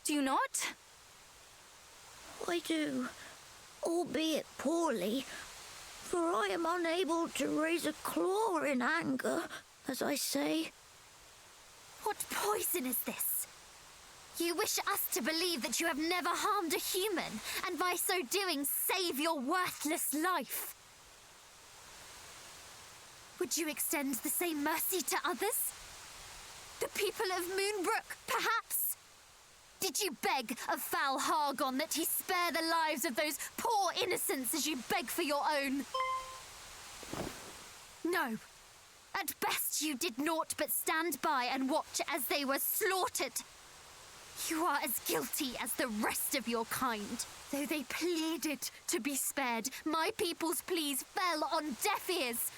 do you not? I do, albeit poorly, for I am unable to raise a claw in anger, as I say. What poison is this? You wish us to believe that you have never harmed a human, and by so doing save your worthless life. Would you extend the same mercy to others? The people of Moonbrook, perhaps? Did you beg of foul Hargon that he spare the lives of those poor innocents as you beg for your own? No. At best you did naught but stand by and watch as they were slaughtered. You are as guilty as the rest of your kind. Though they pleaded to be spared, my people's pleas fell on deaf ears.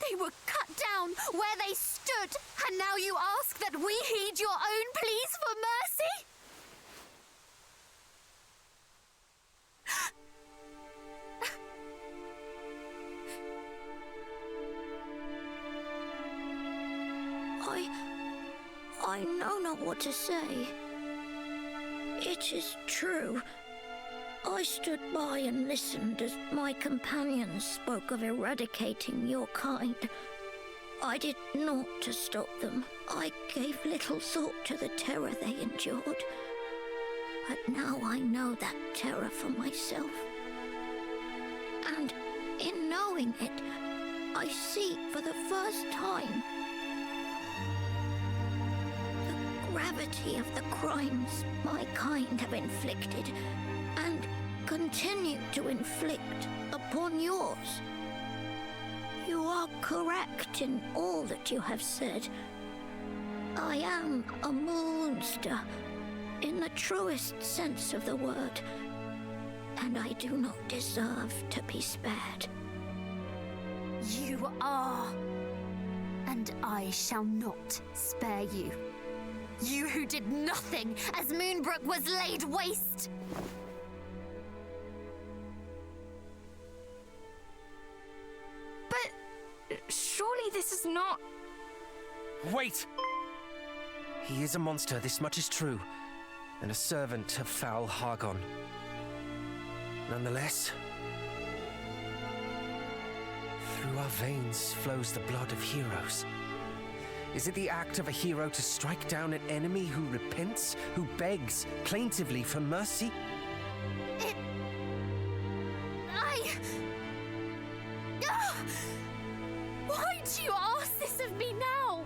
They were cut down where they stood, and now you ask that we heed your own pleas for mercy? I know not what to say. It is true. I stood by and listened as my companions spoke of eradicating your kind. I did naught to stop them. I gave little thought to the terror they endured. But now I know that terror for myself. And in knowing it, I see for the first time the gravity of the crimes my kind have inflicted and continue to inflict upon yours. You are correct in all that you have said. I am a monster in the truest sense of the word, and I do not deserve to be spared. You are, and I shall not spare you. You who did nothing as Moonbrook was laid waste. But surely this is not... Wait! He is a monster, this much is true, and a servant of foul Hargon. Nonetheless, through our veins flows the blood of heroes. Is it the act of a hero to strike down an enemy who repents, who begs plaintively for mercy? Why do you ask this of me now?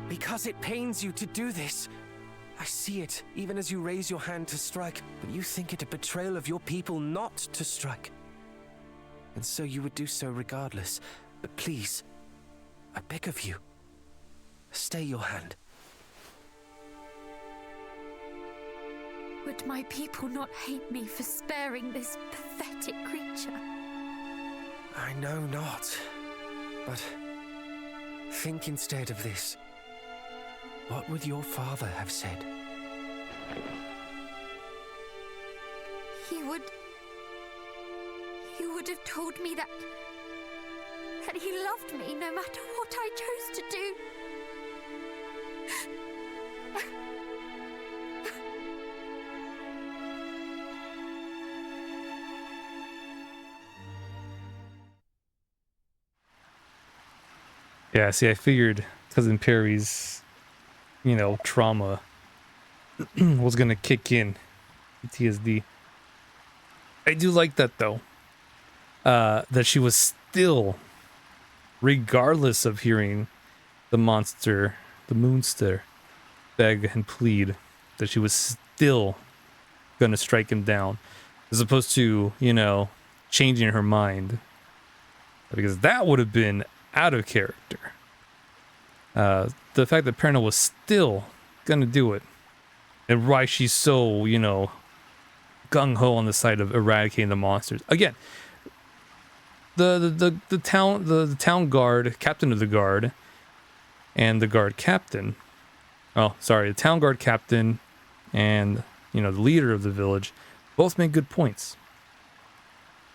Because it pains you to do this. I see it, even as you raise your hand to strike, but you think it a betrayal of your people not to strike. And so you would do so regardless. But please, I beg of you, stay your hand. Would my people not hate me for sparing this pathetic creature? I know not, but think instead of this. What would your father have said? He would have told me that he loved me no matter what I chose to do. Yeah, see, I figured Cousin Perry's, trauma was gonna kick in. PTSD. I do like that though. That she was still, regardless of hearing the moonster, beg and plead, that she was still gonna strike him down, as opposed to, changing her mind. Because that would have been out of character. The fact that Perna was still gonna do it, and why she's so, gung-ho on the side of eradicating the monsters. Again, the town guard, captain of the guard, and the guard captain. Oh, sorry, the town guard captain and, the leader of the village both make good points.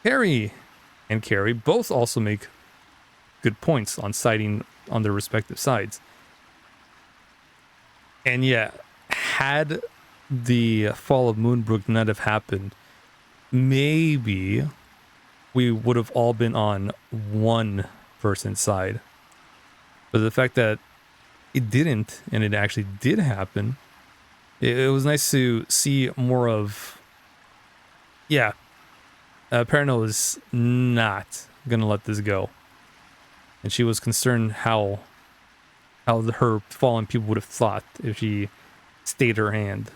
Harry and Carrie both also make good points on siding on their respective sides. And yeah, had the fall of Moonbrook not have happened, maybe we would have all been on one person's side. But the fact that it didn't, and it actually did happen, it was nice to see more of, Perna was not gonna let this go. And she was concerned how her fallen people would have thought if she stayed her hand.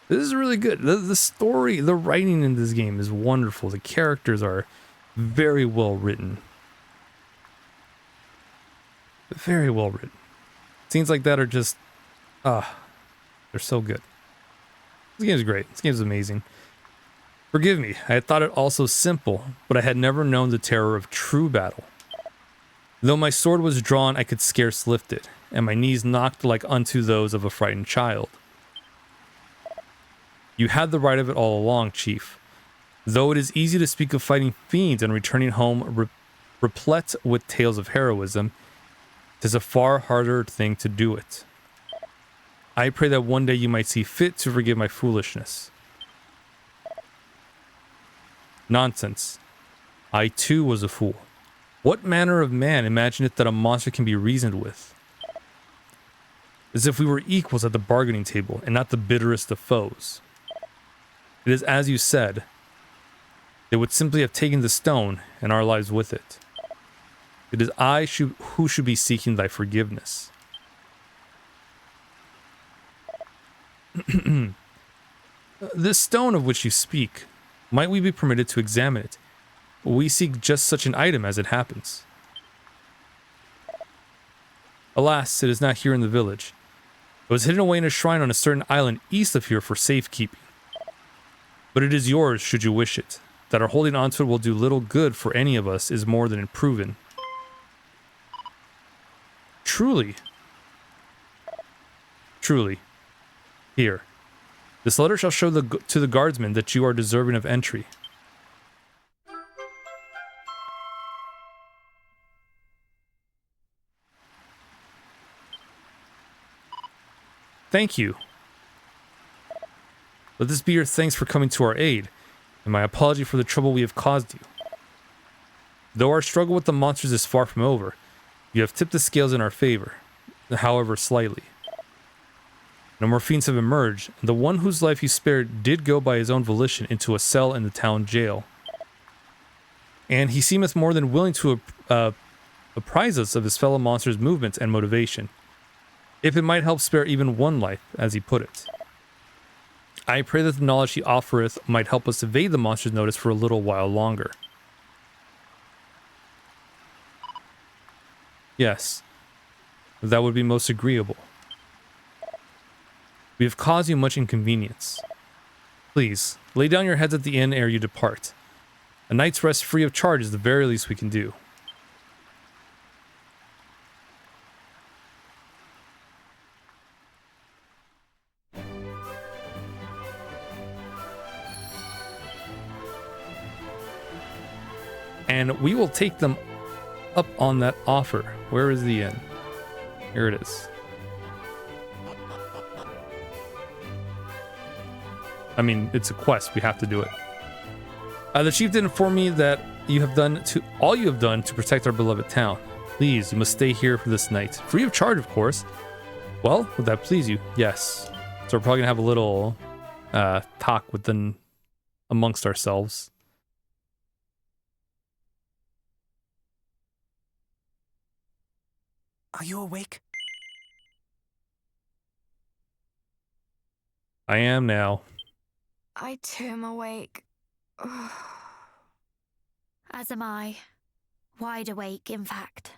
This is really good. The story, the writing in this game is wonderful. The characters are very well written. Very well written. Scenes like that are just, they're so good. This game is great. This game is amazing. Forgive me, I had thought it also simple, but I had never known the terror of true battle. Though my sword was drawn, I could scarce lift it, and my knees knocked like unto those of a frightened child. You had the right of it all along, Chief. Though it is easy to speak of fighting fiends and returning home replete with tales of heroism, 'tis a far harder thing to do it. I pray that one day you might see fit to forgive my foolishness. Nonsense. I too was a fool. What manner of man imagineth that a monster can be reasoned with? As if we were equals at the bargaining table, and not the bitterest of foes. It is as you said. They would simply have taken the stone, and our lives with it. It is I who should be seeking thy forgiveness. This stone of which you speak, might we be permitted to examine it? We seek just such an item as it happens. Alas, it is not here in the village. It was hidden away in a shrine on a certain island east of here for safekeeping. But it is yours should you wish it. That our holding onto it will do little good for any of us is more than proven. Truly. Truly. Here. This letter shall show to the guardsmen that you are deserving of entry. Thank you. Let this be your thanks for coming to our aid, and my apology for the trouble we have caused you. Though our struggle with the monsters is far from over, you have tipped the scales in our favor, however slightly. No more fiends have emerged, and the one whose life you spared did go by his own volition into a cell in the town jail. And he seemeth more than willing to apprise us of his fellow monsters' movements and motivation, if it might help spare even one life, as he put it. I pray that the knowledge he offereth might help us evade the monster's notice for a little while longer. Yes, that would be most agreeable. We have caused you much inconvenience. Please, lay down your heads at the inn ere you depart. A night's rest free of charge is the very least we can do. And we will take them up on that offer. Where is the inn? Here it is. I mean, it's a quest. We have to do it. The chief did inform me that all you have done to protect our beloved town. Please, you must stay here for this night. Free of charge, of course. Well, would that please you? Yes. So we're probably gonna have a little talk amongst ourselves. Are you awake? I am now. I too am awake. As am I. Wide awake, in fact.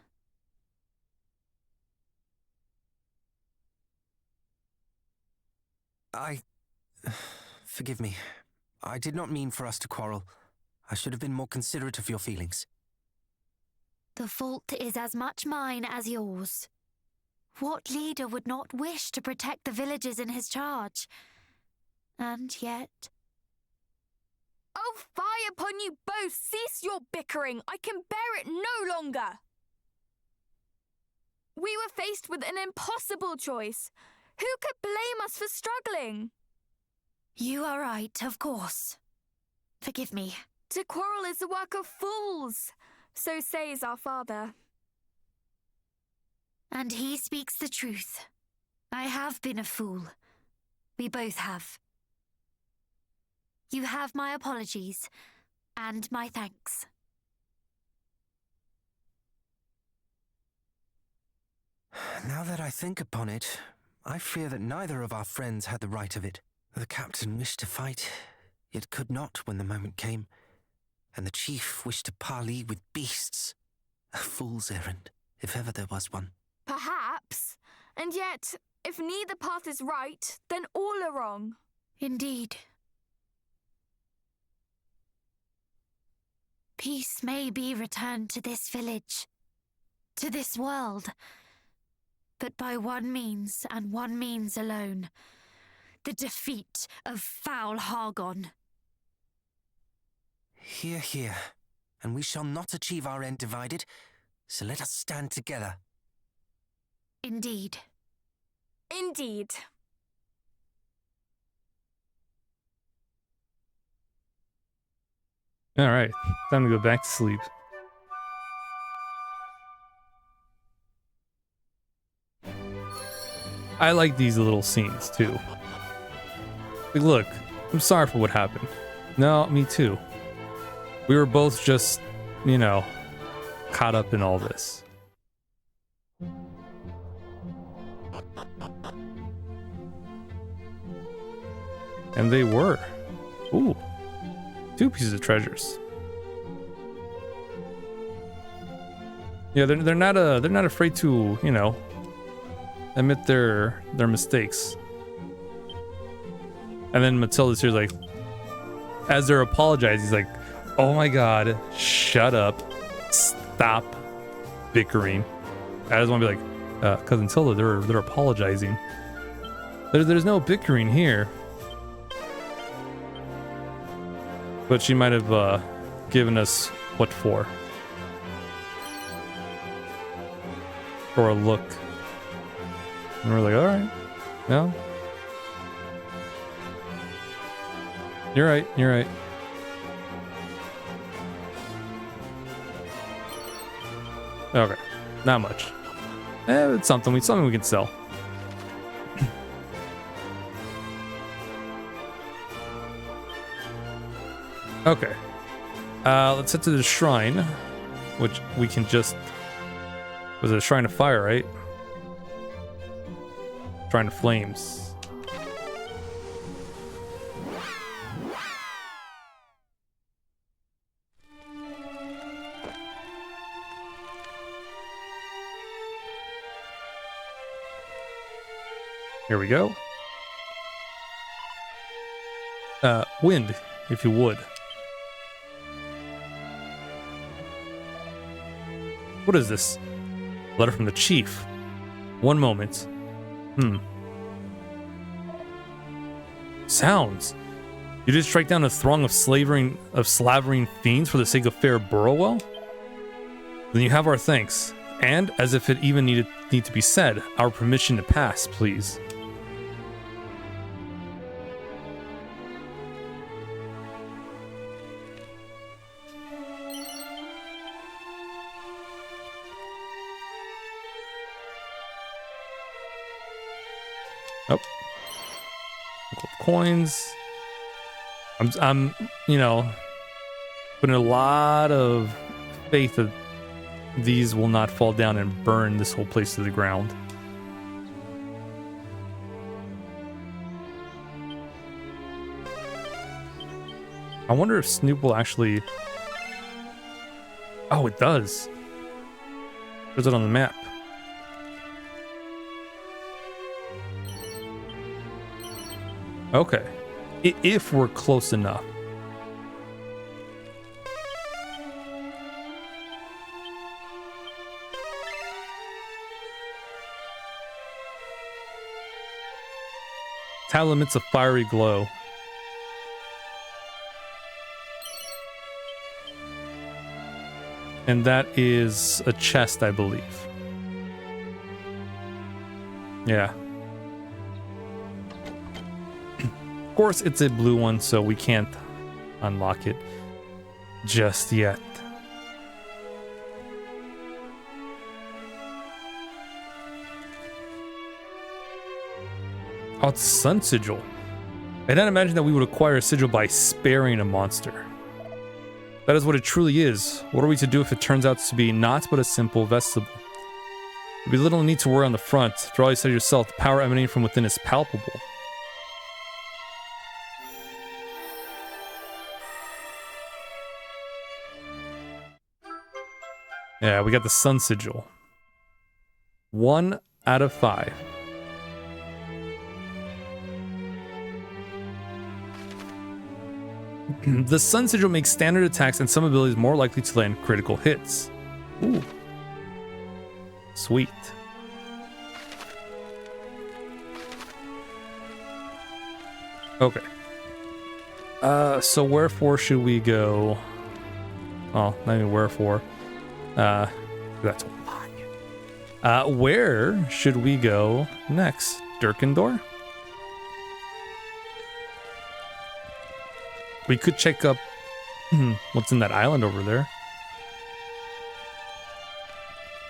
Forgive me. I did not mean for us to quarrel. I should have been more considerate of your feelings. The fault is as much mine as yours. What leader would not wish to protect the villages in his charge? And yet... Oh, fie upon you both! Cease your bickering! I can bear it no longer! We were faced with an impossible choice. Who could blame us for struggling? You are right, of course. Forgive me. To quarrel is the work of fools, so says our father. And he speaks the truth. I have been a fool. We both have. You have my apologies, and my thanks. Now that I think upon it, I fear that neither of our friends had the right of it. The captain wished to fight, yet could not when the moment came, and the chief wished to parley with beasts. A fool's errand, if ever there was one. Perhaps. And yet, if neither path is right, then all are wrong. Indeed. Peace may be returned to this village, to this world, but by one means and one means alone. The defeat of foul Hargon. Hear, hear. And we shall not achieve our end divided, so let us stand together. Indeed. Indeed. All right, time to go back to sleep. I like these little scenes too. Like, look, I'm sorry for what happened. No, me too. We were both just, you know, caught up in all this. And they were. Ooh. 2 pieces of treasures. Yeah, they're not afraid to, you know, admit their mistakes. And then Matilda's here like, as they're apologizing, he's like, oh my god, shut up. Stop bickering. I just want to be like, Cousin Tilda, they're apologizing. There's no bickering here. But she might have given us what for. Or a look. And we're like, alright. No. You're right, you're right. Okay. Not much. It's something we can sell. Okay. Let's head to the shrine, which we can just... Was it a shrine of fire, right? Shrine of flames. Here we go. Wind, if you would. What is this? Letter from the chief. One moment. Sounds. You just strike down a throng of slavering fiends for the sake of fair Burrowell? Then you have our thanks. And, as if it even need to be said, our permission to pass, please. Oh. Coins. I'm, you know, putting a lot of faith that these will not fall down and burn this whole place to the ground. I wonder if Snoop will actually... Oh, it does. There's it on the map. Okay. If we're close enough. Tile emits a fiery glow. And that is a chest, I believe. Yeah. Of course, it's a blue one, so we can't unlock it just yet. Oh, it's Sun Sigil. I didn't imagine that we would acquire a sigil by sparing a monster. That is what it truly is. What are we to do if it turns out to be not but a simple vestibule? There'll be little need to worry on the front. After all, you said yourself, the power emanating from within is palpable. Yeah, we got the Sun Sigil. 1 out of 5. The Sun Sigil makes standard attacks and some abilities more likely to land critical hits. Ooh. Sweet. Okay. So wherefore should we go? Oh, not even wherefore. That's why. Where should we go next? Durkendor? We could check up what's in that island over there.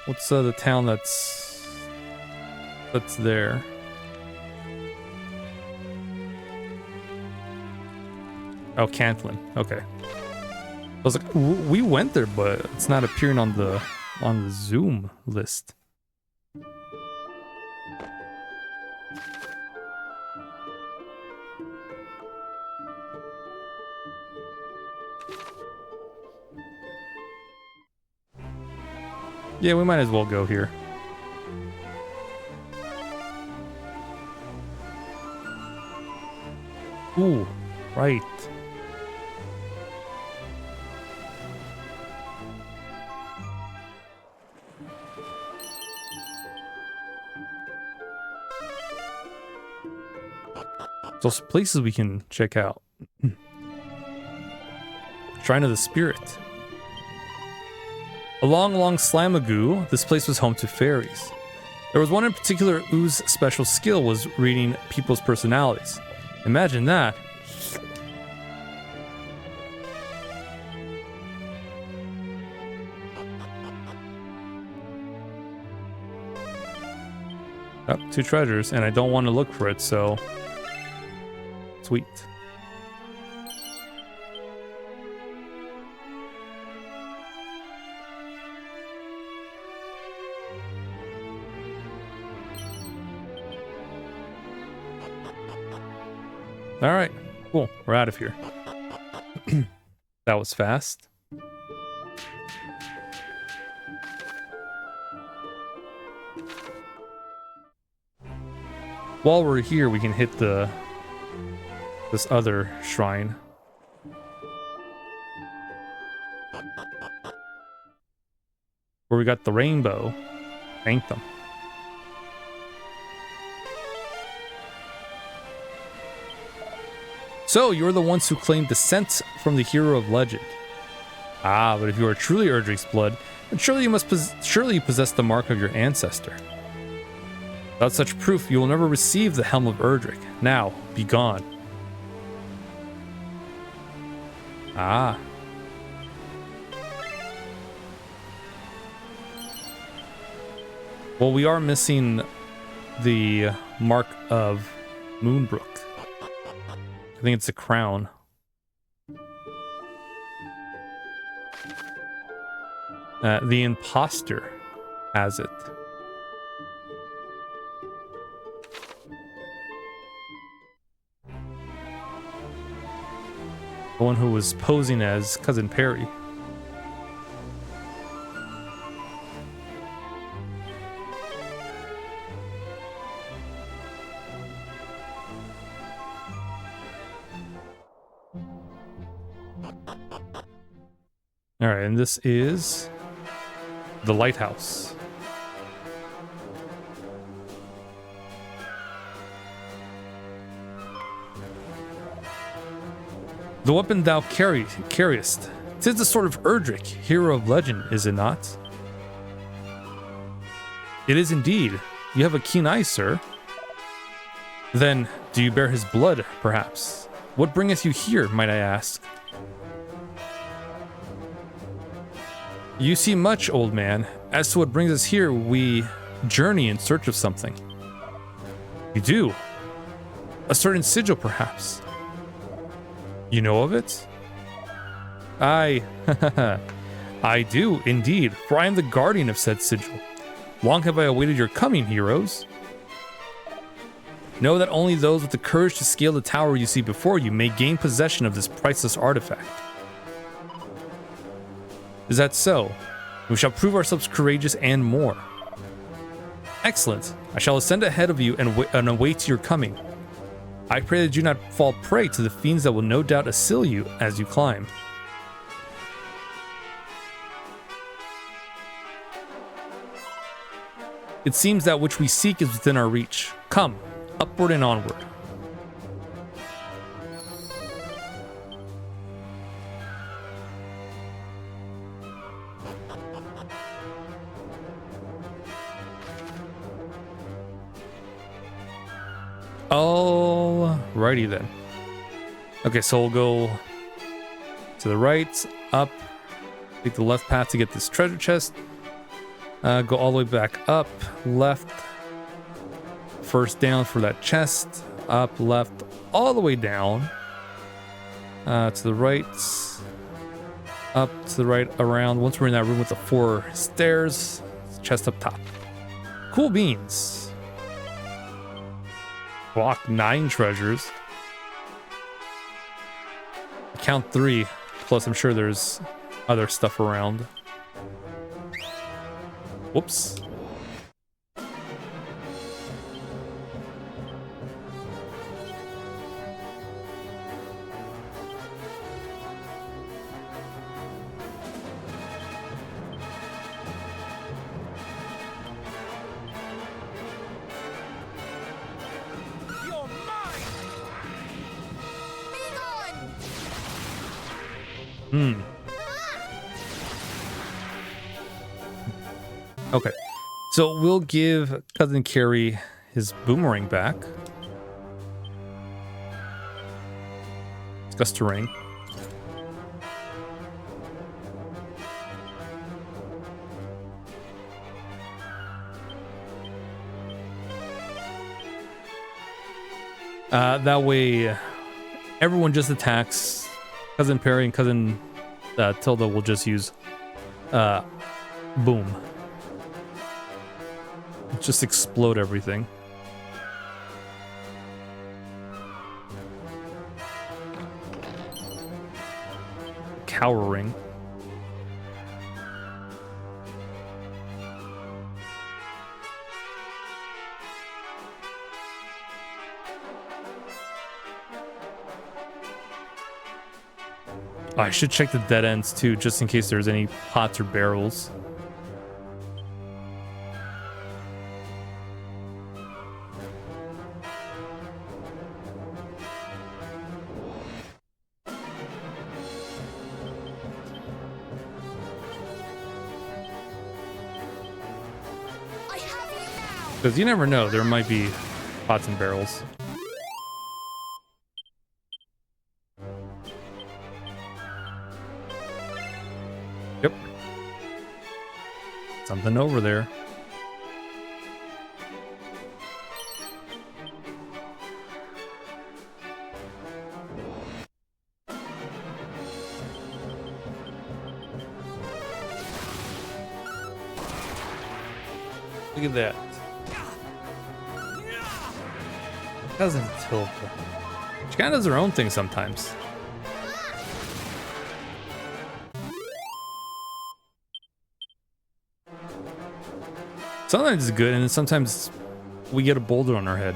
What's the town that's there? Oh, Cantlin. Okay. I was like, we went there, but it's not appearing on the Zoom list. Yeah, we might as well go here. Ooh, right. There's also places we can check out. Shrine of the Spirit. Along Slamagoo, this place was home to fairies. There was one in particular whose special skill was reading people's personalities. Imagine that. Oh, 2 treasures, and I don't want to look for it, so... Sweet. All right, cool. We're out of here. That was fast. While we're here, we can hit this other shrine. Where we got the rainbow anthem. So, you're the ones who claimed descent from the hero of legend. Ah, but if you are truly Erdrick's blood, then surely you possess the mark of your ancestor. Without such proof, you will never receive the Helm of Erdrick. Now, be gone. Ah. Well, we are missing the mark of Moonbrook. I think it's a crown. The imposter has it. The one who was posing as Cousin Perry. All right, and this is the lighthouse. The weapon thou carriest, 'tis the sword of Erdrick, hero of legend, is it not? It is indeed. You have a keen eye, sir. Then, do you bear his blood, perhaps? What bringeth you here, might I ask? You see much, old man. As to what brings us here, we journey in search of something. You do? A certain sigil, perhaps? You know of it? I do, indeed, for I am the guardian of said sigil. Long have I awaited your coming, heroes. Know that only those with the courage to scale the tower you see before you may gain possession of this priceless artifact. Is that so? We shall prove ourselves courageous and more. Excellent. I shall ascend ahead of you and await your coming. I pray that you not fall prey to the fiends that will no doubt assail you as you climb. It seems that which we seek is within our reach. Come, upward and onward. Alrighty then. Okay, so we'll go to the right, up, take the left path to get this treasure chest. Go all the way back up, left, first down for that chest, up, left, all the way down, to the right, up, to the right, around. Once we're in that room with the 4 stairs, chest up top. Cool beans. Block 9 treasures. Count 3. Plus, I'm sure there's other stuff around. Whoops. Okay, so we'll give Cousin Carrie his boomerang back. It's gust a ring. That way, everyone just attacks. Cousin Perry and Cousin Tilda will just use boom. Just explode everything. Cowering. Oh, I should check the dead ends too, just in case there's any pots or barrels. Because you never know, there might be pots and barrels. Yep. Something over there. Look at that. Cousin Tilda. She kind of does her own thing sometimes. Sometimes it's good, and then sometimes we get a boulder on our head.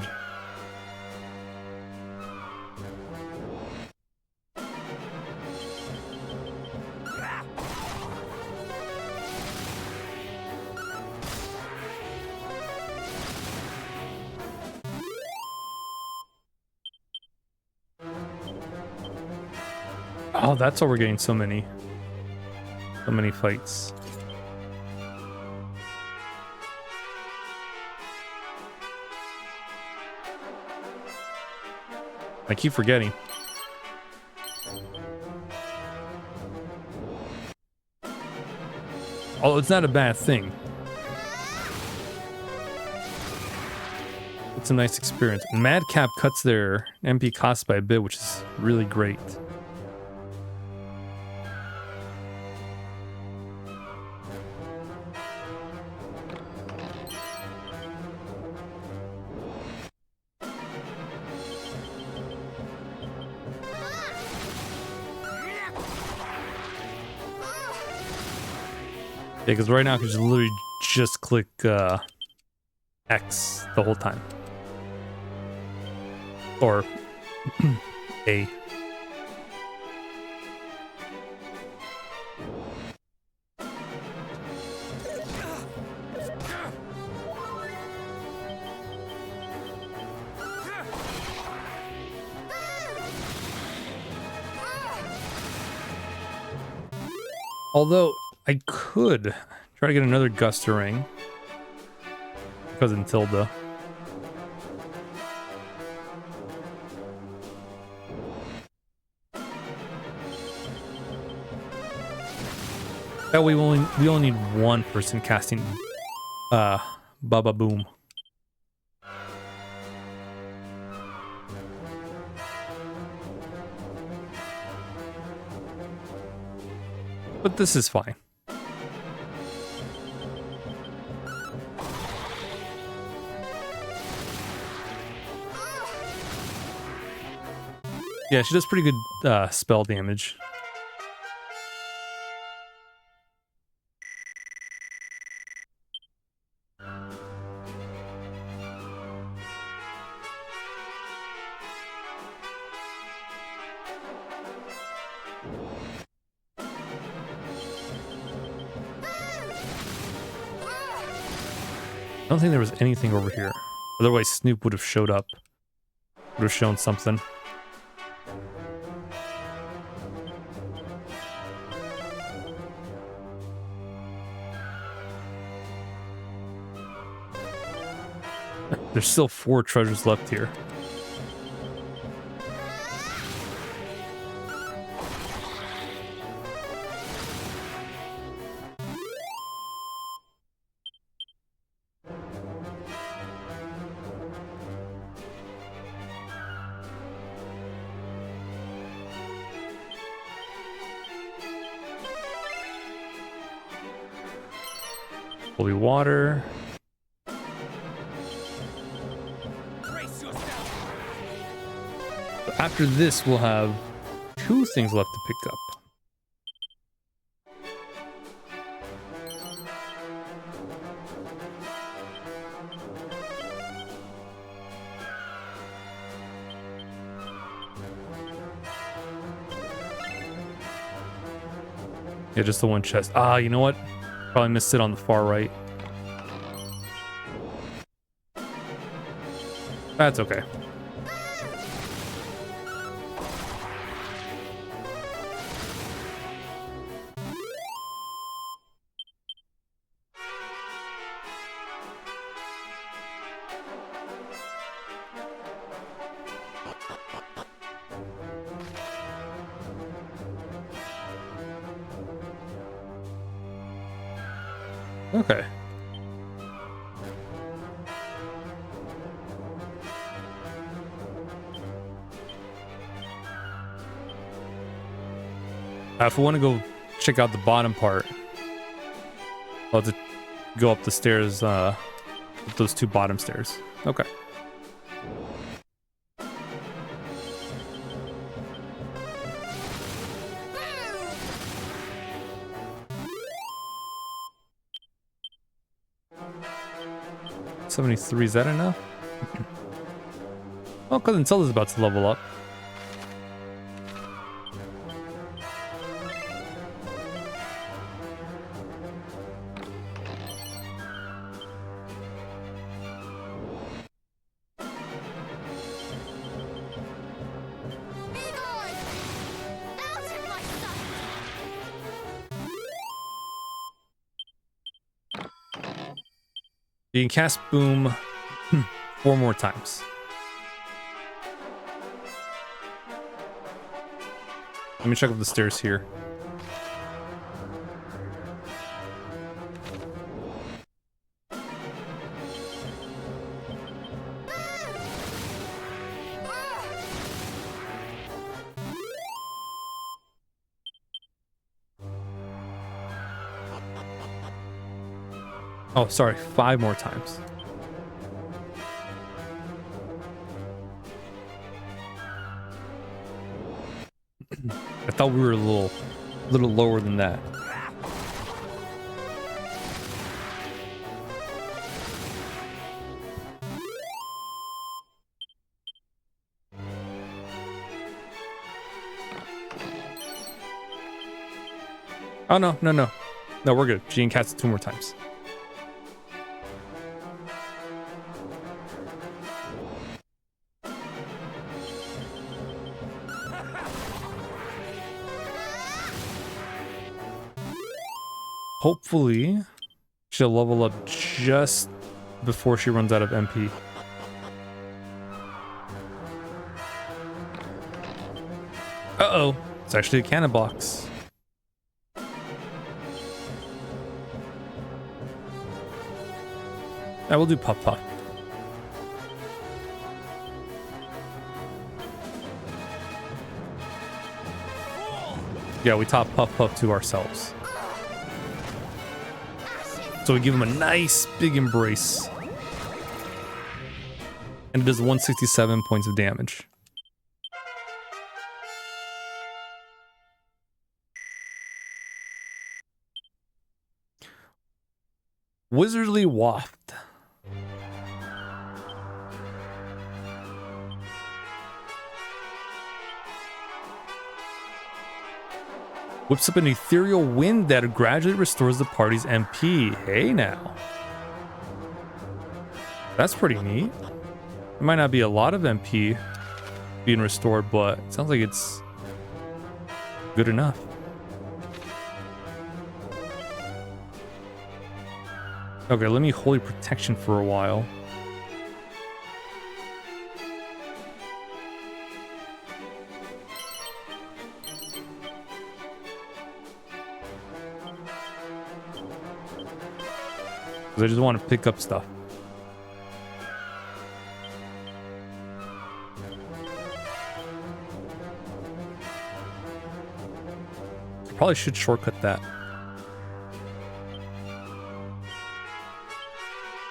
Oh, that's why we're getting so many fights. I keep forgetting. Although it's not a bad thing. It's a nice experience. Madcap cuts their MP cost by a bit, which is really great. Yeah, because right now I can just literally just click X the whole time. Or A. Although I could try to get another gust ring. Cousin Tilda. That way we only need one person casting Baba Boom. But this is fine. Yeah, she does pretty good spell damage. don't think there was anything over here. Otherwise, Snoop would have showed up. Would have shown something. There's still 4 treasures left here. Holy water. After this, we'll have 2 things left to pick up. Yeah, just the one chest. Ah, you know what? Probably missed it on the far right. That's okay. Okay. If we want to go check out the bottom part, I'll have to go up the stairs, up those 2 bottom stairs. Okay. $73, is that enough? Well, Cousin Zelda's about to level up. You can cast Boom 4 more times. Let me check up the stairs here. Oh, sorry, 5 more times. I thought we were a little lower than that. Oh, no. No, we're good. She can cast it 2 more times. Hopefully, she'll level up just before she runs out of MP. Uh-oh. It's actually a cannon box. I will do Puff Puff. Yeah, we top Puff Puff to ourselves. So we give him a nice big embrace. And it does 167 points of damage. Wizardly Waft. Whips up an ethereal wind that gradually restores the party's MP. Hey now. That's pretty neat. It might not be a lot of MP being restored, but it sounds like it's good enough. Okay, let me Holy Protection for a while. Because I just want to pick up stuff. Probably should shortcut that.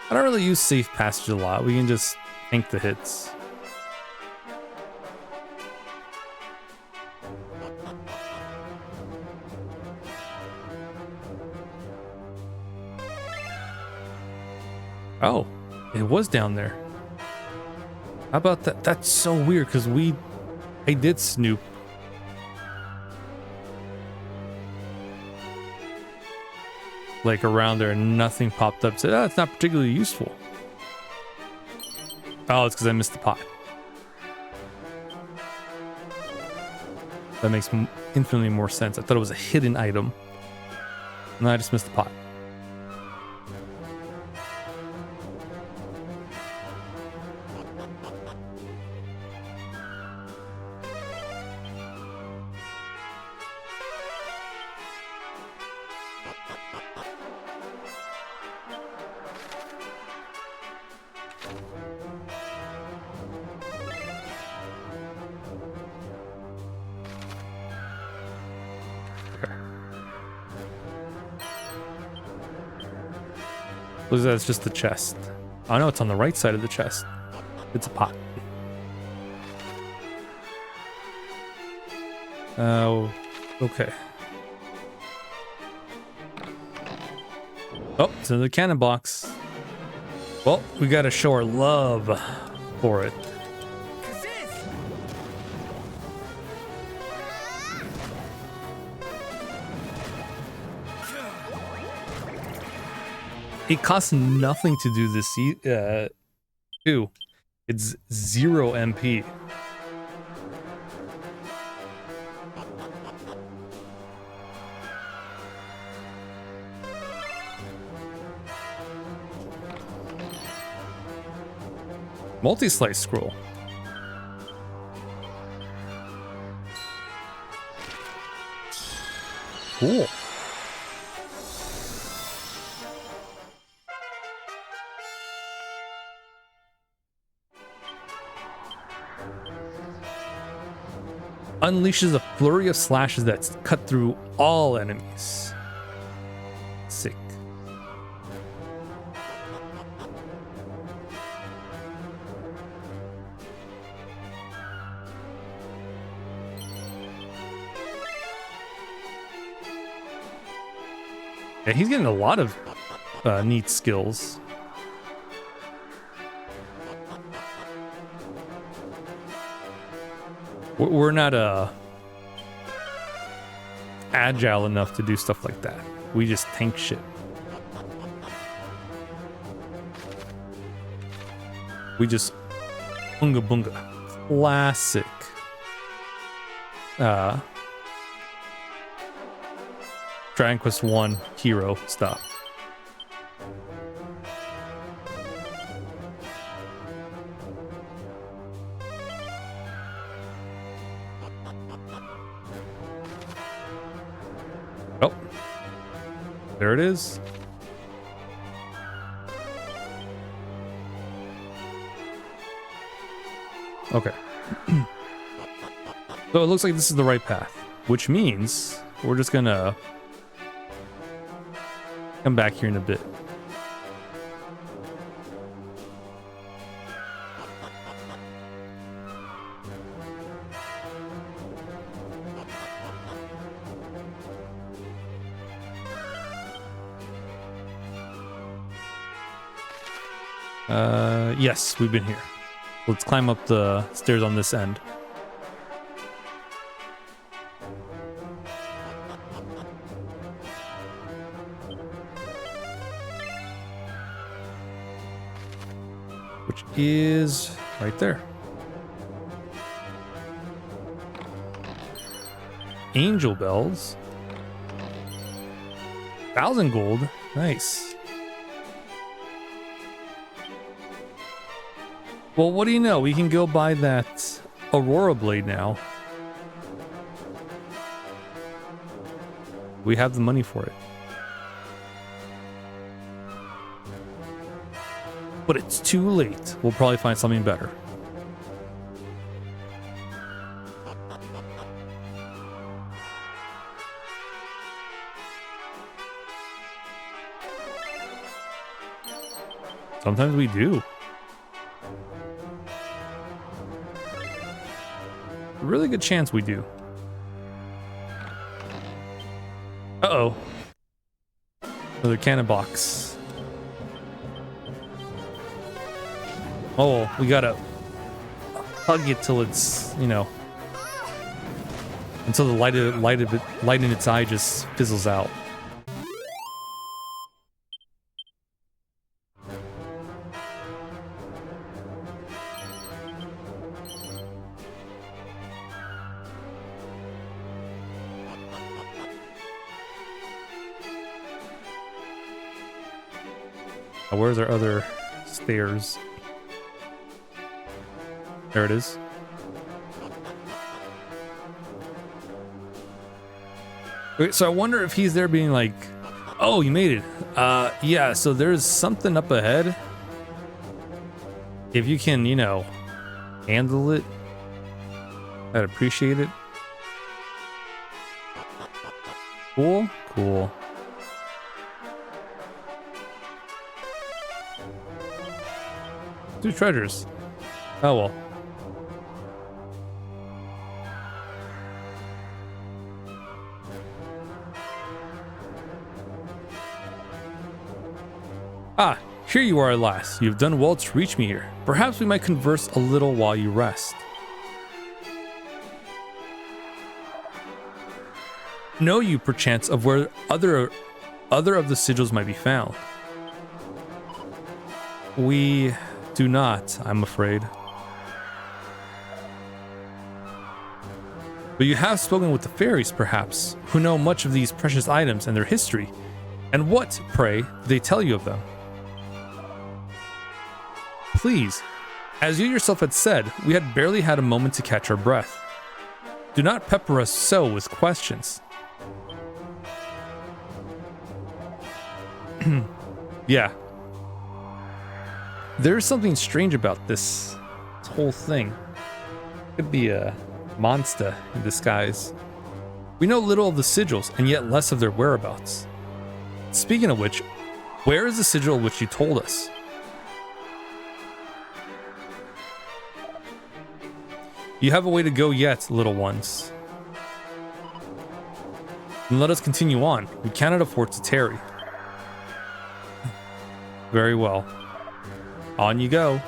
I don't really use safe passage a lot. We can just tank the hits. Oh, it was down there. How about that? That's so weird because I did snoop. Like around there and nothing popped up. So that's not particularly useful. Oh, it's because I missed the pot. That makes infinitely more sense. I thought it was a hidden item. No, I just missed the pot. That's just the chest. Oh no, it's on the right side of the chest. It's a pot. Oh, okay. Oh, it's another cannon box. Well, we gotta show our love for it. It costs nothing to do this too. It's 0 MP. Multi-slice scroll. Cool. Unleashes a flurry of slashes that's cut through all enemies. Sick. Yeah, he's getting a lot of neat skills. We're not agile enough to do stuff like that. We just tank shit. We just bunga bunga. Classic. Dragon Quest 1 hero stuff. Oh, there it is. Okay. So it looks like this is the right path, which means we're just gonna come back here in a bit. Yes, we've been here. Let's climb up the stairs on this end. which is right there. Angel bells. 1,000 gold. Nice. Well, what do you know? We can go buy that Aurora Blade now. We have the money for it. But it's too late. We'll probably find something better. Sometimes we do. A really good chance we do. Uh-oh. Another cannon box. Oh, we gotta hug it till it's, you know, until the light in its eye just fizzles out. Now, where's our other stairs? There it is. Okay, so I wonder if he's there being like, oh, you made it. Yeah, so there's something up ahead. If you can, you know, handle it, I'd appreciate it. Cool, cool. Two treasures. Oh well. Ah, here you are at last. You've done well to reach me here. Perhaps we might converse a little while you rest. Know you perchance of where other of the sigils might be found? We do not, I'm afraid. But you have spoken with the fairies, perhaps, who know much of these precious items and their history. And what, pray, do they tell you of them? Please, as you yourself had said, we had barely had a moment to catch our breath. Do not pepper us so with questions. Yeah. There's something strange about this whole thing. Could be a monster in disguise. We know little of the sigils, and yet less of their whereabouts. Speaking of which, where is the sigil which you told us? You have a way to go yet, little ones. Then let us continue on. We cannot afford to tarry. Very well. On you go.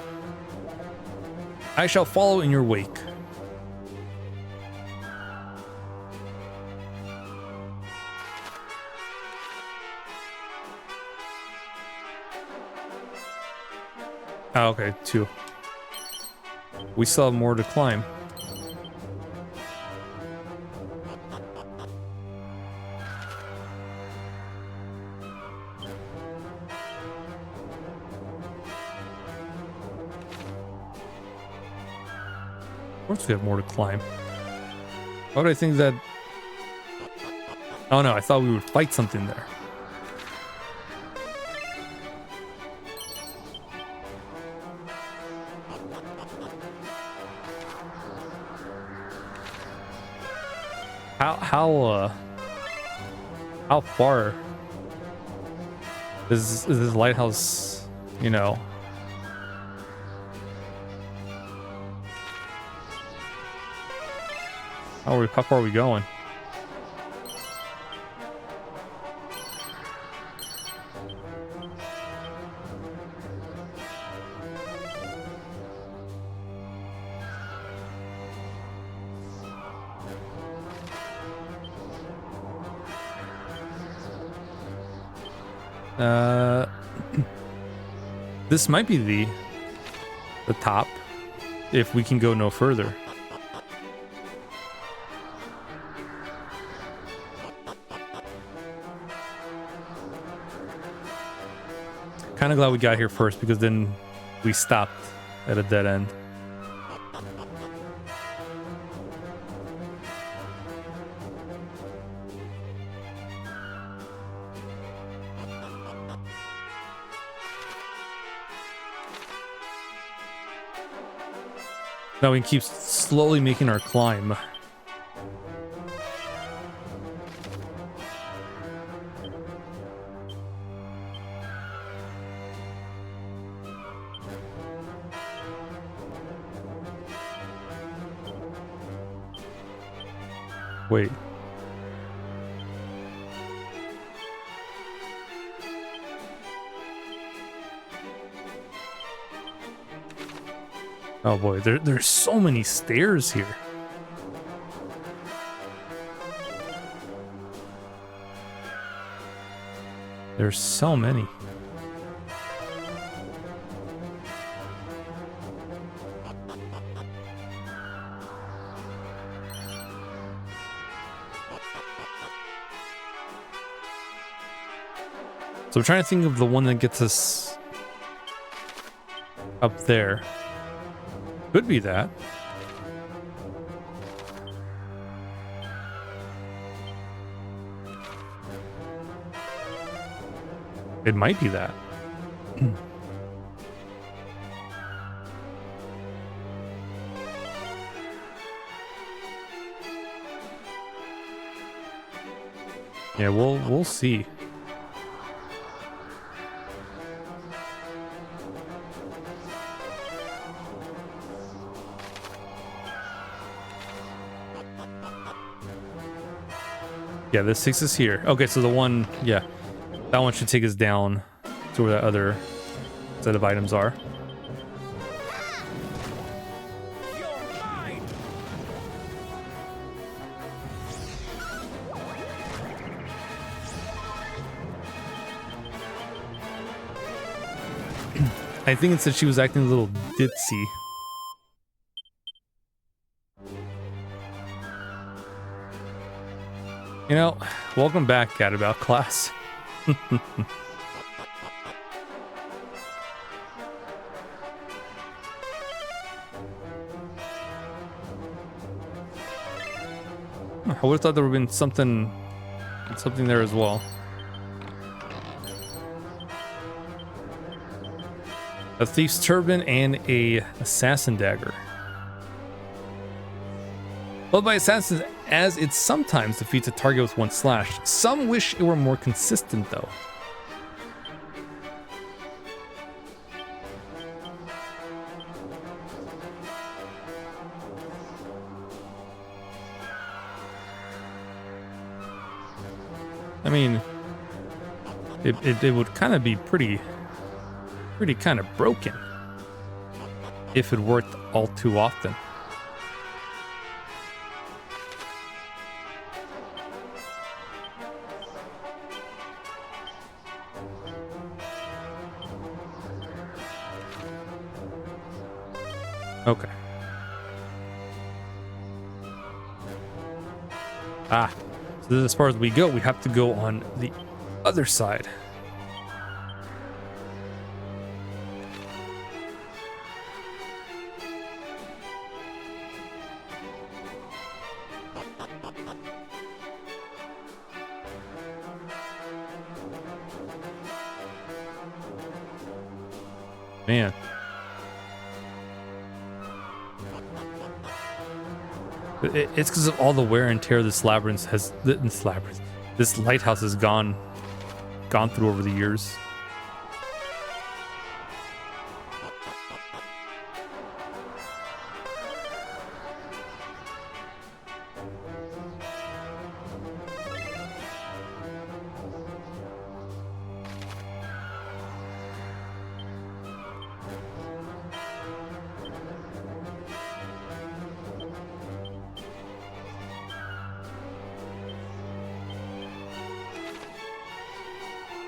I shall follow in your wake. Oh, okay, 2. We still have more to climb. Of course we have more to climb. Why would I think that... Oh no, I thought we would fight something there. How far is this lighthouse, you know? How far are we going? This might be the the top if we can go no further. Kind of glad we got here first, because then we stopped at a dead end. Now we can keep slowly making our climb. Wait. Oh boy, there's so many stairs here. There's so many. So I'm trying to think of the one that gets us up there. Could be that. It might be that. Yeah, we'll see. Yeah, this takes us here. Okay, so the one, yeah, that one should take us down to where that other set of items are. I think it said she was acting a little ditzy. You know, welcome back, Gadabout class. I would have thought there would have been something there as well. A thief's turban and a assassin dagger. Loved by assassins as it sometimes defeats a target with one slash. Some wish it were more consistent though. I mean, it would kind of be pretty kind of broken if it worked all too often. Okay. Ah, so this is as far as we go. We have to go on the other side. Man. It's because of all the wear and tear this lighthouse has gone through over the years.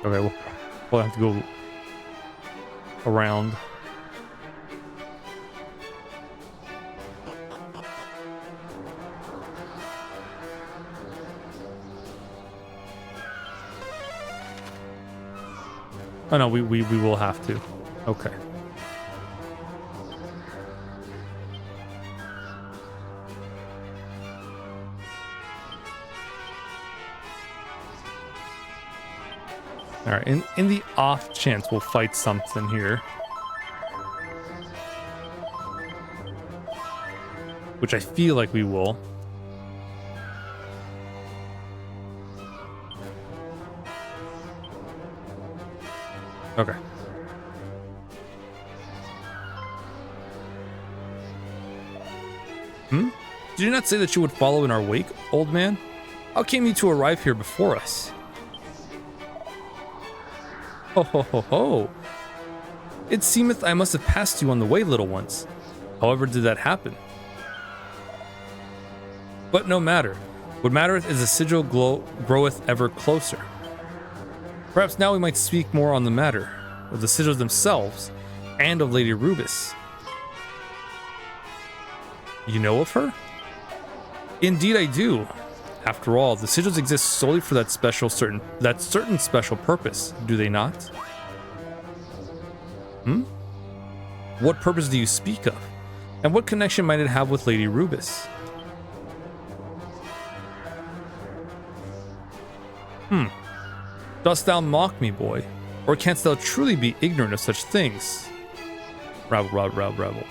Okay, we'll have to go around. Oh no, we will have to. Okay. All right, in the off chance we'll fight something here, which I feel like we will. Okay. Did you not say that you would follow in our wake, old man? How came you to arrive here before us? Ho ho ho ho. It seemeth I must have passed you on the way, little ones. However did that happen? But no matter. What mattereth is the sigil groweth ever closer. Perhaps now we might speak more on the matter of the sigils themselves and of Lady Rubis. You know of her? Indeed I do. After all, the sigils exist solely for that certain special purpose, do they not? What purpose do you speak of? And what connection might it have with Lady Rubis? Dost thou mock me, boy? Or canst thou truly be ignorant of such things? Rabble.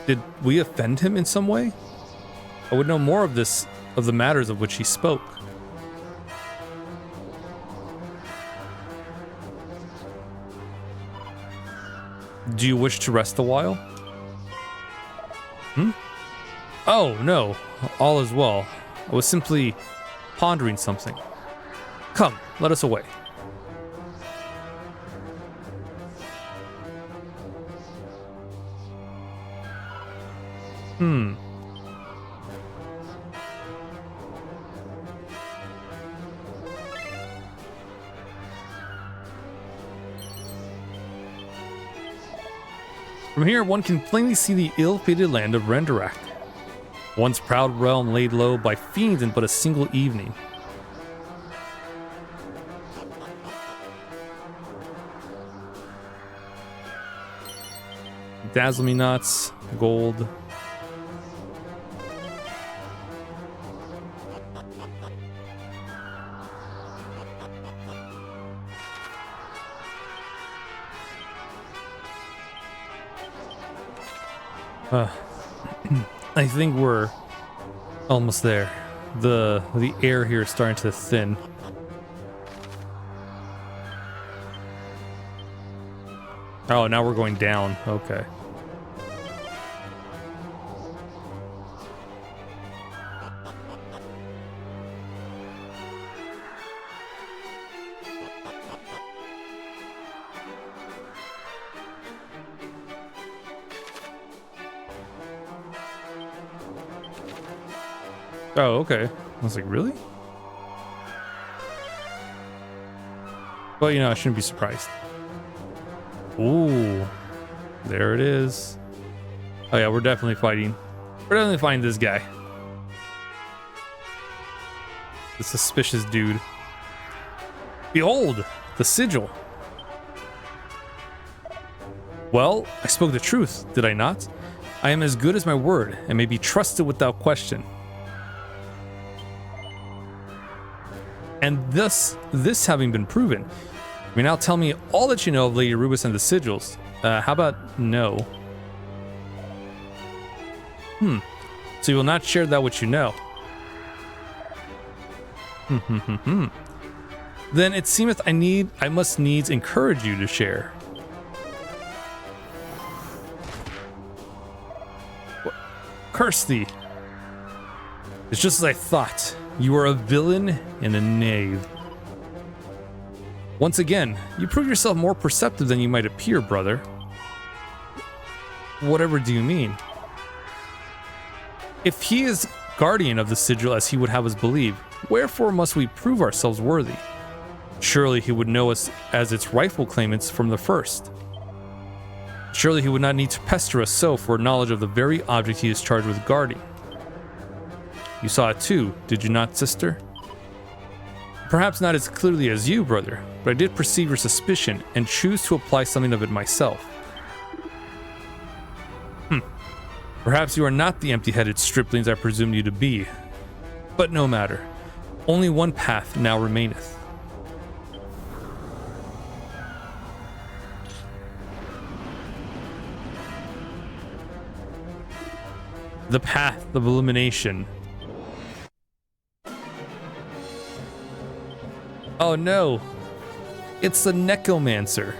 Did we offend him in some way? I would know more of the matters of which he spoke. Do you wish to rest a while? Oh, no. All is well. I was simply pondering something. Come, let us away. From here, one can plainly see the ill-fated land of Renderak. Once proud realm laid low by fiends in but a single evening. Dazzle me nuts, gold. I think we're almost there. The air here is starting to thin. Oh, now we're going down. Okay. Oh, okay. I was like, really? Well, you know, I shouldn't be surprised. Ooh, there it is. Oh yeah, we're definitely fighting. We're definitely fighting this guy. The suspicious dude. Behold, the sigil. Well, I spoke the truth, did I not? I am as good as my word, and may be trusted without question. And thus, this having been proven, you may now tell me all that you know of Lady Rubis and the sigils. How about no? So you will not share that which you know. Then it seemeth I must needs encourage you to share. Curse thee. It's just as I thought. You are a villain and a knave. Once again, you prove yourself more perceptive than you might appear, brother. Whatever do you mean? If he is guardian of the sigil as he would have us believe, wherefore must we prove ourselves worthy? Surely he would know us as its rightful claimants from the first. Surely he would not need to pester us so for knowledge of the very object he is charged with guarding. You saw it too, did you not, sister? Perhaps not as clearly as you, brother, but I did perceive your suspicion and choose to apply something of it myself. Perhaps you are not the empty-headed striplings I presumed you to be. But no matter. Only one path now remaineth. The path of illumination. Oh no! It's the Necromancer.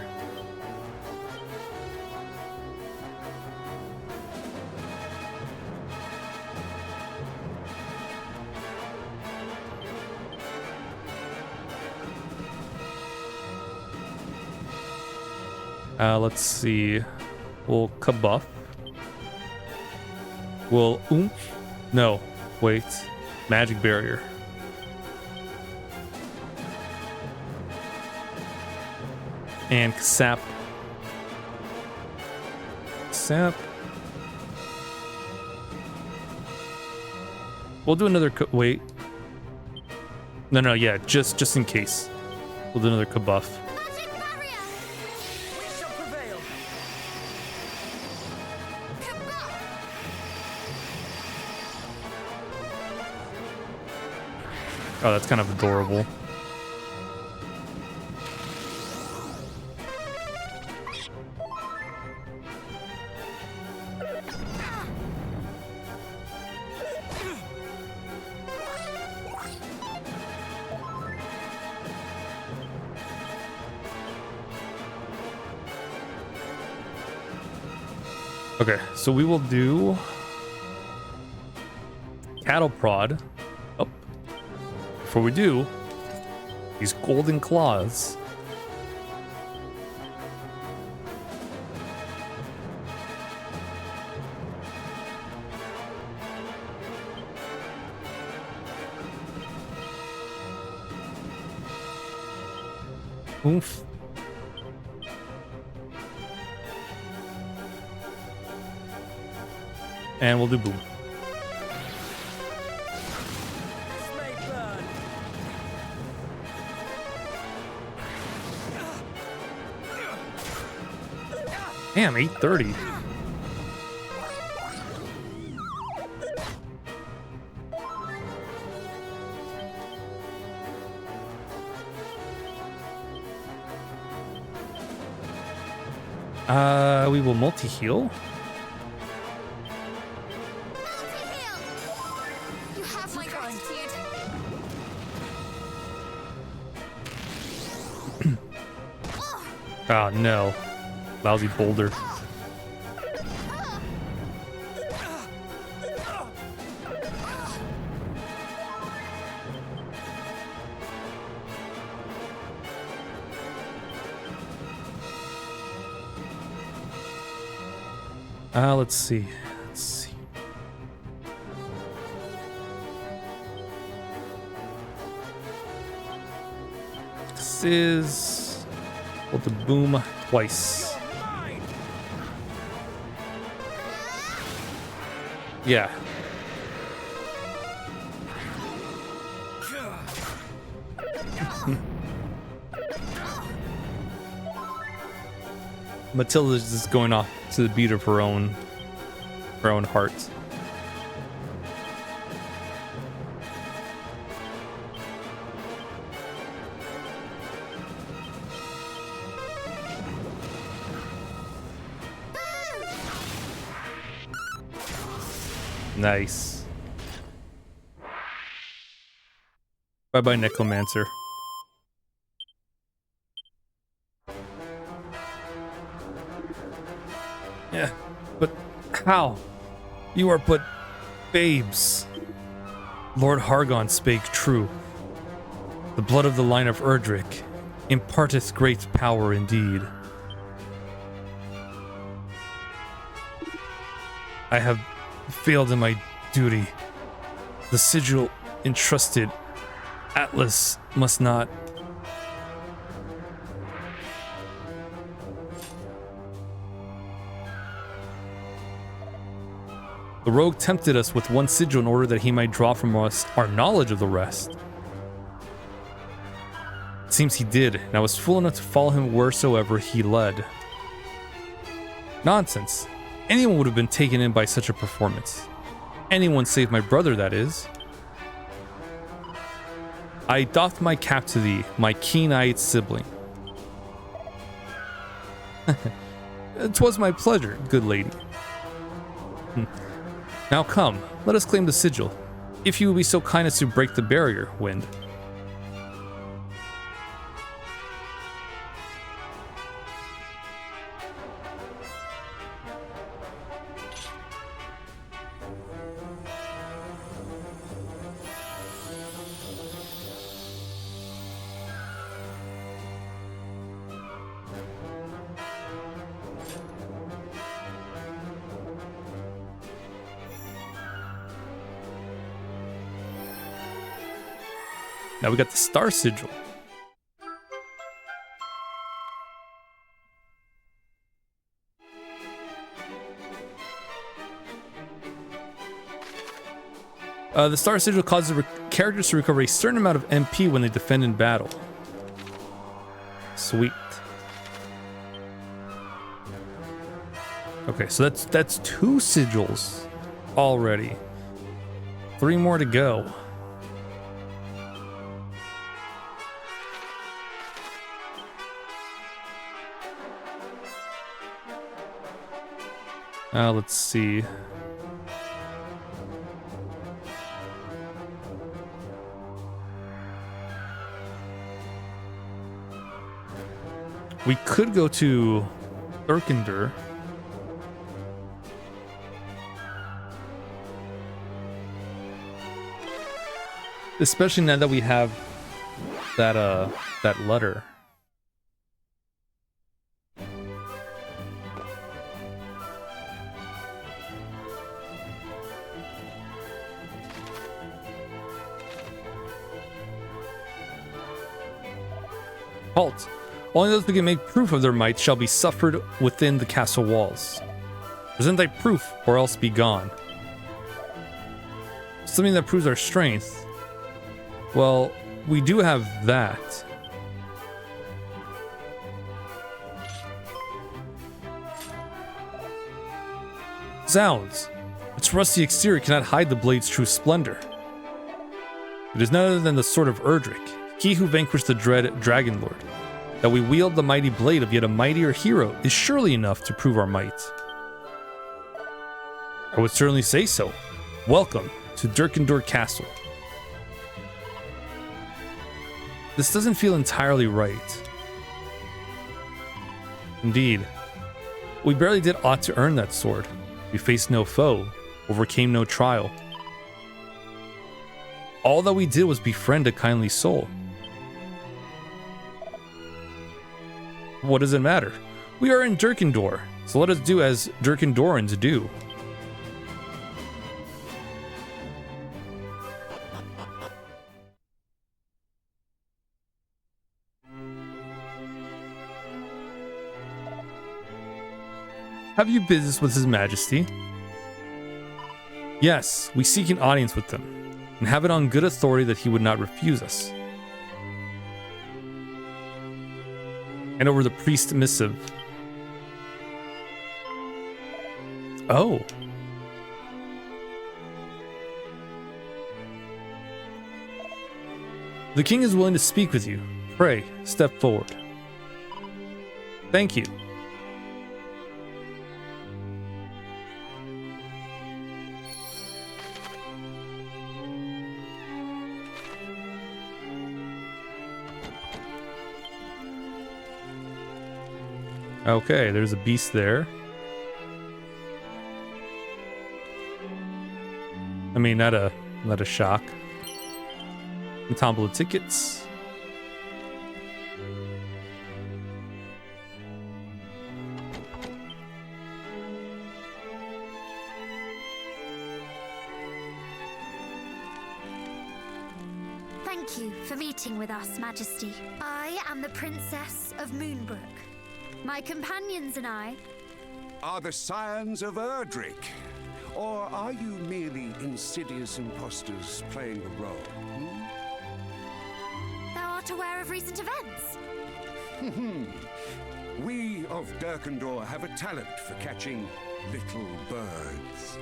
Let's see. We'll kabuff. We'll oomph. No, wait. Magic barrier. And sap. Sap. We'll do another. Wait. No, yeah, just in case. We'll do another kabuff. Oh, that's kind of adorable. Okay, so we will do cattle prod. Oh, before we do, these golden claws. Oomph. And we'll do boom. Damn, 830. We will multi-heal. You have my gratitude. Oh no. Lousy boulder. Let's see. This is... We'll do boom twice. Yeah. Matilda's just going off to the beat of her own heart. Nice. Bye-bye, Necromancer. Yeah, but how? You are but babes. Lord Hargon spake true. The blood of the line of Erdrick imparteth great power indeed. I have failed in my duty. The sigil entrusted Atlas must not. The rogue tempted us with one sigil in order that he might draw from us our knowledge of the rest. It seems he did, and I was fool enough to follow him wheresoever he led. Nonsense. Anyone would have been taken in by such a performance. Anyone save my brother, that is. I doffed my cap to thee, my keen-eyed sibling. 'Twas my pleasure, good lady. Now come, let us claim the sigil, if you will be so kind as to break the barrier, Wind. Now we got the Star Sigil. The Star Sigil causes characters to recover a certain amount of MP when they defend in battle. Sweet. Okay, so that's 2 sigils already. 3 more to go. Let's see. We could go to Erkinder. Especially now that we have that letter. Halt! Only those who can make proof of their might shall be suffered within the castle walls. Present thy proof, or else be gone. Something that proves our strength. Well, we do have that. Zounds! Its rusty exterior cannot hide the blade's true splendor. It is none other than the sword of Erdrick, he who vanquished the dread Dragon Lord. That we wield the mighty blade of yet a mightier hero is surely enough to prove our might. I would certainly say so. Welcome to Draconian Castle. This doesn't feel entirely right. Indeed. We barely did aught to earn that sword. We faced no foe, overcame no trial. All that we did was befriend a kindly soul. What does it matter? We are in Draconian, so let us do as Draconians do. Have you business with His Majesty? Yes, we seek an audience with them, and have it on good authority that he would not refuse us. And over the priest missive. Oh. The king is willing to speak with you. Pray, step forward. Thank you. Okay, there's a beast there. I mean, not a shock. Ensemble of tickets. Thank you for meeting with us, Majesty. I am the Princess of Moonbrook. My companions and I are the scions of Erdrick. Or are you merely insidious imposters playing a role? Thou art aware of recent events? We of Dracondor have a talent for catching little birds.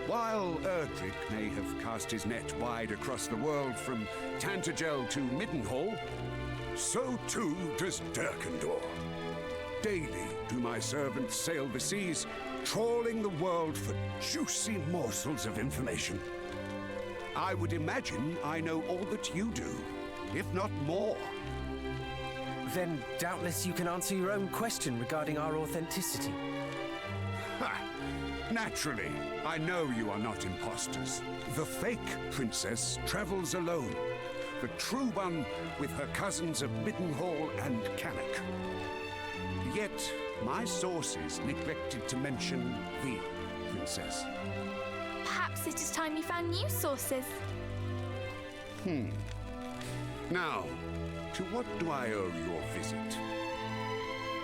While Erdrick may have cast his net wide across the world from Tantagel to Middenhall, so too does Dracondor. Daily do my servants sail the seas, trawling the world for juicy morsels of information. I would imagine I know all that you do, if not more. Then doubtless you can answer your own question regarding our authenticity. Ha! Naturally, I know you are not imposters. The fake princess travels alone. The true one with her cousins of Middenhall and Cannock. Yet, my sources neglected to mention the princess. Perhaps it is time you found new sources. Now, to what do I owe your visit?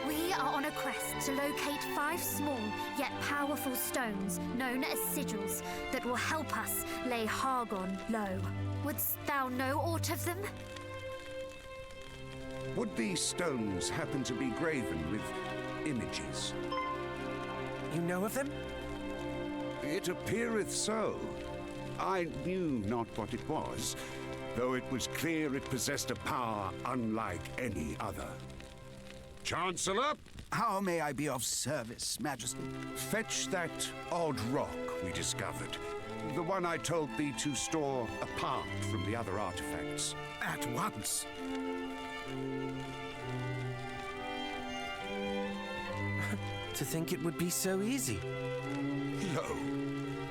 We are on a quest to locate 5 small yet powerful stones known as Sigils that will help us lay Hargon low. Wouldst thou know aught of them? Would these stones happen to be graven with images? You know of them? It appeareth so. I knew not what it was, though it was clear it possessed a power unlike any other. Chancellor? How may I be of service, Majesty? Fetch that odd rock we discovered. The one I told thee to store apart from the other artifacts. At once. To think it would be so easy. Lo,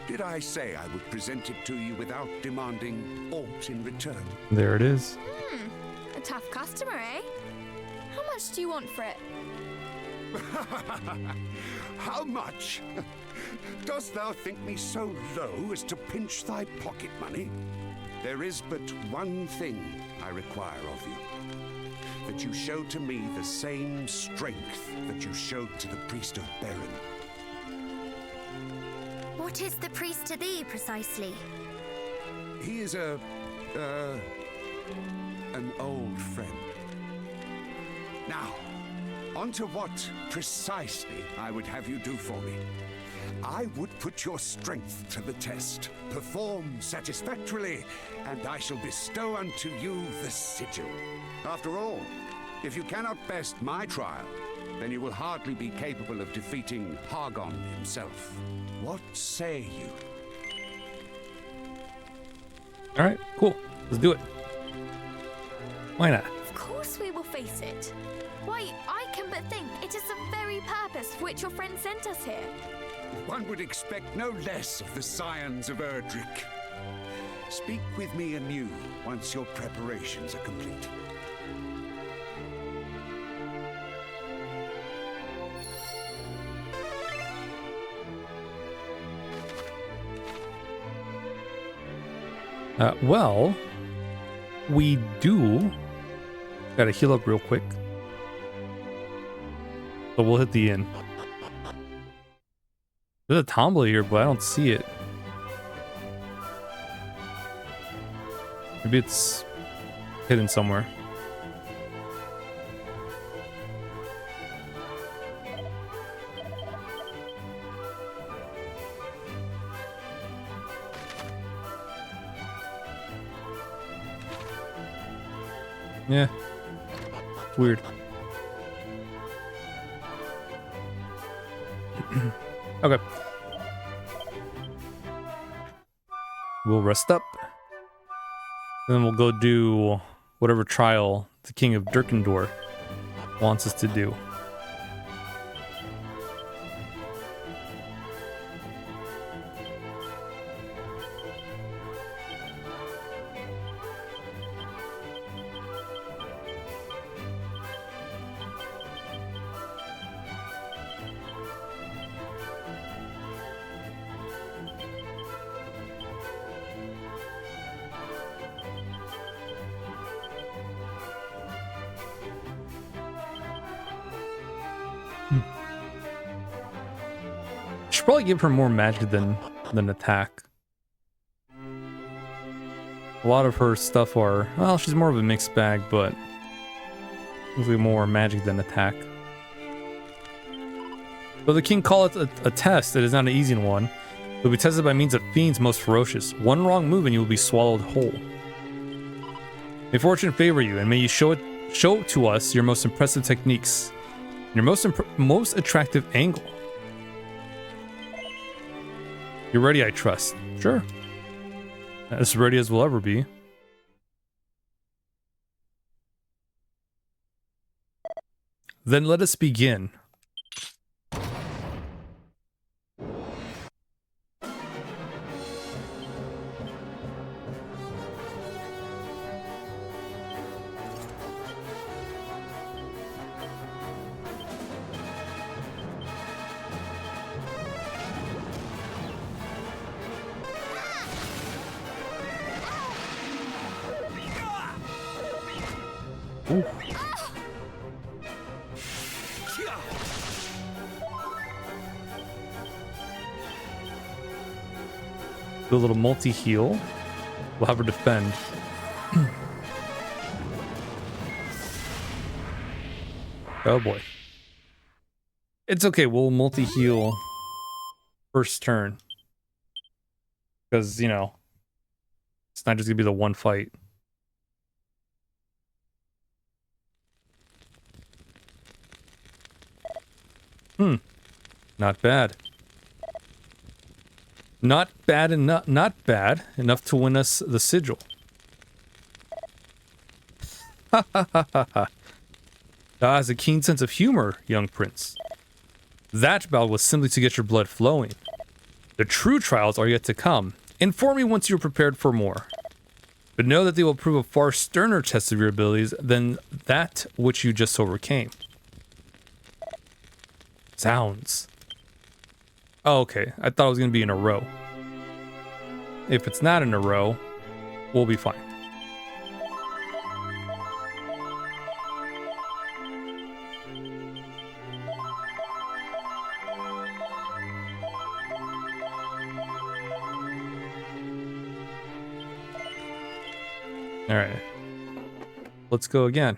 did I say I would present it to you without demanding aught in return? There it is. A tough customer, eh? How much do you want for it? How much? Dost thou think me so low as to pinch thy pocket money? There is but one thing I require of you. That you show to me the same strength that you showed to the priest of Baron. What is the priest to thee, precisely? He is an old friend. Now, on to what precisely I would have you do for me. I would put your strength to the test. Perform satisfactorily, and I shall bestow unto you the sigil. After all, if you cannot best my trial, then you will hardly be capable of defeating Hargon himself. What say you? All right, cool. Let's do it. Why not? Of course we will face it. Why, I can but think it is the very purpose for which your friend sent us here. One would expect no less of the scions of Erdrick. Speak with me anew once your preparations are complete. Well, we do gotta heal up real quick. So we'll hit the inn. There's a tumbler here, but I don't see it. Maybe it's hidden somewhere. Yeah. It's weird. Okay. We'll rest up. Then we'll go do whatever trial the King of Dracondor wants us to do. should probably give her more magic than attack. A lot of her stuff are, well, she's more of a mixed bag, but usually more magic than attack. Though the king call it a test, it is not an easy one. It will be tested by means of fiends most ferocious. One wrong move and you will be swallowed whole. May fortune favor you, and may you show to us your most impressive techniques, your most attractive angle. You're ready, I trust. Sure. As ready as we'll ever be. Then let us begin. Ooh. Do a little multi-heal. We'll have her defend. Oh boy. It's okay, we'll multi-heal first turn. Because, you know, it's not just gonna be the one fight. Not bad. Not bad enough. Not bad enough to win us the sigil. Ha ha ha ha ha. Thou has a keen sense of humor, young prince. That battle was simply to get your blood flowing. The true trials are yet to come. Inform me once you are prepared for more. But know that they will prove a far sterner test of your abilities than that which you just overcame. Sounds. Oh, okay. I thought it was going to be in a row. If it's not in a row, we'll be fine. All right. Let's go again.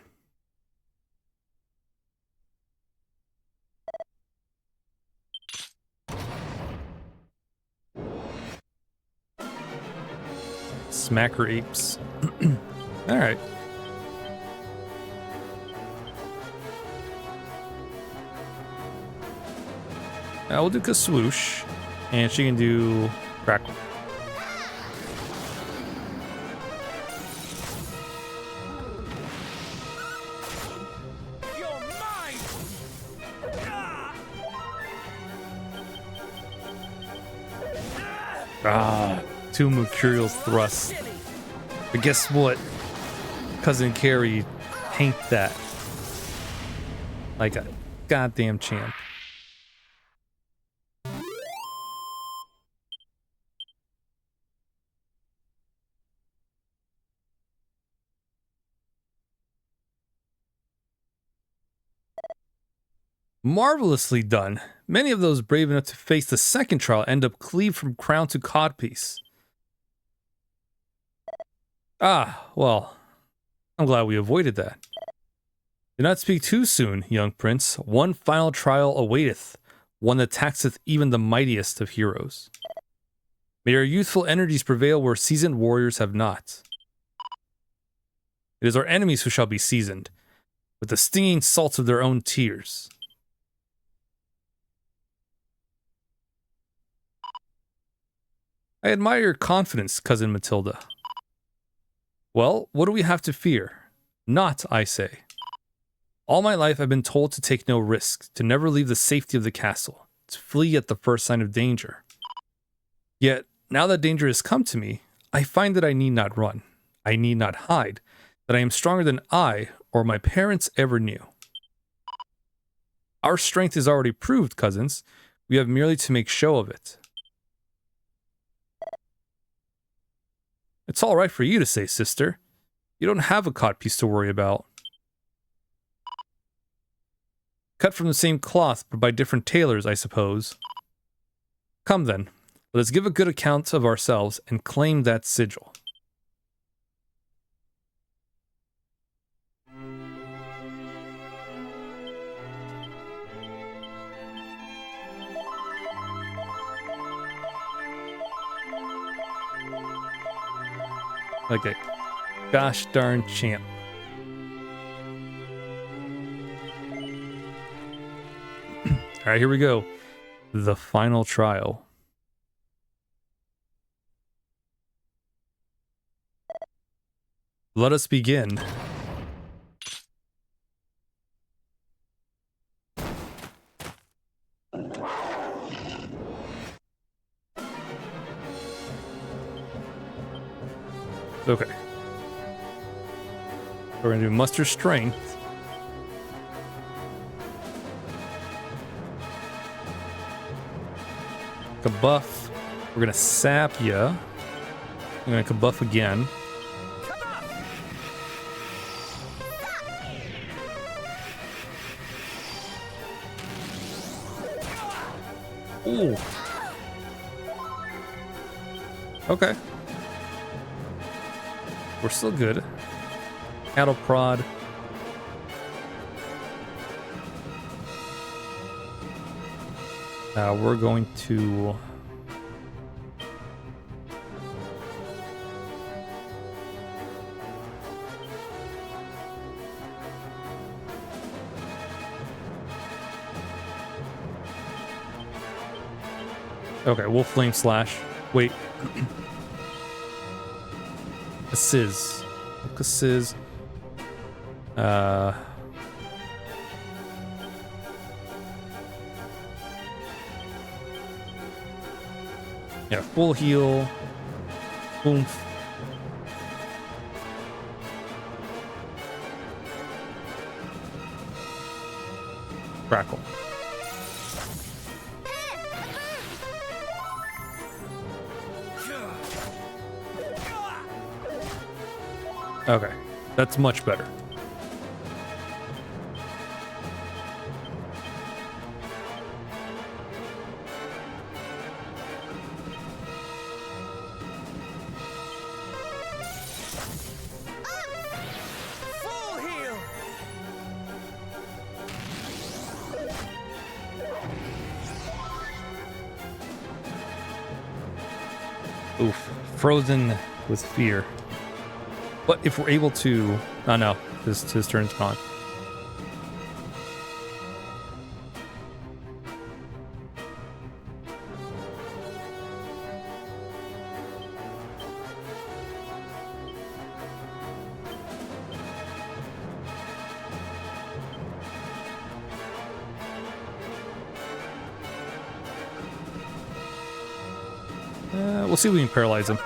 Smacker apes. All right. We'll do Kaswoosh, and she can do Crackle. Ah, two Mercurial thrusts. But guess what? Cousin Carrie tanked that like a goddamn champ. Marvelously done. Many of those brave enough to face the second trial end up cleaved from crown to codpiece. Ah, well, I'm glad we avoided that. Do not speak too soon, young prince. One final trial awaiteth, one that taxeth even the mightiest of heroes. May your youthful energies prevail where seasoned warriors have not. It is our enemies who shall be seasoned, with the stinging salts of their own tears. I admire your confidence, cousin Matilda. Well, what do we have to fear? Not, I say. All my life I've been told to take no risks, to never leave the safety of the castle, to flee at the first sign of danger. Yet, now that danger has come to me, I find that I need not run, I need not hide, that I am stronger than I or my parents ever knew. Our strength is already proved, cousins. We have merely to make show of it. It's all right for you to say, sister. You don't have a codpiece to worry about. Cut from the same cloth, but by different tailors, I suppose. Come then, let us give a good account of ourselves and claim that sigil. Like a gosh darn champ. All right, here we go. The final trial. Let us begin. Okay. We're going to do muster strength. Kabuff. We're going to sap ya. I'm going to kabuff again. Ooh. Okay. We're still good. Cattle prod. We're going to... Okay, we'll flame slash. Wait. A sizz. Look a sizz. Yeah, full heal. Boom. Crackle. Okay, that's much better. Full heal. Oof. Frozen with fear. But if we're able to... Oh no, his turn's gone. We'll see if we can paralyze him.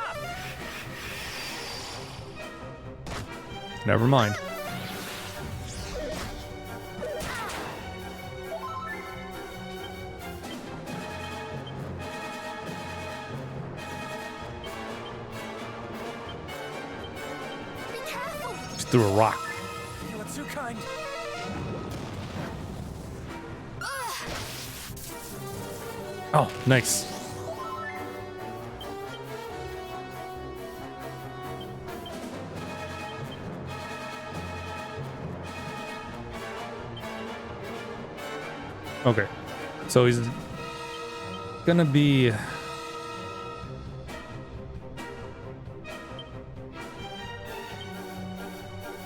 Never mind. Just threw a rock. You are too kind. Oh, nice. Okay, so he's gonna be...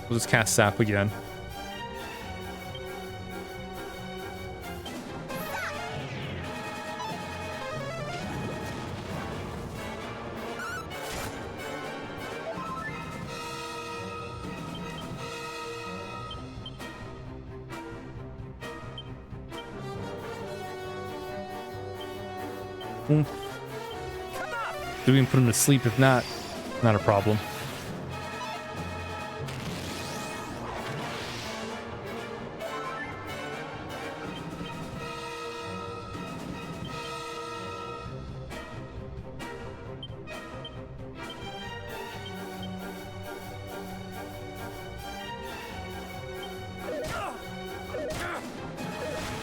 We'll just cast Sap again. Do we even put him to sleep? If not, not a problem.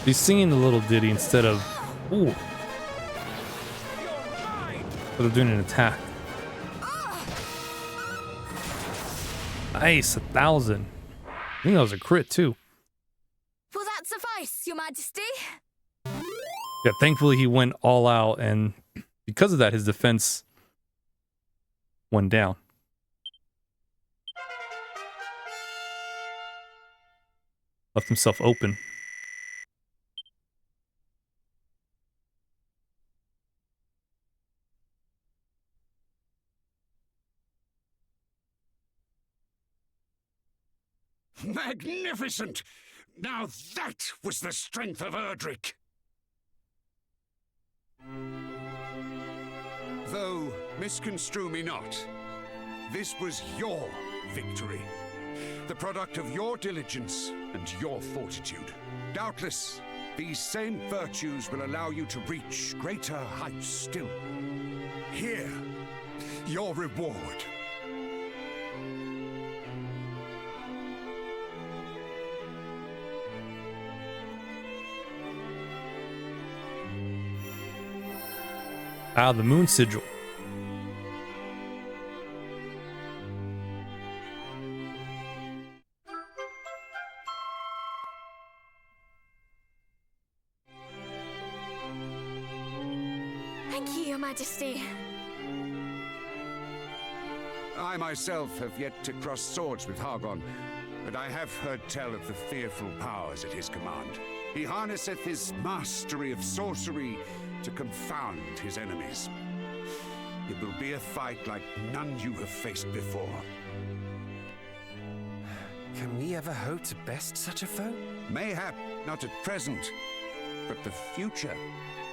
He's singing the little ditty instead of... Ooh. They're doing an attack. Nice, 1,000. I think that was a crit too. Will that suffice, Your Majesty? Yeah, thankfully he went all out, and because of that, his defense went down. Left himself open. Magnificent! Now that was the strength of Erdrick! Though, misconstrue me not, this was your victory. The product of your diligence and your fortitude. Doubtless, these same virtues will allow you to reach greater heights still. Here, your reward. Ah, the moon sigil. Thank you, Your Majesty. I myself have yet to cross swords with Hargon, but I have heard tell of the fearful powers at his command. He harnesseth his mastery of sorcery to confound his enemies. It will be a fight like none you have faced before. Can we ever hope to best such a foe? Mayhap not at present, but the future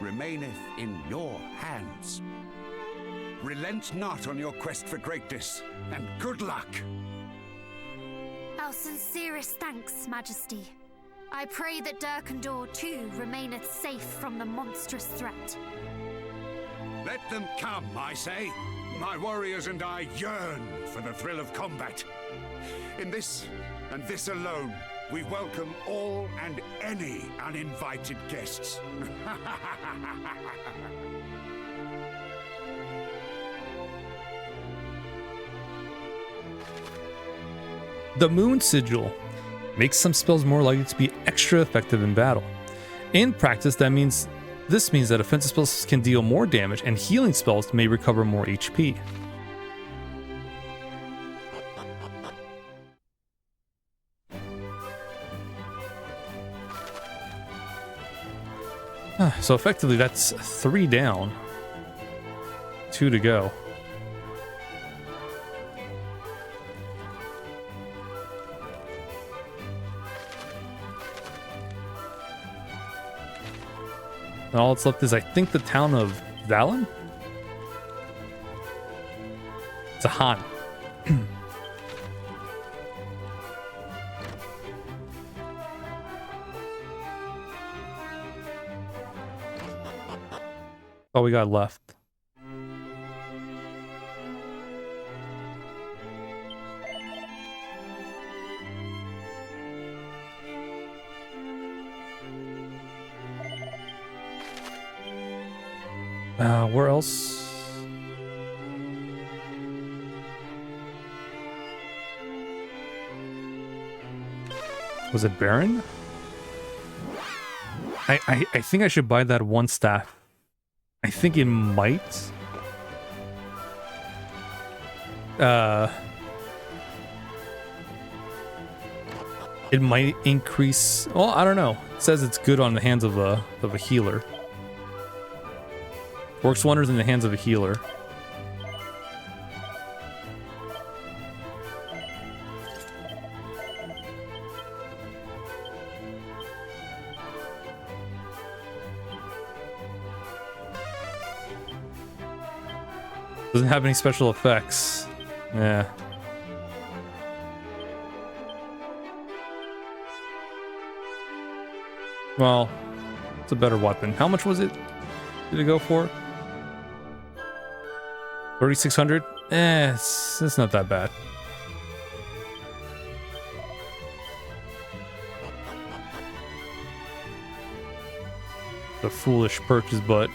remaineth in your hands. Relent not on your quest for greatness, and good luck! Our sincerest thanks, Majesty. I pray that Dracondor too remaineth safe from the monstrous threat. Let them come, I say. My warriors and I yearn for the thrill of combat. In this, and this alone, we welcome all and any uninvited guests. The moon sigil makes some spells more likely to be extra effective in battle. In practice, this means that offensive spells can deal more damage and healing spells may recover more HP. So effectively that's 3 down, 2 to go. And all that's left is, I think, the town of Valen? Zahan. All we got left. Where else? Was it Baron? I think I should buy that one staff. I think it might. It might increase. Well, I don't know. It says it's good on the hands of a healer. Works wonders in the hands of a healer. Doesn't have any special effects. Yeah. Well, it's a better weapon. How much was it? Did it go for? 3,600? It's not that bad. The foolish purchase, but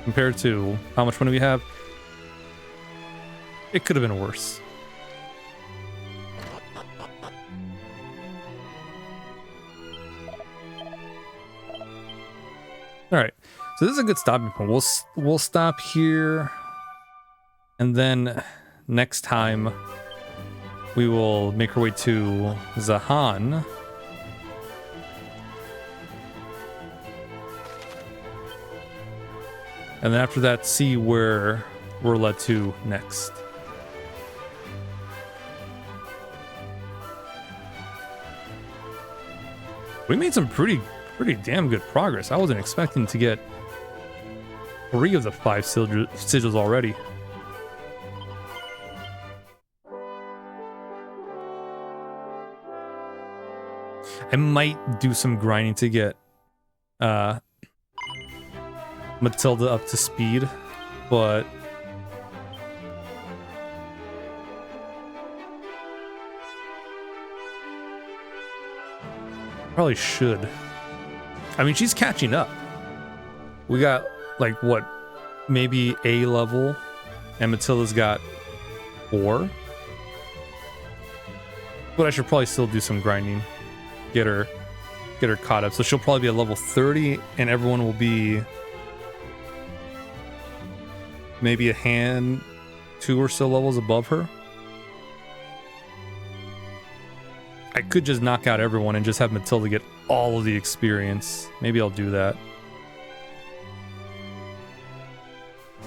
compared to how much money we have, it could have been worse. All right, so this is a good stopping point. We'll stop here, and then next time we will make our way to Zahan. And then after that, see where we're led to next. We made some pretty damn good progress. I wasn't expecting to get 3 of the 5 sigils already. I might do some grinding to get Matilda up to speed, but probably should. I mean, she's catching up. We got like what, maybe A level, and Matilda's got 4. But I should probably still do some grinding, get her caught up. So she'll probably be at level 30, and everyone will be maybe a hand 2 or so levels above her. I could just knock out everyone and just have Matilda get all of the experience. Maybe I'll do that.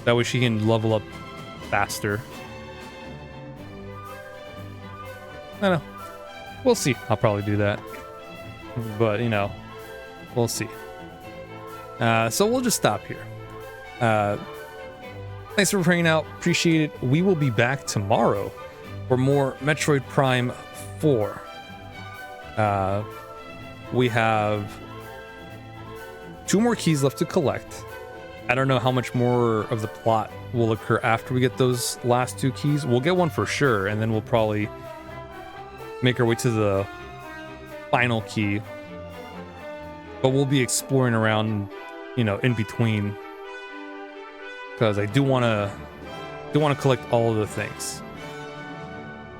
That way she can level up faster. I don't know. We'll see. I'll probably do that. But, you know, we'll see. So we'll just stop here. Thanks for hanging out. Appreciate it. We will be back tomorrow for more Metroid Prime 4. We have 2 more keys left to collect. I don't know how much more of the plot will occur after we get those last 2 keys. We'll get one for sure, and then we'll probably make our way to the final key. But we'll be exploring around, you know, in between, because I do want to collect all of the things.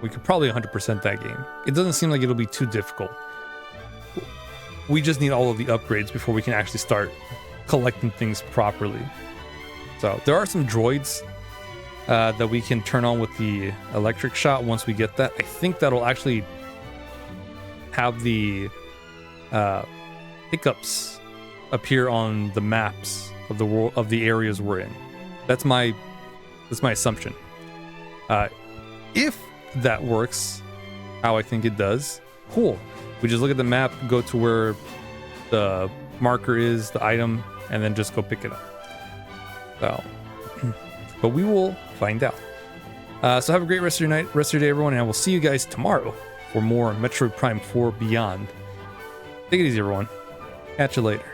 We could probably 100% that game. It doesn't seem like it'll be too difficult. We just need all of the upgrades before we can actually start collecting things properly. So there are some droids that we can turn on with the electric shot once we get that. I think that'll actually have the hiccups appear on the maps of the world, of the areas we're in. That's my assumption. If that works how I think it does, cool. We just look at the map, go to where the marker is, the item, and then just go pick it up. So, but we will find out. So have a great rest of your night, rest of your day, everyone, and I will see you guys tomorrow for more Metroid Prime 4 Beyond. Take it easy, everyone. Catch you later.